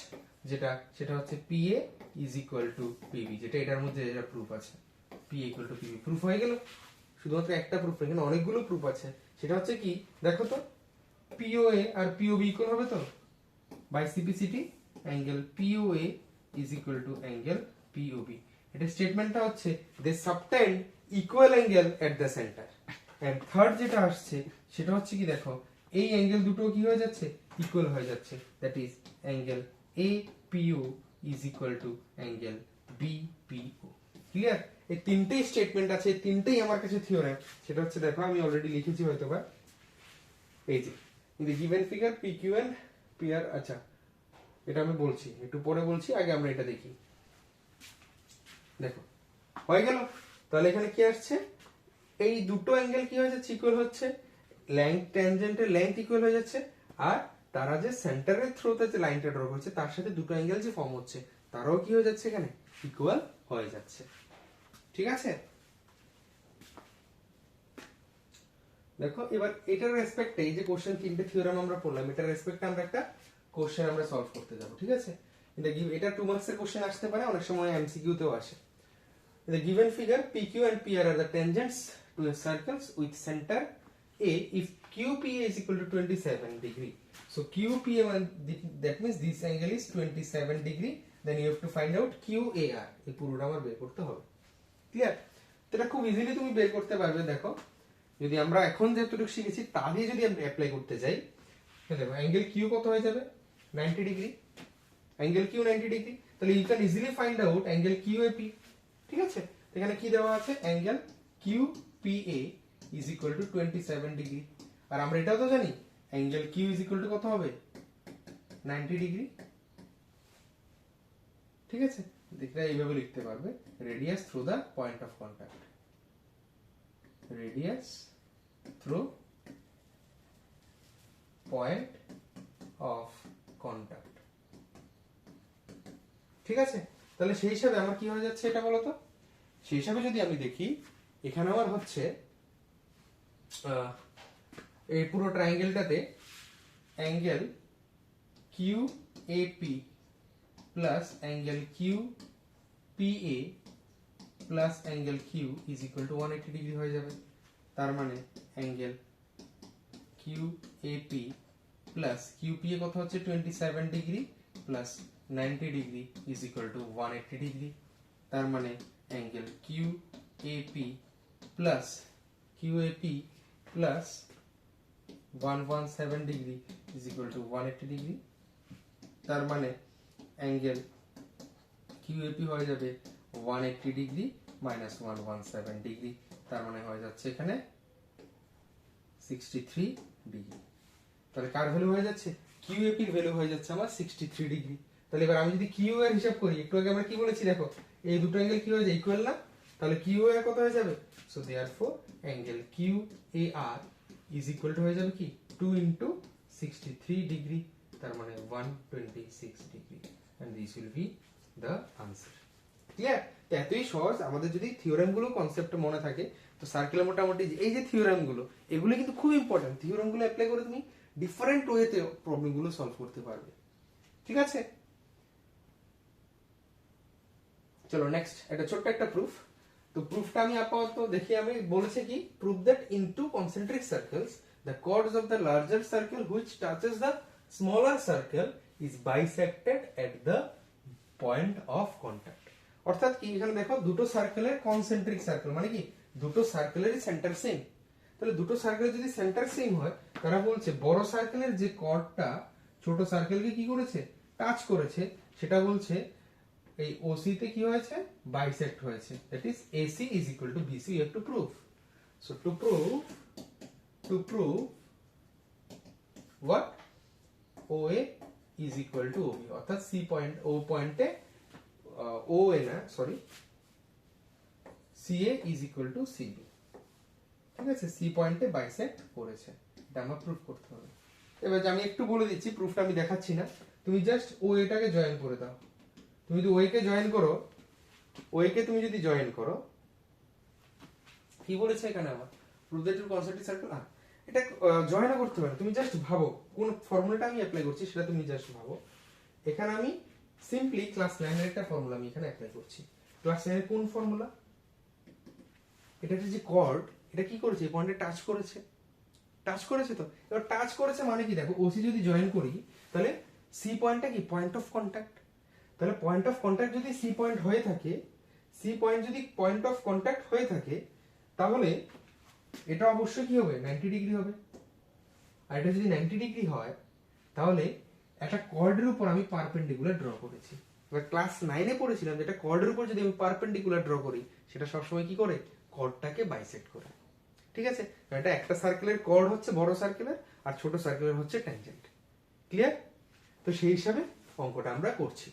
যেটা সেটা হচ্ছে PA is equal to PB, যেটা এটার মধ্যে যেটা প্রুফ আছে, PA equal to PB proof হয়ে গেল। শুধুমাত্র একটা প্রুফ, এখানে অনেকগুলো প্রুফ আছে। সেটা হচ্ছে কি, দেখো তো পিওএ আর পিওবি ইকুয়াল হবে তো, by CPCT angle POA is equal to angle POB. এটা স্টেটমেন্টটা হচ্ছে they subtend equal angle at the centre. And third যেটা আসছে সেটা হচ্ছে কি, দেখো এই অ্যাঙ্গেল দুটো কি হয়ে যাচ্ছে, ইকুয়াল হয়ে যাচ্ছে, that is angle APO is equal to angle BPO। Clear? এই তিনটেই স্টেটমেন্ট আছে, এই তিনটেই আমার কাছে থিওরেম। সেটা হচ্ছে দেখো আমি অলরেডি লিখেছি হয়তোবা, এই যে in the given figure PQ and PR। আচ্ছা এটা আমি বলছি, একটু পরে বলছি, আগে আমরা এটা দেখি। দেখো হয়ে গেল। তাহলে এখানে কি আসছে, এই দুটো অ্যাঙ্গেল কি হয়ে যাচ্ছে, ইকুয়াল হচ্ছে, লেংথ ট্যানজেন্টের লেংথ ইকুয়াল হয়ে যাচ্ছে, আর তারা যে সেন্টারের থ্রুতে যে লাইনটা ড্র করছে তার সাথে দুটো অ্যাঙ্গেল যে ফর্ম হচ্ছে তারাও কি হয়ে যাচ্ছে, এখানে ইকুয়াল হয়ে যাচ্ছে। ঠিক আছে? দেখো এবার এটার রেসপেক্টে এই যে কোশ্চেন তিনটে থিওরেম আমরা পড়লাম, এটার রেসপেক্টে আমরা একটা কোশ্চেন আমরা সলভ করতে যাব। ঠিক আছে? এটা 2 মার্কস এর কোশ্চেন আসতে পারে, অনেক সময় এমসিকিউ তেও আসে। In the given figure, PQ and PR are the tangents to the circles with center A if QPA is equal to 27 degree. So QPA, that means this angle is 27 degree. Then you have to find out QAR. এই পুরোটা আমার বের করতে হবে। Clear? তো এটা খুব easily তুমি বের করতে পারবে। দেখো যদি আমরা এখন যেটুকু শিখেছি তা দিয়ে যদি আমরা অ্যাপ্লাই করতে যাই, দেখো অ্যাঙ্গেল Q কত হয়ে যাবে, 90 ডিগ্রি। অ্যাঙ্গেল Q 90 ডিগ্রি, তাহলে you can easily find out angle QAP। ঠিক আছে? এখানে কি দেওয়া আছে, angle QPA is equal to 27 degree. আর আমরা এটাও তো জানি angle Q is equal to কত হবে, 90 ডিগ্রি। ঠিক আছে? দেখলে এইভাবে লিখতে পারবে, radius through the point of contact, radius through point of contact. ঠিক আছে? তাহলে সেই হিসাবে আমার কি হয়ে যাচ্ছে এটা বলো তো, সেই হিসাবে যদি আমি দেখি এখানে আমার হচ্ছে এই পুরো ট্রায়াঙ্গেলটাতে angle QAP plus angle QPA plus angle Q is equal to 180 degree হয়ে যাবে। তার মানে অ্যাঙ্গেল QAP প্লাস QPA কত হচ্ছে 27 degree plus 90 degree is equal to 180 degree. তার মানে angle QAP plus QAP plus 117 degree is equal to 180 degree. তার মানে অ্যাঙ্গেল QAP হয়ে যাবে 180 ডিগ্রি মাইনাস 117 ডিগ্রি, তার মানে হয়ে যাচ্ছে এখানে 63 ডিগ্রি। তাহলে কার ভ্যালু হয়ে যাচ্ছে, QAP এর ভ্যালু হয়ে যাচ্ছে আমার 63 ডিগ্রি। তাহলে এবার আমি যদি QA এর হিসাব করি, একটু আগে আমরা কি বলেছি দেখো, এই দুটো অ্যাঙ্গেল কি হয়ে যায়, ইকুয়াল না? তাহলে QA কত হয়ে যাবে, so therefore angle QAR is equal two হয়ে যাবে কি 2 ইনটু 63 ডিগ্রি, তার মানে 126 degree, and this will be the answer. Clear? তো এতই সহজ। আমাদের যদি থিওরেম গুলো কনসেপ্ট মনে থাকে তো সার্কেলে মোটামুটি এই যে থিওরেম গুলো, এগুলো কিন্তু খুব ইম্পর্টেন্ট। থিওরেম গুলো অ্যাপ্লাই করে তুমি ডিফারেন্ট ওয়েতে প্রবলেম গুলো সলভ করতে পারবে। ঠিক আছে? চলো নেক্সট একটা ছোট্ট একটা প্রুফ। তো প্রুফটা আমি আপাতত দেখি, আমি বলেছে কি, proof that in two concentric circles the chords of the larger circle which touches the smaller circle is bisected at the point of contact. অর্থাৎ কি, এখানে দেখো দুটো সার্কেলের কনসেন্ট্রিক সার্কেল মানে কি, দুটো সার্কেলেরই সেন্টার সেম। তাহলে দুটো সার্কেলের যদি সেন্টার সেম হয়, তারা বলছে বড় সার্কেলের যে কর্ডটা ছোট সার্কেলকে কি করেছে, টাচ করেছে, সেটা বলছে এই OC তে কি হয়েছে, বাইসেক্ট হয়েছে। That is AC is equal to BC, you have to prove. So to prove what, OA is equal to OB, অর্থাৎ C পয়েন্ট, O পয়েন্টে OA না sorry CA is equal to CB। ঠিক আছে? C পয়েন্টে bisect করেছে, এটা আমার proof করতে হবে। এবার আমি একটু বলে দিচ্ছি, প্রুফটা আমি দেখাচ্ছি না, তুমি জাস্ট OA টাকে জয়েন করে দাও। তুমি যদি ওয়ে কে জয়েন করো, তুমি যদি জয়েন করো, কি বলেছে এখানে আমার proof that your concentric circle, এটা জয়েন করতে পারো, তুমি জাস্ট ভাবো কোন ফর্মুলাটা আমি অ্যাপ্লাই করছি সেটা তুমি জাস্ট ভাবো। এখানে আমি সিম্পলি ক্লাস 9 এর একটা ফর্মুলা আমি এখানে অ্যাপ্লাই করছি। ক্লাস 9 এর কোন ফর্মুলা, এটা যে কর্ড, এটা কি করেছে, এই পয়েন্টে টাচ করেছে, তো এবার টাচ করেছে মানে কি, দেখো OC যদি জয়েন করি তাহলে C পয়েন্টটা কি, পয়েন্ট অফ কন্টাক্ট। তাহলে পয়েন্ট অফ কন্টাক্ট যদি C পয়েন্ট হয়ে থাকে, C পয়েন্ট যদি পয়েন্ট অফ কন্টাক্ট হয়ে থাকে, তাহলে এটা অবশ্যই কি হবে, 90 ডিগ্রি হবে। আর এটা যদি 90 ডিগ্রি হয় তাহলে একটা কর্ডের উপর আমি পারপেন্ডিকুলার ড্র করেছি। এবার ক্লাস 9 এ পড়েছিলাম যে একটা কর্ডের উপর যদি আমি পারপেন্ডিকুলার ড্র করি সেটা সবসময় কি করে, কর্ডটাকে বাইসেক্ট করে। ঠিক আছে, এটা একটা সার্কেলের কর্ড হচ্ছে বড় সার্কেলের আর ছোট সার্কেলের হচ্ছে ট্যানজেন্ট। ক্লিয়ার? তো সেই হিসাবে অঙ্কটা আমরা করছি।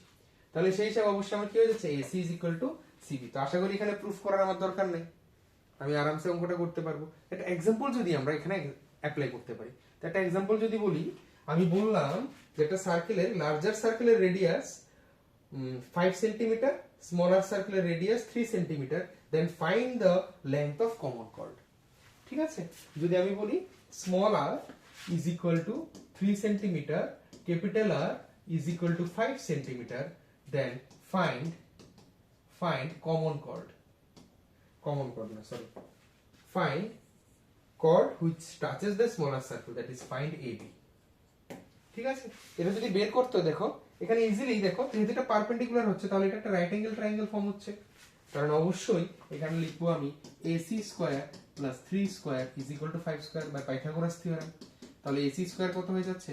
তাহলে সেই হিসাবে অবশ্যই আমার কি হয়ে যাচ্ছে, AC is equal to CB. তো আশা করি এখানে প্রুফ করার আমার দরকার নেই, আমি আরামসে অঙ্কটা করতে পারবো। একটা এক্সাম্পল যদি আমরা এখানে অ্যাপ্লাই করতে পারি, তো একটা এক্সাম্পল যদি বলি, আমি বললাম যে একটা সার্কেলের, লার্জার সার্কেলের রেডিয়াস 5 সেন্টিমিটার, স্মলার সার্কেলের radius 3 centimetre, then find the length of common chord. ঠিক আছে, যদি আমি বলি small r is equal to 3 centimetre, capital R is equal to 5 centimetre, then find common chord, find chord which touches the smaller circle, that is find AB। ঠিক আছে, এটা যদি বের করতে দেখো এখানে ইজিলি দেখো, যেহেতু এটা পারপেন্ডিকুলার হচ্ছে তাহলে এটা একটা রাইট অ্যাঙ্গেল ট্রায়াঙ্গেল ফর্ম হচ্ছে, কারণ অবশ্যই এখানে লিখবো আমি AC square plus 3 square is equal to 5 square by Pythagoras theorem. তাহলে AC স্কয়ার কত হয়ে যাচ্ছে,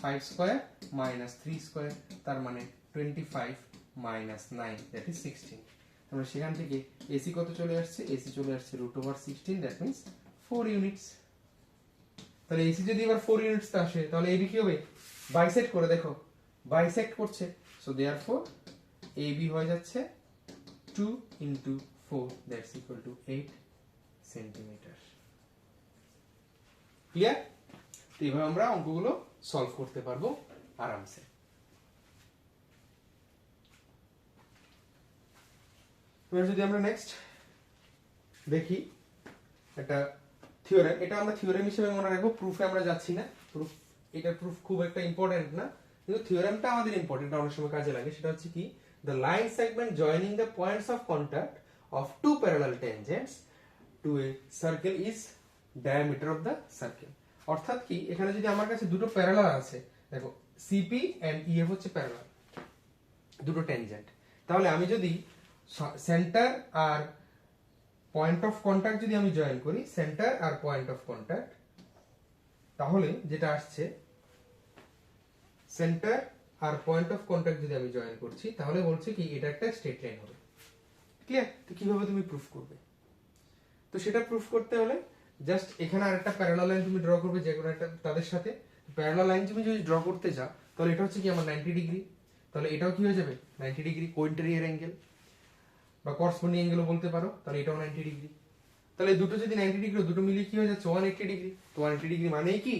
5 স্কয়ার মাইনাস 3 স্কয়ার, তার মানে 25 মাইনাস 9 দ্যাট ইজ 16। তাহলে সেখান থেকে AC কত চলে আসছে, AC চলে আসছে √16, দ্যাট মিন্স 4 ইউনিটস। তাহলে AC যদি এবার 4 ইউনিটস আসে তাহলে AB কি হবে, বাইসেক্ট করে দেখো, বাইসেক্ট করছে, সো देयरफॉर AB হয়ে যাচ্ছে 2 into 4 that's equal two 8 centimetre. Clear? তো এইভাবে আমরা অঙ্কগুলো সলভ করতে পারবো আরামসে। এবার যদি আমরা নেক্সট দেখি একটা থিওরেম, এটা আমরা থিওরেম হিসেবে মনে রাখবো, প্রুফে আমরা যাচ্ছি না, প্রুফ এটা প্রুফ খুব একটা ইম্পর্টেন্ট না, কিন্তু থিওরেমটা আমাদের ইম্পর্টেন্ট, অনেক সময় কাজে লাগে। সেটা হচ্ছে কি, the line segment joining the points of contact of two parallel tangents to a circle is diameter of the circle। অর্থাৎ কি, এখানে যদি আমার কাছে দুটো প্যারালাল আছে, দেখো CP and EF হচ্ছে প্যারালাল, দুটো ট্যানজেন্ট, তাহলে আমি যদি সেন্টার আর পয়েন্ট অফ কন্টাক্ট যদি আমি জয়েন করি, সেন্টার আর পয়েন্ট অফ কন্টাক্ট, তাহলে যেটা আসছে সেন্টার আর পয়েন্ট অফ কন্টাক্ট যদি আমি জয়েন করছি তাহলে বলছে কি এটা একটা স্ট্রেট লাইন হবে। ক্লিয়ার? তো কিভাবে তুমি প্রুফ করবে, তো সেটা প্রুফ করতে হলে জাস্ট এখানে আরেকটা প্যারালাল লাইন তুমি ড্র করবে, যে কোনো একটা তাদের সাথে প্যারালাল লাইন তুমি যদি ড্র করতে যাও তাহলে এটা হচ্ছে কি আমার 90 ডিগ্রি, তাহলে এটাও কি হয়ে যাবে 90 ডিগ্রি, কোইন্টেরিয়র অ্যাঙ্গেল বা করসপন্ডিং অ্যাঙ্গেলও বলতে পারো, তাহলে এটাও 90 ডিগ্রি। তাহলে দুটো যদি 90 ডিগ্রি, দুটো মিলিয়ে কি হয়ে যাচ্ছে 180 ডিগ্রি। তো 180 ডিগ্রি মানেই কি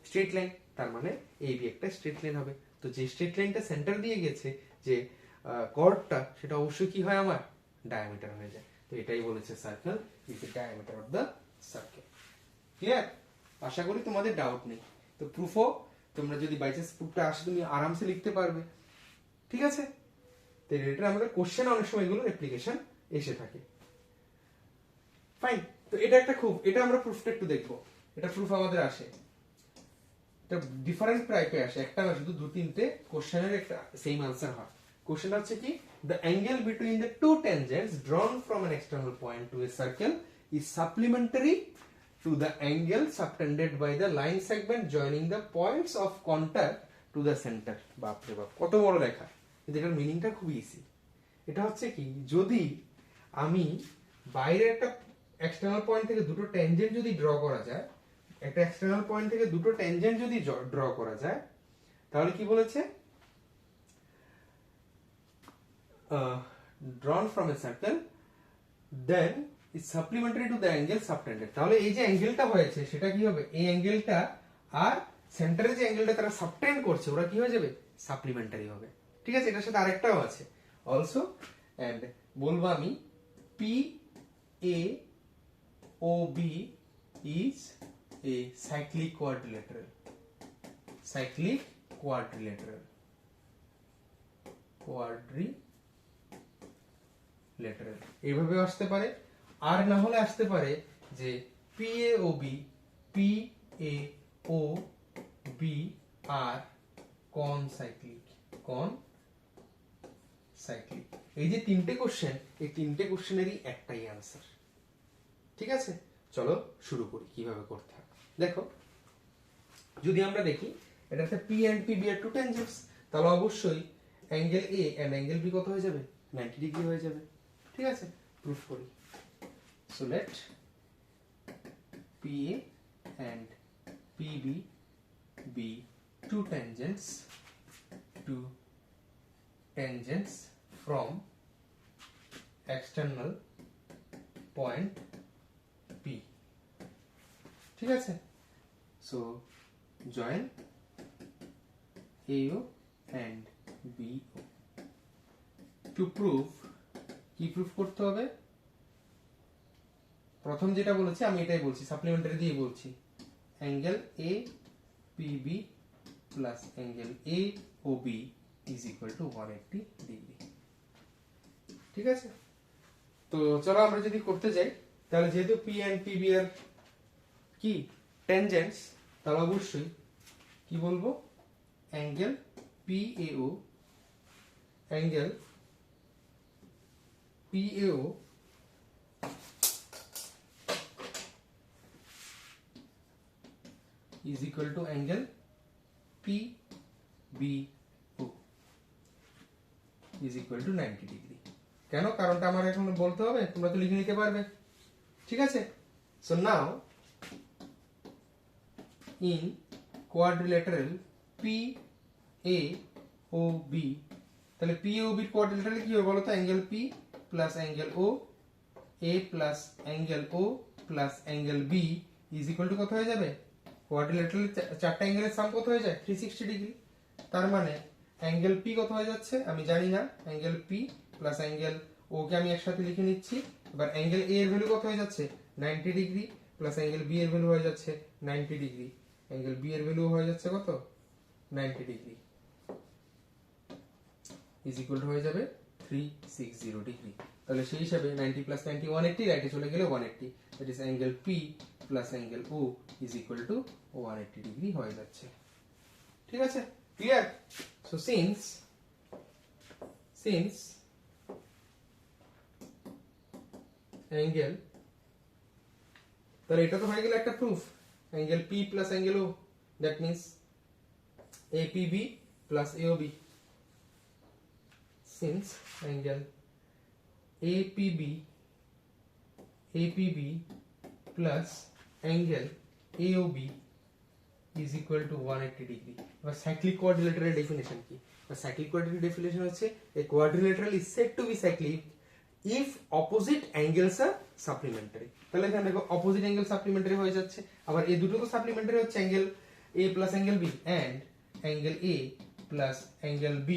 স্ট্রেট লাইন, তার মানে AB একটা স্ট্রেট লাইন হবে। তো যে স্ট্রেট লাইনটা সেন্টার দিয়ে গেছে, যে কর্ডটা, সেটা অবশ্যই কি হয় আমার ডায়ামিটার হয়ে যায়। তো এটাই বলেছে circle is the diameter of the circle. Clear? আশা করি তোমাদের ডাউট নেই। তো প্রুফও তোমরা যদি বাই চান্স প্রুফটা আসে তুমি আরামসে লিখতে পারবে। ঠিক আছে, তো এটা আমাদের কোশ্চেন অনেক সময় এগুলো অ্যাপ্লিকেশন এসে থাকে। ফাইন, তো এটা একটা খুব, এটা আমরা প্রুফটা একটু দেখবো। এটা প্রুফ আমাদের আসে, এটা ডিফারেন্ট টাইপে আসে, একটা না শুধু দু তিনটে কোশ্চেনের একটা সেম আনসার হয়। কোশ্চেনটা হচ্ছে কি, the angle between the two tangents drawn from an external point to a circle is supplementary to the angle subtended by the line segment joining the points of contact to the center। বাপ রে বাপ, কত বড় লেখা, কিন্তু এটার মিনিংটা খুব ইজি। এটা হচ্ছে কি, যদি আমি বাইরে একটা এক্সটার্নাল পয়েন্ট থেকে দুটো ট্যানজেন্ট যদি ড্র করা যায়, একটা এক্সটার্নাল পয়েন্ট থেকে দুটো ট্যানজেন্ট যদি ড্র করা যায়, তাহলে কি বলেছে, drawn from a circle then is supplementary to the angle subtended। তাহলে এই যে অ্যাঙ্গেলটা হয়েছে সেটা কি হবে, এই অ্যাঙ্গেলটা আর সেন্টারে যে অ্যাঙ্গেলটা তারা সাবটেন্ড করছে ওরা কি হয়ে যাবে, সাপ্লিমেন্টারি হবে। ঠিক আছে, এটার সাথে আরেকটাও আছে অলসো, এন্ড বলবো আমি PAOB is a cyclic quadrilateral, cyclic quadrilateral, quadrilateral এইভাবে আসতে পারে, আর না হলে আসতে পারে যে PAOB আর কন সাইক্লিক, এই যে তিনটে কোশ্চেন, এই তিনটে কোশ্চেনেরই একটাই আনসার। ঠিক আছে, চলো শুরু করি কিভাবে করতে হবে। দেখো যদি আমরা দেখি এটাতে পি এন্ড পি বি এর টু টেনজেন্টস, তাহলে অবশ্যই angle A and angle B কত হয়ে যাবে, 90 ডিগ্রি হয়ে যাবে। ঠিক আছে, প্রুফ করি। So let P A and P B be two tangents from external point P. ঠিক আছে, so join AO and BO to prove, কি প্রুফ করতে হবে, প্রথম যেটা বলেছি আমি এটাই বলছি, সাপ্লিমেন্টারি দিয়ে বলছি, angle A PB plus angle AOB is equal to 180 degree। ঠিক আছে, তো চলো আমরা যদি করতে যাই, তাহলে যেহেতু P and PB এর কি টেনজেন্টস, তাহলে অবশ্যই কি বলবো, angle PAO is equal to angle PBO is equal to 90 degree. কেন, কারণটা আমার এখন বলতে হবে, তোমরা তো লিখে নিতে পারবে। ঠিক আছে, so now in quadrilateral PAOB, তাহলে PAOB এর কোয়াড্রিল্যাটারাল কি হবে বলো তো, angle P plus angle O, A plus angle O plus angle B is equal to কত হয়ে যাবে, কোয়াড্রিল্যাটারাল চারটা অ্যাঙ্গেলের সাম কত হয়ে যায়, 360 ডিগ্রি। তার মানে অ্যাঙ্গেল P কত হয়ে যাচ্ছে আমি জানি না, angle P plus angle O কে আমি একসাথে লিখে নিচ্ছি। এবার অ্যাঙ্গেল A এর ভ্যালু কত হয়ে যাচ্ছে, 90 ডিগ্রি, প্লাস অ্যাঙ্গেল B এর ভ্যালু হয়ে যাচ্ছে 90 ডিগ্রি, অ্যাঙ্গেল B এর ভ্যালু হয়ে যাচ্ছে কত, 90 ডিগ্রি, ইজ ইকুয়াল টু হয়ে যাবে 360 ডিগ্রি। তাহলে সেই হিসাবে 90 প্লাস 90 180, রাইটে চলে গেলে 180, that is angle P plus angle O is equal to 180 degree হয়ে যাচ্ছে। ঠিক আছে, ক্লিয়ার? সো সিন্স অ্যাঙ্গেল, তাহলে এটা তো হয়ে গেল একটা proof, angle P plus angle O, that means APB plus AOB। Since angle APB plus angle AOB is equal to 180 degree. এবার cyclic quadrilateral definition কি? Cyclic quadrilateral definition হচ্ছে a quadrilateral is said to be cyclic if opposite angles are supplementary। তাহলে এখানে দেখো opposite angle supplementary হয়ে যাচ্ছে, আবার এই দুটো তো supplementary হচ্ছে, angle A plus angle B and angle A plus angle B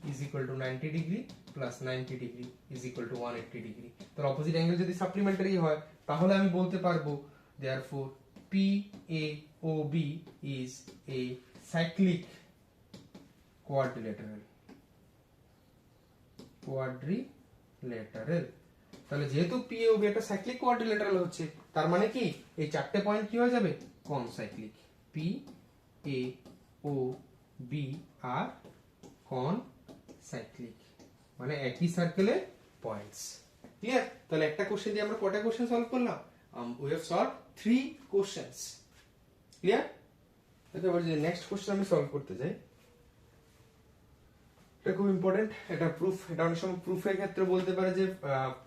is equal to 90 degree plus 90 degree is equal to 180 degree। তো অপোজিট অ্যাঙ্গেল যদি সাপ্লিমেন্টারি হয় তাহলে আমি বলতে পারবো therefore PAOB is a cyclic quadrilateral। তাহলে যেহেতু PAOB একটা সাইক্লিক কোয়াড্রিল্যাটারাল হচ্ছে, তার মানে কি এই চারটে পয়েন্ট কি হয়ে যাবে, কনসাইক্লিক। PAOB আর কনসাইক্লিক, মানে একই সার্কেলের পয়েন্টস। ক্লিয়ার? তাহলে একটা কোশ্চেন দিয়ে আমরা কয়টা কোশ্চেন সলভ করলাম, we have solved 3 questions। Clear? এবার যে নেক্সট কোশ্চেন আমি সলভ করতে যাই, এটা খুব ইম্পর্টেন্ট, এটা প্রুফ, এটা অনেক সময় প্রুফের ক্ষেত্রে বলতে পারে যে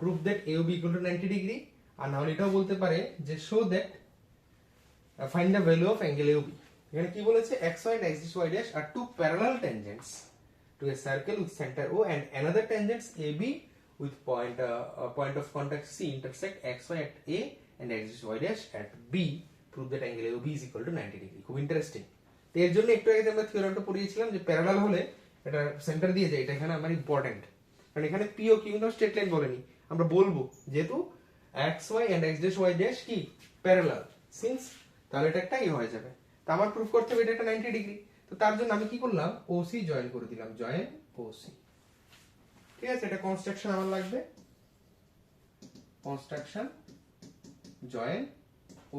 proof that AOB equal to 90 degree, আর না হলে এটাও বলতে পারে যে show that find the value of angle AOB। এখানে কি বলেছে, xy and xy dash are two parallel tangents to a circle with center O and another tangents AB with point of contact C intersect xy at A and xy dash at B, prove that angle AOB is equal to 90 degree। খুব interesting. তো এর জন্য একটু আগে আমরা থিওরামটা পড়িয়েছিলাম যে parallel হলে এটা সেন্টার দিয়ে যায়, এটা এখানে আমার ইম্পর্টেন্ট, কারণ এখানে PO কি কিন্তু স্ট্রেট লাইন বলেনি, আমরা বলবো যেহেতু xy and xy dash কি প্যারালাল, সিন্স তাহলে এটা একটা হয়ে যাবে। তো আমার প্রুফ করতে হবে এটা একটা 90 ডিগ্রি, তো তার জন্য আমি কি করলাম, OC জয়েন করে দিলাম, জয়েন OC। ঠিক আছে, এটা কনস্ট্রাকশন আমার লাগবে, কনস্ট্রাকশন জয়েন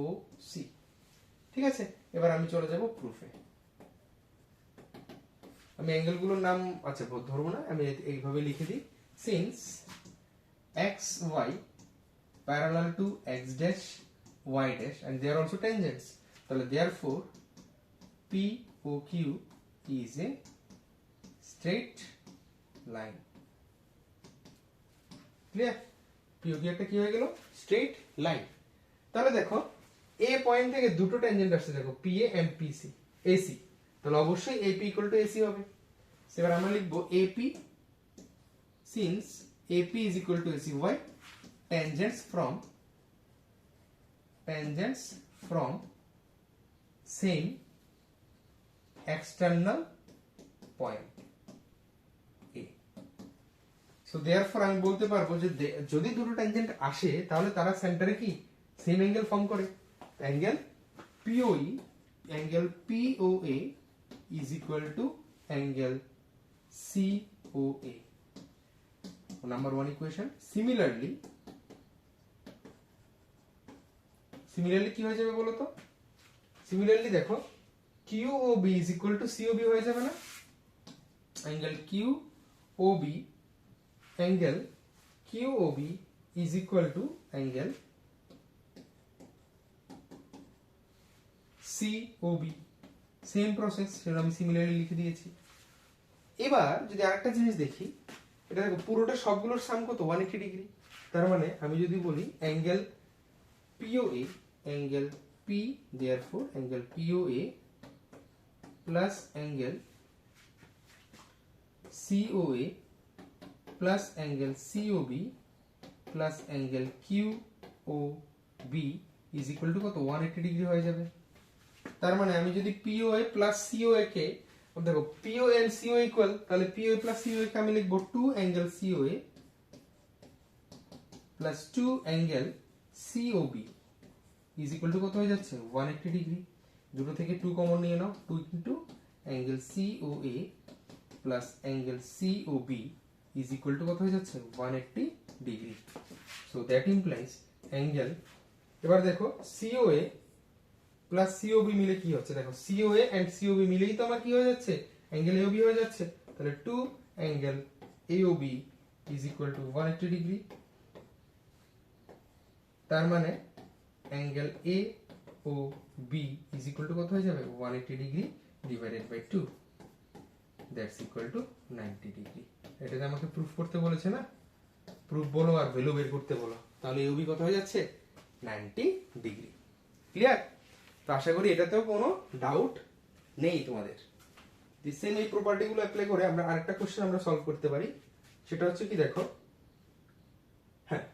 OC। ঠিক আছে, এবার আমি চলে যাব প্রুফে। আমি অ্যাঙ্গেল গুলোর নাম আচ্ছা ধরবো না, আমি এইভাবে লিখে দিই, since xy parallel to x dash y dash and they are also tangents, তাহলে therefore POQ is a straight line. Clear? POQ একটা কি হয়ে গেল? Straight line. তাহলে দেখো এ পয়েন্ট থেকে দুটো ট্যানজেন্ট আসছে, দেখো PA and PC AC, তাহলে অবশ্যই AP equal to AC হবে। এবার আমরা লিখবো AP since AP is equal to AC, why? Tangents from same external point A. So therefore আমি বলতে পারবো যে যদি দুটো ট্যানজেন্ট আসে তাহলে তারা সেন্টারে কি সেম অ্যাঙ্গেল ফর্ম করে। Angle POA is equal to angle COA, number one equation। similarly কি হয়ে যাবে বলো তো? similarly দেখো QOB is equal to COB হয়ে যাবে না? angle QOB is equal to angle COB, same process, সেটা আমি সিমিলারলি লিখে দিয়েছি। এবার যদি আরেকটা জিনিস দেখি, এটা দেখো পুরোটা সবগুলোর সাম কত? 180 ডিগ্রি। তার মানে আমি যদি বলি angle POA, angle P, therefore angle POA plus angle COA plus angle COB plus angle QOB is equal to কত? 180 ডিগ্রি হয়ে যাবে। তার মানে আমি যদি POA প্লাস COA কে, দেখো POA and COA ইকুয়াল, তাহলে POA প্লাস COA কে আমি লিখবো 2 angle COA plus 2 angle COB is equal to কত হয়ে যাচ্ছে? 180 ডিগ্রি। দুটো থেকে 2 কমন নিয়ে নাও, 2 into angle COA plus angle COB is equal to কত হয়ে যাচ্ছে? 180 degree. So that implies angle, এবার দেখো COA প্লাস COB মিলে কি হচ্ছে? দেখো COA and COB মিলেই তো আমার কি হয়ে যাচ্ছে? অ্যাঙ্গেল AOB হয়ে যাচ্ছে। তাহলে 2 angle AOB is equal to 180 degree. তার মানে angle AOB is equal to কত হয়ে যাবে? 180 degree divided by 2, that's equal to 90 degree. এটাতে আমাকে প্রুফ করতে বলেছে না? প্রুফ বলো আর ভ্যালু বের করতে বলো, তাহলে AOB কত হয়ে যাচ্ছে? 90 ডিগ্রি। ক্লিয়ার? তো আশা করি এটাতেও কোনো ডাউট নেই তোমাদের। সেম এই প্রপার্টিগুলো অ্যাপ্লাই করে আমরা আরেকটা কোশ্চেন আমরা সলভ করতে পারি। সেটা হচ্ছে কি, দেখো হ্যাঁ,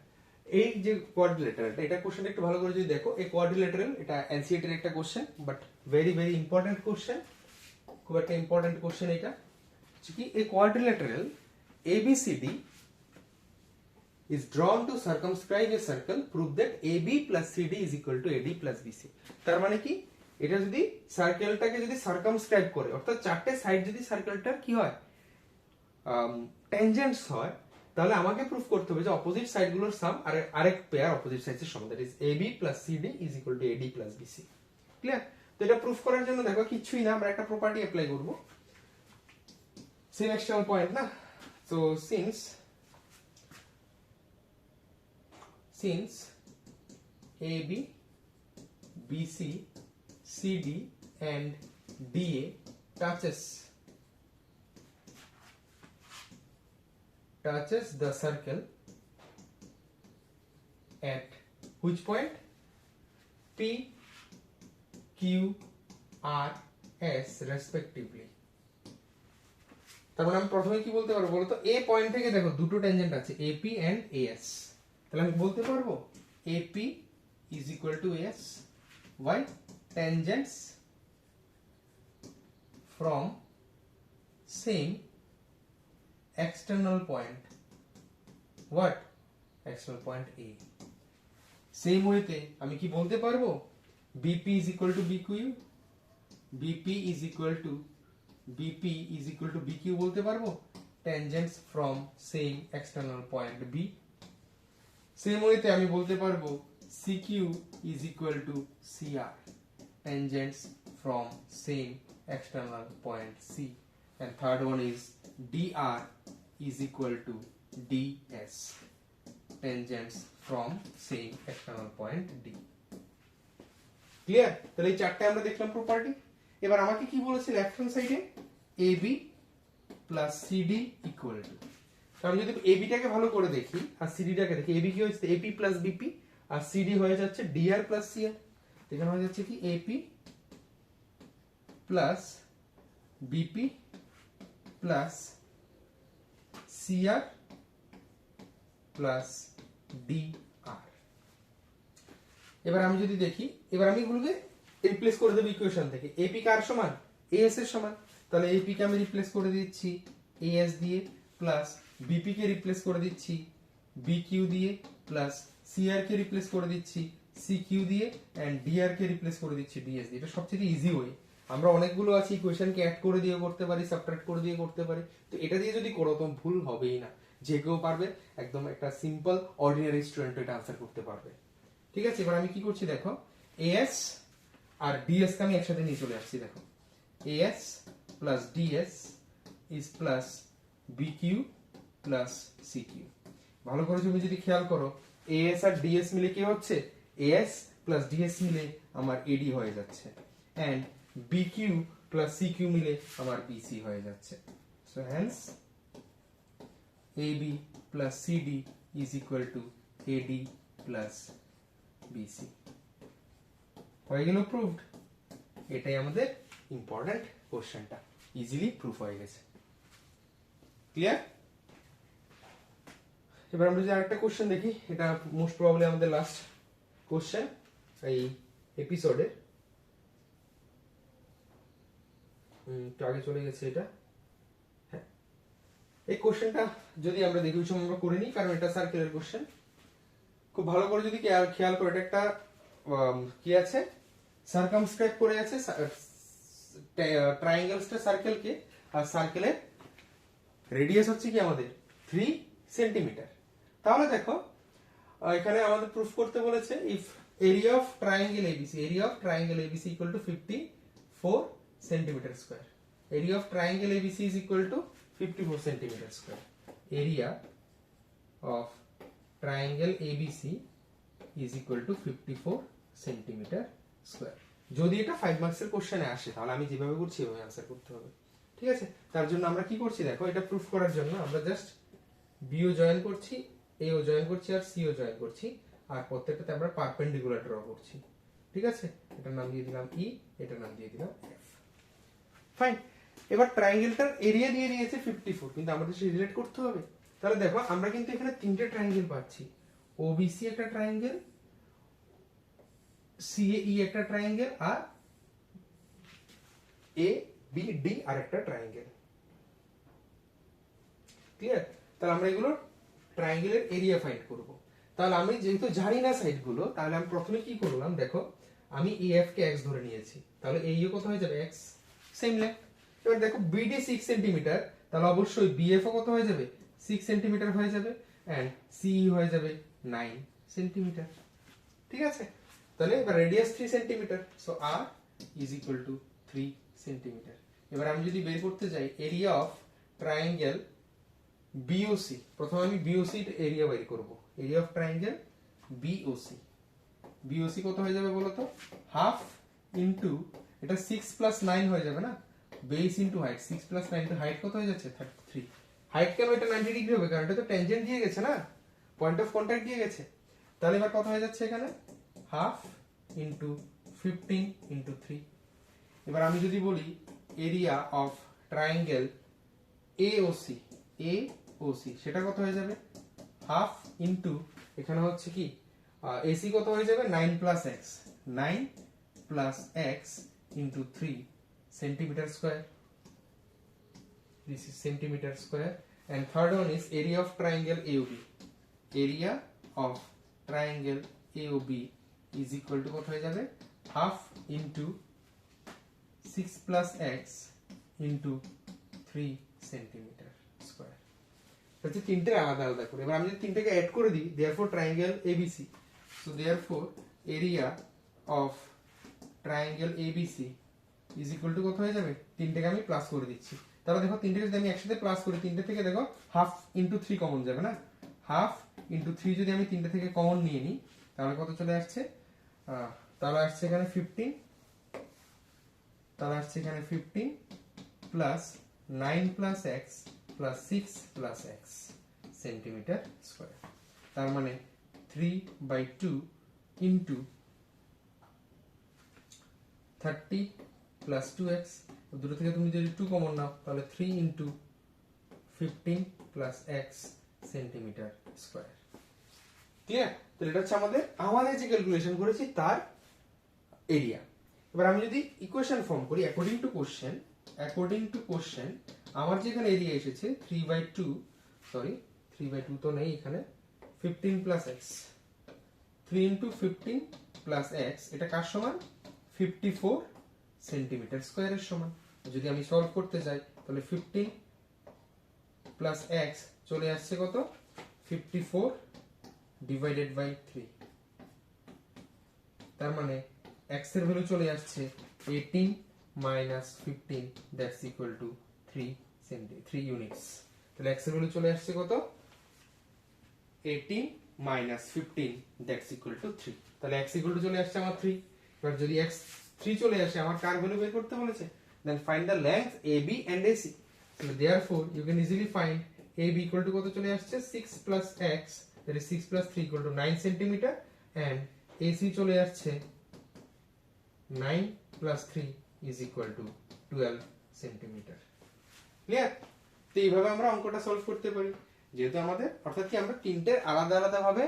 এই যে কোয়াড্রিল্যাটারালটা, এটা কোশ্চেনটা একটু ভালো করে যদি দেখো, এই কোয়াড্রিল্যাটারাল এটা এনসিইআরটি এর একটা question, but very very important question, খুব একটা ইম্পর্টেন্ট কোশ্চেন। এটা হচ্ছে কি, এই quadrilateral ABCD is drawn to circumscribe a circle, prove that AB plus CD is equal to AD plus BC। তার মানে কি, এটা যদি সার্কেলটাকে যদি সার্কামস্ক্রাইব করে, অর্থাৎ চারটে সাইড যদি সার্কেলটার কি হয়, ট্যানজেন্টস হয়, তাহলে আমাকে প্রুফ করতে হবে যে অপোজিট সাইডগুলোর সাম আর আরেক পেয়ার অপোজিট সাইডের সমান, that is AB plus CD is equal to AD plus BC। Clear? তো এটা প্রুফ করার জন্য দেখো কিছুই না, আমরা একটা প্রপার্টি অ্যাপ্লাই করব, সেম এক্সটার্নাল পয়েন্ট না। So since AB, BC, CD and DA touches the circle at which point? P, Q, R, S respectively। তার মানে আমি প্রথমে কি বলতে পারবো বলতো? A পয়েন্ট থেকে দেখো দুটো ট্যানজেন্ট আছে, AP and AS, তাহলে আমি বলতে পারবো AP is equal to AS, why? Tangents from same external point, what? External point A। Same ওয়েতে আমি কি বলতে পারবো? BP is equal to BQ, BP is equal to BQ বলতে পারবো, tangents from same external point B। Same ওয়েতে আমি বলতে পারবো CQ is equal to CR, tangents from same external point C, and third one is DR is equal to DS, tangents from same external point D। Clear? তাহলে এই চারটে আমরা দেখলাম property. এবার আমাকে কি বলেছে লেফট হ্যান্ড সাইডে AB plus CD equal to, কারণ যদি এবিটাকে ভালো করে দেখি আর সিডিটাকে দেখি, এবি কি হচ্ছে এপি প্লাস বিপি আর সিডি হয়ে যাচ্ছে ডিআর প্লাস সিআর। এখানে হয়ে যাচ্ছে কি AP plus BP plus CR plus DR. এবার আমি যদি দেখি, এবার আমি এগুলোকে রিপ্লেস করে দেব ইকুয়েশন থেকে। এপি কার সমান? এএস এর সমান, তাহলে এপি কে আমি রিপ্লেস করে দিচ্ছি এএস দিয়ে, প্লাস বিপি কে রিপ্লেস করে দিচ্ছি বিকিউ দিয়ে, প্লাস সিআর কে রিপ্লেস করে দিচ্ছি সিকিউ দিয়ে, এন্ড ডিআর কে রিপ্লেস করে দিচ্ছি ডিএস দিয়ে। এটা সবচেয়ে ইজি ওয়ে। আমরা অনেকগুলো আছে ইকুয়েশনকে অ্যাড করে দিয়ে করতে পারি, সাবট্রাক্ট করে দিয়ে করতে পারি, তো এটা দিয়ে যদি করো তো ভুল হবেই না, যে কেউ পারবে, একদম একটা সিম্পল অর্ডিনারি স্টুডেন্ট এটা আনসার করতে পারবে। ঠিক আছে, এবার আমি কি করছি দেখো, এএস আর ডিএস কে আমি একসাথে নিয়ে চলে আসছি। দেখো as plus DS is plus bq plus CQ. ভালো করে তুমি যদি খেয়াল করো, এএস আর ডিএস মিলে কি হচ্ছে, এএস প্লাস ডিএস মিলে আমার এডি হয়ে যাচ্ছে, এন্ড বিকিউ প্লাস সিকিউ মিলে আমার বিসি হয়ে যাচ্ছে। So hence AB plus CD is equal to AD plus BC. হয়ে গেল প্রুভড। এটাই আমাদের ইম্পর্টেন্ট কোশ্চেনটা, ইজিলি প্রুফ হয়ে গেছে। ক্লিয়ার? এবার আমরা যদি আরেকটা কোশ্চেন দেখি, এটা মোস্ট প্রবাবলি আমাদের লাস্ট কোশ্চেন এই এপিসোডে। একটু আগে চলে গেছে এটা। হ্যাঁ, এই কোশ্চেনটা যদি আমরা দেখি, ওই সময় আমরা করে নিই, কারণ এটা সার্কেলের কোশ্চেন। খুব ভালো করে যদি খেয়াল করো, এটা একটা কি আছে, সার্কামস্ক্রাইব করে আছে ট্রায়াঙ্গেলসটা সার্কেলকে, আর সার্কেলের রেডিয়াস হচ্ছে কি আমাদের 3 সেন্টিমিটার। তাহলে দেখো এখানে আমাদের প্রুফ করতে বলেছে if area of triangle ABC equal to 54 centimetre square. Area of triangle ABC is equal two 54 centimetre square. Area of triangle ABC is equal two 54 centimetre square. যদি এটা 5 মার্কসের কোশ্চেনে আসে, তাহলে আমি যেভাবে করছি এভাবে আনসার করতে হবে। ঠিক আছে, তার জন্য আমরা কি করছি দেখো, এটা প্রুফ করার জন্য আমরা জাস্ট বিও জয়েন করছি, এও জয়েন করছি, আর সিও জয়েন করছি, আর প্রত্যেকটাতে আমরা পারপেন্ডিকুলার ড্র করছি। ঠিক আছে, এটার নাম দিয়ে দিলাম ই, এটার নাম দিয়ে দিলাম এফ। ফাইন। এবার ট্রায়াঙ্গেলটার এরিয়া দিয়ে দিয়েছে 54, কিন্তু আমাদের সেটা রিলেট করতে হবে। তাহলে দেখো আমরা কিন্তু এখানে তিনটে ট্রায়াঙ্গেল পাচ্ছি, ওবিসি একটা ট্রায়াঙ্গেল, সিএই একটা triangle, R A B D আর একটা ট্রায়াঙ্গেল। ক্লিয়ার? তাহলে আমরা এগুলো ট্রায়াঙ্গেলের এরিয়া ফাইন্ড করব। তাহলে আমি যেহেতু জানি না সাইডগুলো, তাহলে আমি প্রথমে কি করলাম দেখো, আমি এএফ কে x ধরে নিয়েছি, তাহলে এইও কত হয়ে যাবে x, সেম লেন্থ। এবার দেখো বিডি 6 সেন্টিমিটার, তাহলে অবশ্যই বিএফ ও কত হয়ে যাবে, 6 সেন্টিমিটার হয়ে যাবে, এন্ড সিই হয়ে যাবে 9 সেন্টিমিটার। ঠিক আছে, তাহলে এবার radius 3 centimetre, so R is equal to 3 centimetre. এবার আমি যদি বের করতে যাই এরিয়া অফ ট্রায়াঙ্গেল বিওসি, প্রথমে আমি বিওসি এরিয়া বের করব। Area of triangle BOC, BOC কত হয়ে যাবে বলো তো, হাফ ইনটু, এটা 6 প্লাস 9 হয়ে যাবে না, বেস ইনটু হাইট, 6 প্লাস 9 তো হাইট কত হয়ে যাচ্ছে 33। হাইট কেন এটা 90 ডিগ্রি হবে, কারণ এটা তো ট্যানজেন্ট দিয়ে গেছে না, পয়েন্ট অফ কন্টাক্ট দিয়ে গেছে। তাহলে এবার কত হয়ে যাচ্ছে এখানে, হাফ ইনটু 15 ইনটু 3। এবার আমি যদি বলি area of triangle AOC, AOC সেটা কত হয়ে যাবে, হাফ ইনটু, এখানে হচ্ছে কি এসি কত হয়ে যাবে, 9 plus x, 9 plus x into 3 centimetre square. This is centimeter square. And third one is area of triangle AOB. Area of triangle AOB is equal to কত হয়ে যাবে, half into 6 plus x into 3 centimeter square. হচ্ছে তিনটে আলাদা আলাদা করে। এবার আমি যদি তিনটাকে অ্যাড করে দিই, therefore triangle ABC, so therefore area of triangle ABC is equal to কত হয়ে যাবে, তিনটাকে আমি প্লাস করে দিচ্ছি। তাহলে দেখো তিনটাকে যদি আমি একসাথে প্লাস করি, তিনটে থেকে দেখো হাফ ইনটু 3 কমন যাবে না, হাফ ইনটু 3 যদি আমি তিনটে থেকে কমন নিয়ে নিই, তাহলে কত চলে আসছে, তাহলে আসছে এখানে 15 তাহলে আসছে এখানে 15 plus 9 plus x plus 6 plus x centimetre square. তার মানে 3/2 ইন্টু 30 প্লাস 2x, দুটো থেকে তুমি যদি 2 কমন নাও তাহলে 3 into 15 plus x centimetre square. Clear? তাহলে এটা হচ্ছে আমাদের যে ক্যালকুলেশন করেছি তার এরিয়া। এবার আমি যদি ইকুয়েশন ফর্ম করি অ্যাকর্ডিং টু কোশ্চেন আমার যেখানে এরিয়া এসেছে 3/2 তো নেই এখানে, 15 plus x, 3 into 15 plus x, এটা কার সমান? 54 সেন্টিমিটার স্কয়ারের সমান। যদি আমি সলভ করতে যাই তাহলে 15 প্লাস x চলে আসছে কত? 54 ডিভাইডেড বাই 3। তার মানে x এর ভ্যালু চলে আসছে 18 minus 15, that's equal to 3 units. তাহলে x এর ভ্যালু চলে আসছে কত? 18 মাইনাস 15, দ্যাটস ইকুয়াল টু 3। তাহলে x ইকুয়াল টু চলে আসছে আমার 3। এবার যদি x 3 চলে আসে, আমার কার ভ্যালু বের করতে বলেছে, then find the length AB and AC। So therefore you can easily find AB equal to কত চলে আসছে? 6 plus x, that is 6 plus 3 equal to 9 centimeter, and AC চলে আসছে 9 plus 3 is equal to 12 centimeter। Clear? তো এইভাবে আমরা অঙ্কটা solve করতে পারি। যেহেতু আমাদের অর্থাৎ কি আমরা তিনটে আলাদা আলাদা ভাবে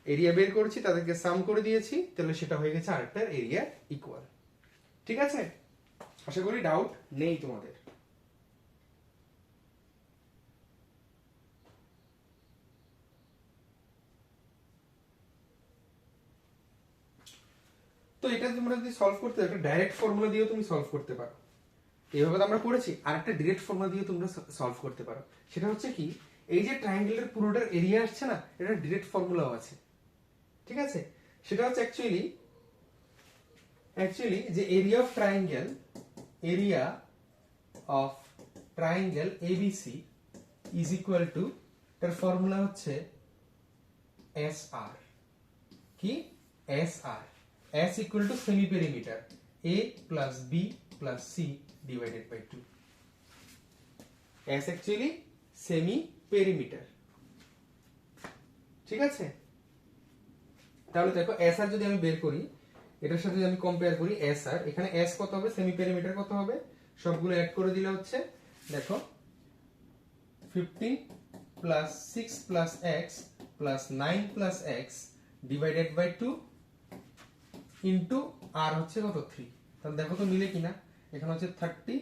এরিয়া বের করেছি, তাদেরকে সাম করে দিয়েছি, তাহলে সেটা হয়ে গেছে আরেকটার এরিয়া ইকুয়াল। ঠিক আছে? আশা করি ডাউট নেই তোমাদের। তো এটা তোমরা যদি সলভ করতে একটা ডাইরেক্ট ফর্মুলা দিয়েও তুমি সলভ করতে পারো। এইভাবে তো আমরা করেছি, আর একটা ডিরেক্ট ফর্মুলা দিয়ে তোমরা সলভ করতে পারো। সেটা হচ্ছে কি, এই যে ট্রায়াঙ্গেলের পুরোটার এরিয়া আসছে না, এটা ডিরেক্ট ফর্মুলাও আছে। ঠিক আছে? সেটা হচ্ছে অ্যাকচুয়ালি যে area of triangle ABC is equal two, তার ফর্মুলা হচ্ছে SR। কি? SR, S equal to semi perimeter A plus B plus C divided by 2। S actually semi perimeter। ঠিক আছে? তাহলে দেখো SR যদি আমি বের করি, এটার সাথে যদি আমি কম্পেয়ার করি SR, এখানে S কত হবে, সেমি পেরিমিটার কত হবে, সবগুলো অ্যাড করে দিলে হচ্ছে দেখো 15 plus 6 plus x plus 9 plus x divided by 2 into r হচ্ছে কত 3। তাহলে দেখো তো মিলে কিনা, এখানে হচ্ছে 30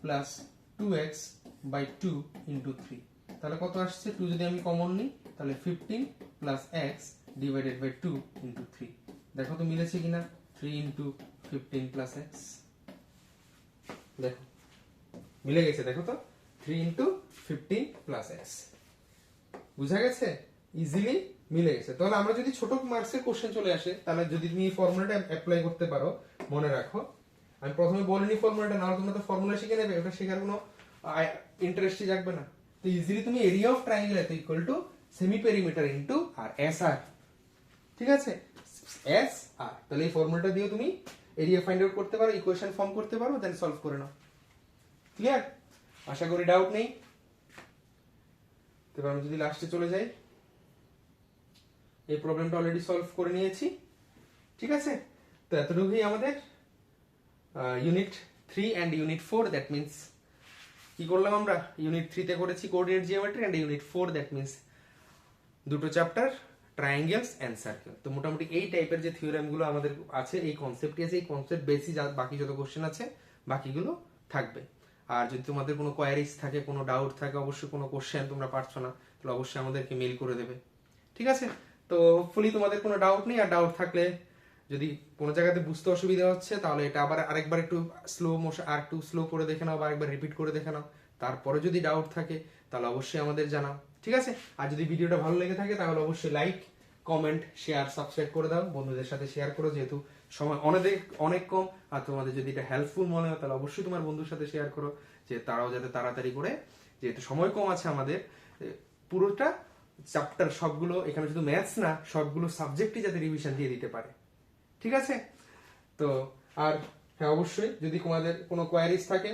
প্লাস 2x বাই 2 ইন্টু 3। তাহলে কত আসছে? 2 যদি আমি কমন নিই তাহলে 15 plus x divided by 2 into 3। দেখো তো মিলেছে কিনা, 3 ইন্টু 15 প্লাস x। দেখো মিলে গেছে, দেখো তো 3 ইন্টু 15 প্লাস x। বুঝা গেছে? ইজিলি মিলে গেছে। তাহলে আমরা যদি ছোট মার্কসের কোশ্চেন চলে আসে, তাহলে যদি তুমি এই ফর্মুলাটা অ্যাপ্লাই করতে পারো, মনে রাখো আমি প্রথমে বলিনি ফর্মুলাটা, নাহলে তোমরা তো ফর্মুলা শিখে নেবে, ওটা শেখার কোনো ইন্টারেস্টই জাগবে না। তো ইজিলি তুমি এরিয়া অফ ট্রায়াঙ্গেল এত equal to semi perimeter into r SR। ঠিক আছে? SR, তাহলে এই ফর্মুলাটা দিয়ে তুমি এরিয়া ফাইন্ড আউট করতে পারো, ইকুয়েশন ফর্ম করতে পারো, দেন সলভ করে নাও। ক্লিয়ার? আশা করি ডাউট নেই। তবে আমি যদি লাস্টে চলে যাই, এই প্রবলেমটা অলরেডি সলভ করে নিয়েছি। ঠিক আছে? তো এতটুকুই আমাদের unit 3 and unit 4, that means কি করলাম আমরা, ইউনিট 3 তে করেছি coordinate geometry, and unit 4 that means দুটো চ্যাপ্টার ট্রায়াঙ্গেলস এন্ড সার্কেল। তো মোটামুটি এই টাইপের যে থিওরেম গুলো আমাদের আছে, এই কনসেপ্টই আছে, এই কনসেপ্ট বেসি বাকি যত কোশ্চেন আছে বাকিগুলো থাকবে। আর যদি তোমাদের কোনো কোয়ারিজ থাকে, কোনো ডাউট থাকে, অবশ্যই কোনো কোশ্চেন তোমরা পারছো না, তাহলে অবশ্যই আমাদেরকে মেল করে দেবে। ঠিক আছে? তো হোপফুলি তোমাদের কোনো ডাউট নেই। আর ডাউট থাকলে, যদি কোনো জায়গাতে বুঝতে অসুবিধা হচ্ছে, তাহলে এটা আবার আরেকবার একটু স্লো মোশন, আর একটু স্লো করে দেখে নাও বা আরেকবার রিপিট করে দেখে নাও। তারপরে যদি ডাউট থাকে তাহলে অবশ্যই আমাদের জানাও। ঠিক আছে? আর যদি ভিডিওটা ভালো লেগে থাকে তাহলে অবশ্যই লাইক, কমেন্ট, শেয়ার, সাবস্ক্রাইব করে দাও, বন্ধুদের সাথে শেয়ার করো, যেহেতু সময় অনেক কম। আর তোমাদের যদি এটা হেল্পফুল মনে হয় তাহলে অবশ্যই তোমার বন্ধুর সাথে শেয়ার করো, যে তারাও যাতে তাড়াতাড়ি করে, যেহেতু সময় কম আছে আমাদের, পুরোটা চ্যাপ্টার সবগুলো, এখানে শুধু ম্যাথস না, সবগুলো সাবজেক্টই যাতে রিভিশন দিয়ে দিতে পারে। ঠিক আছে? তো আর হ্যাঁ অবশ্যই, যদি তোমাদের কোনো কোয়ারিজ থাকে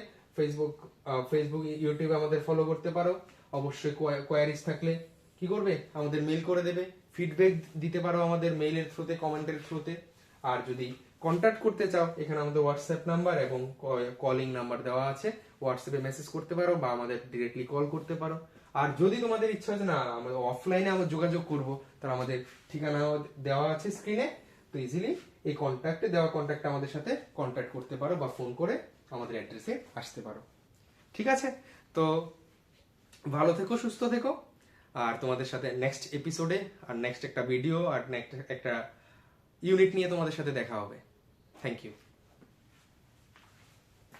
ফেসবুক ইউটিউবে আমাদের ফলো করতে পারো। অবশ্যই কোয়ারিজ থাকলে কি করবে, আমাদের মেইল করে দেবে, ফিডব্যাক দিতে পারো আমাদের মেইলের থ্রুতে, কমেন্টের থ্রুতে। আর যদি কন্ট্যাক্ট করতে চাও, এখানে আমাদের হোয়াটসঅ্যাপ নাম্বার এবং কলিং নাম্বার দেওয়া আছে, হোয়াটসঅ্যাপে মেসেজ করতে পারো বা আমাদের ডিরেক্টলি কল করতে পারো। আর যদি তোমাদের ইচ্ছা হয় যে না আমাদের অফলাইনে আমরা যোগাযোগ করব, তাহলে আমাদের ঠিকানাও দেওয়া আছে স্ক্রিনে, তো ইজিলি এই কন্ট্যাক্টে আমাদের সাথে কন্ট্যাক্ট করতে পারো বা ফোন করে আমাদের অ্যাড্রেসে আসতে পারো। ঠিক আছে, তো ভালো থেকো, সুস্থ থেকো। আর তোমাদের সাথে নেক্সট এপিসোডে আর নেক্সট একটা ভিডিও আর নেক্সট একটা ইউনিট নিয়ে তোমাদের সাথে দেখা হবে। Thank you.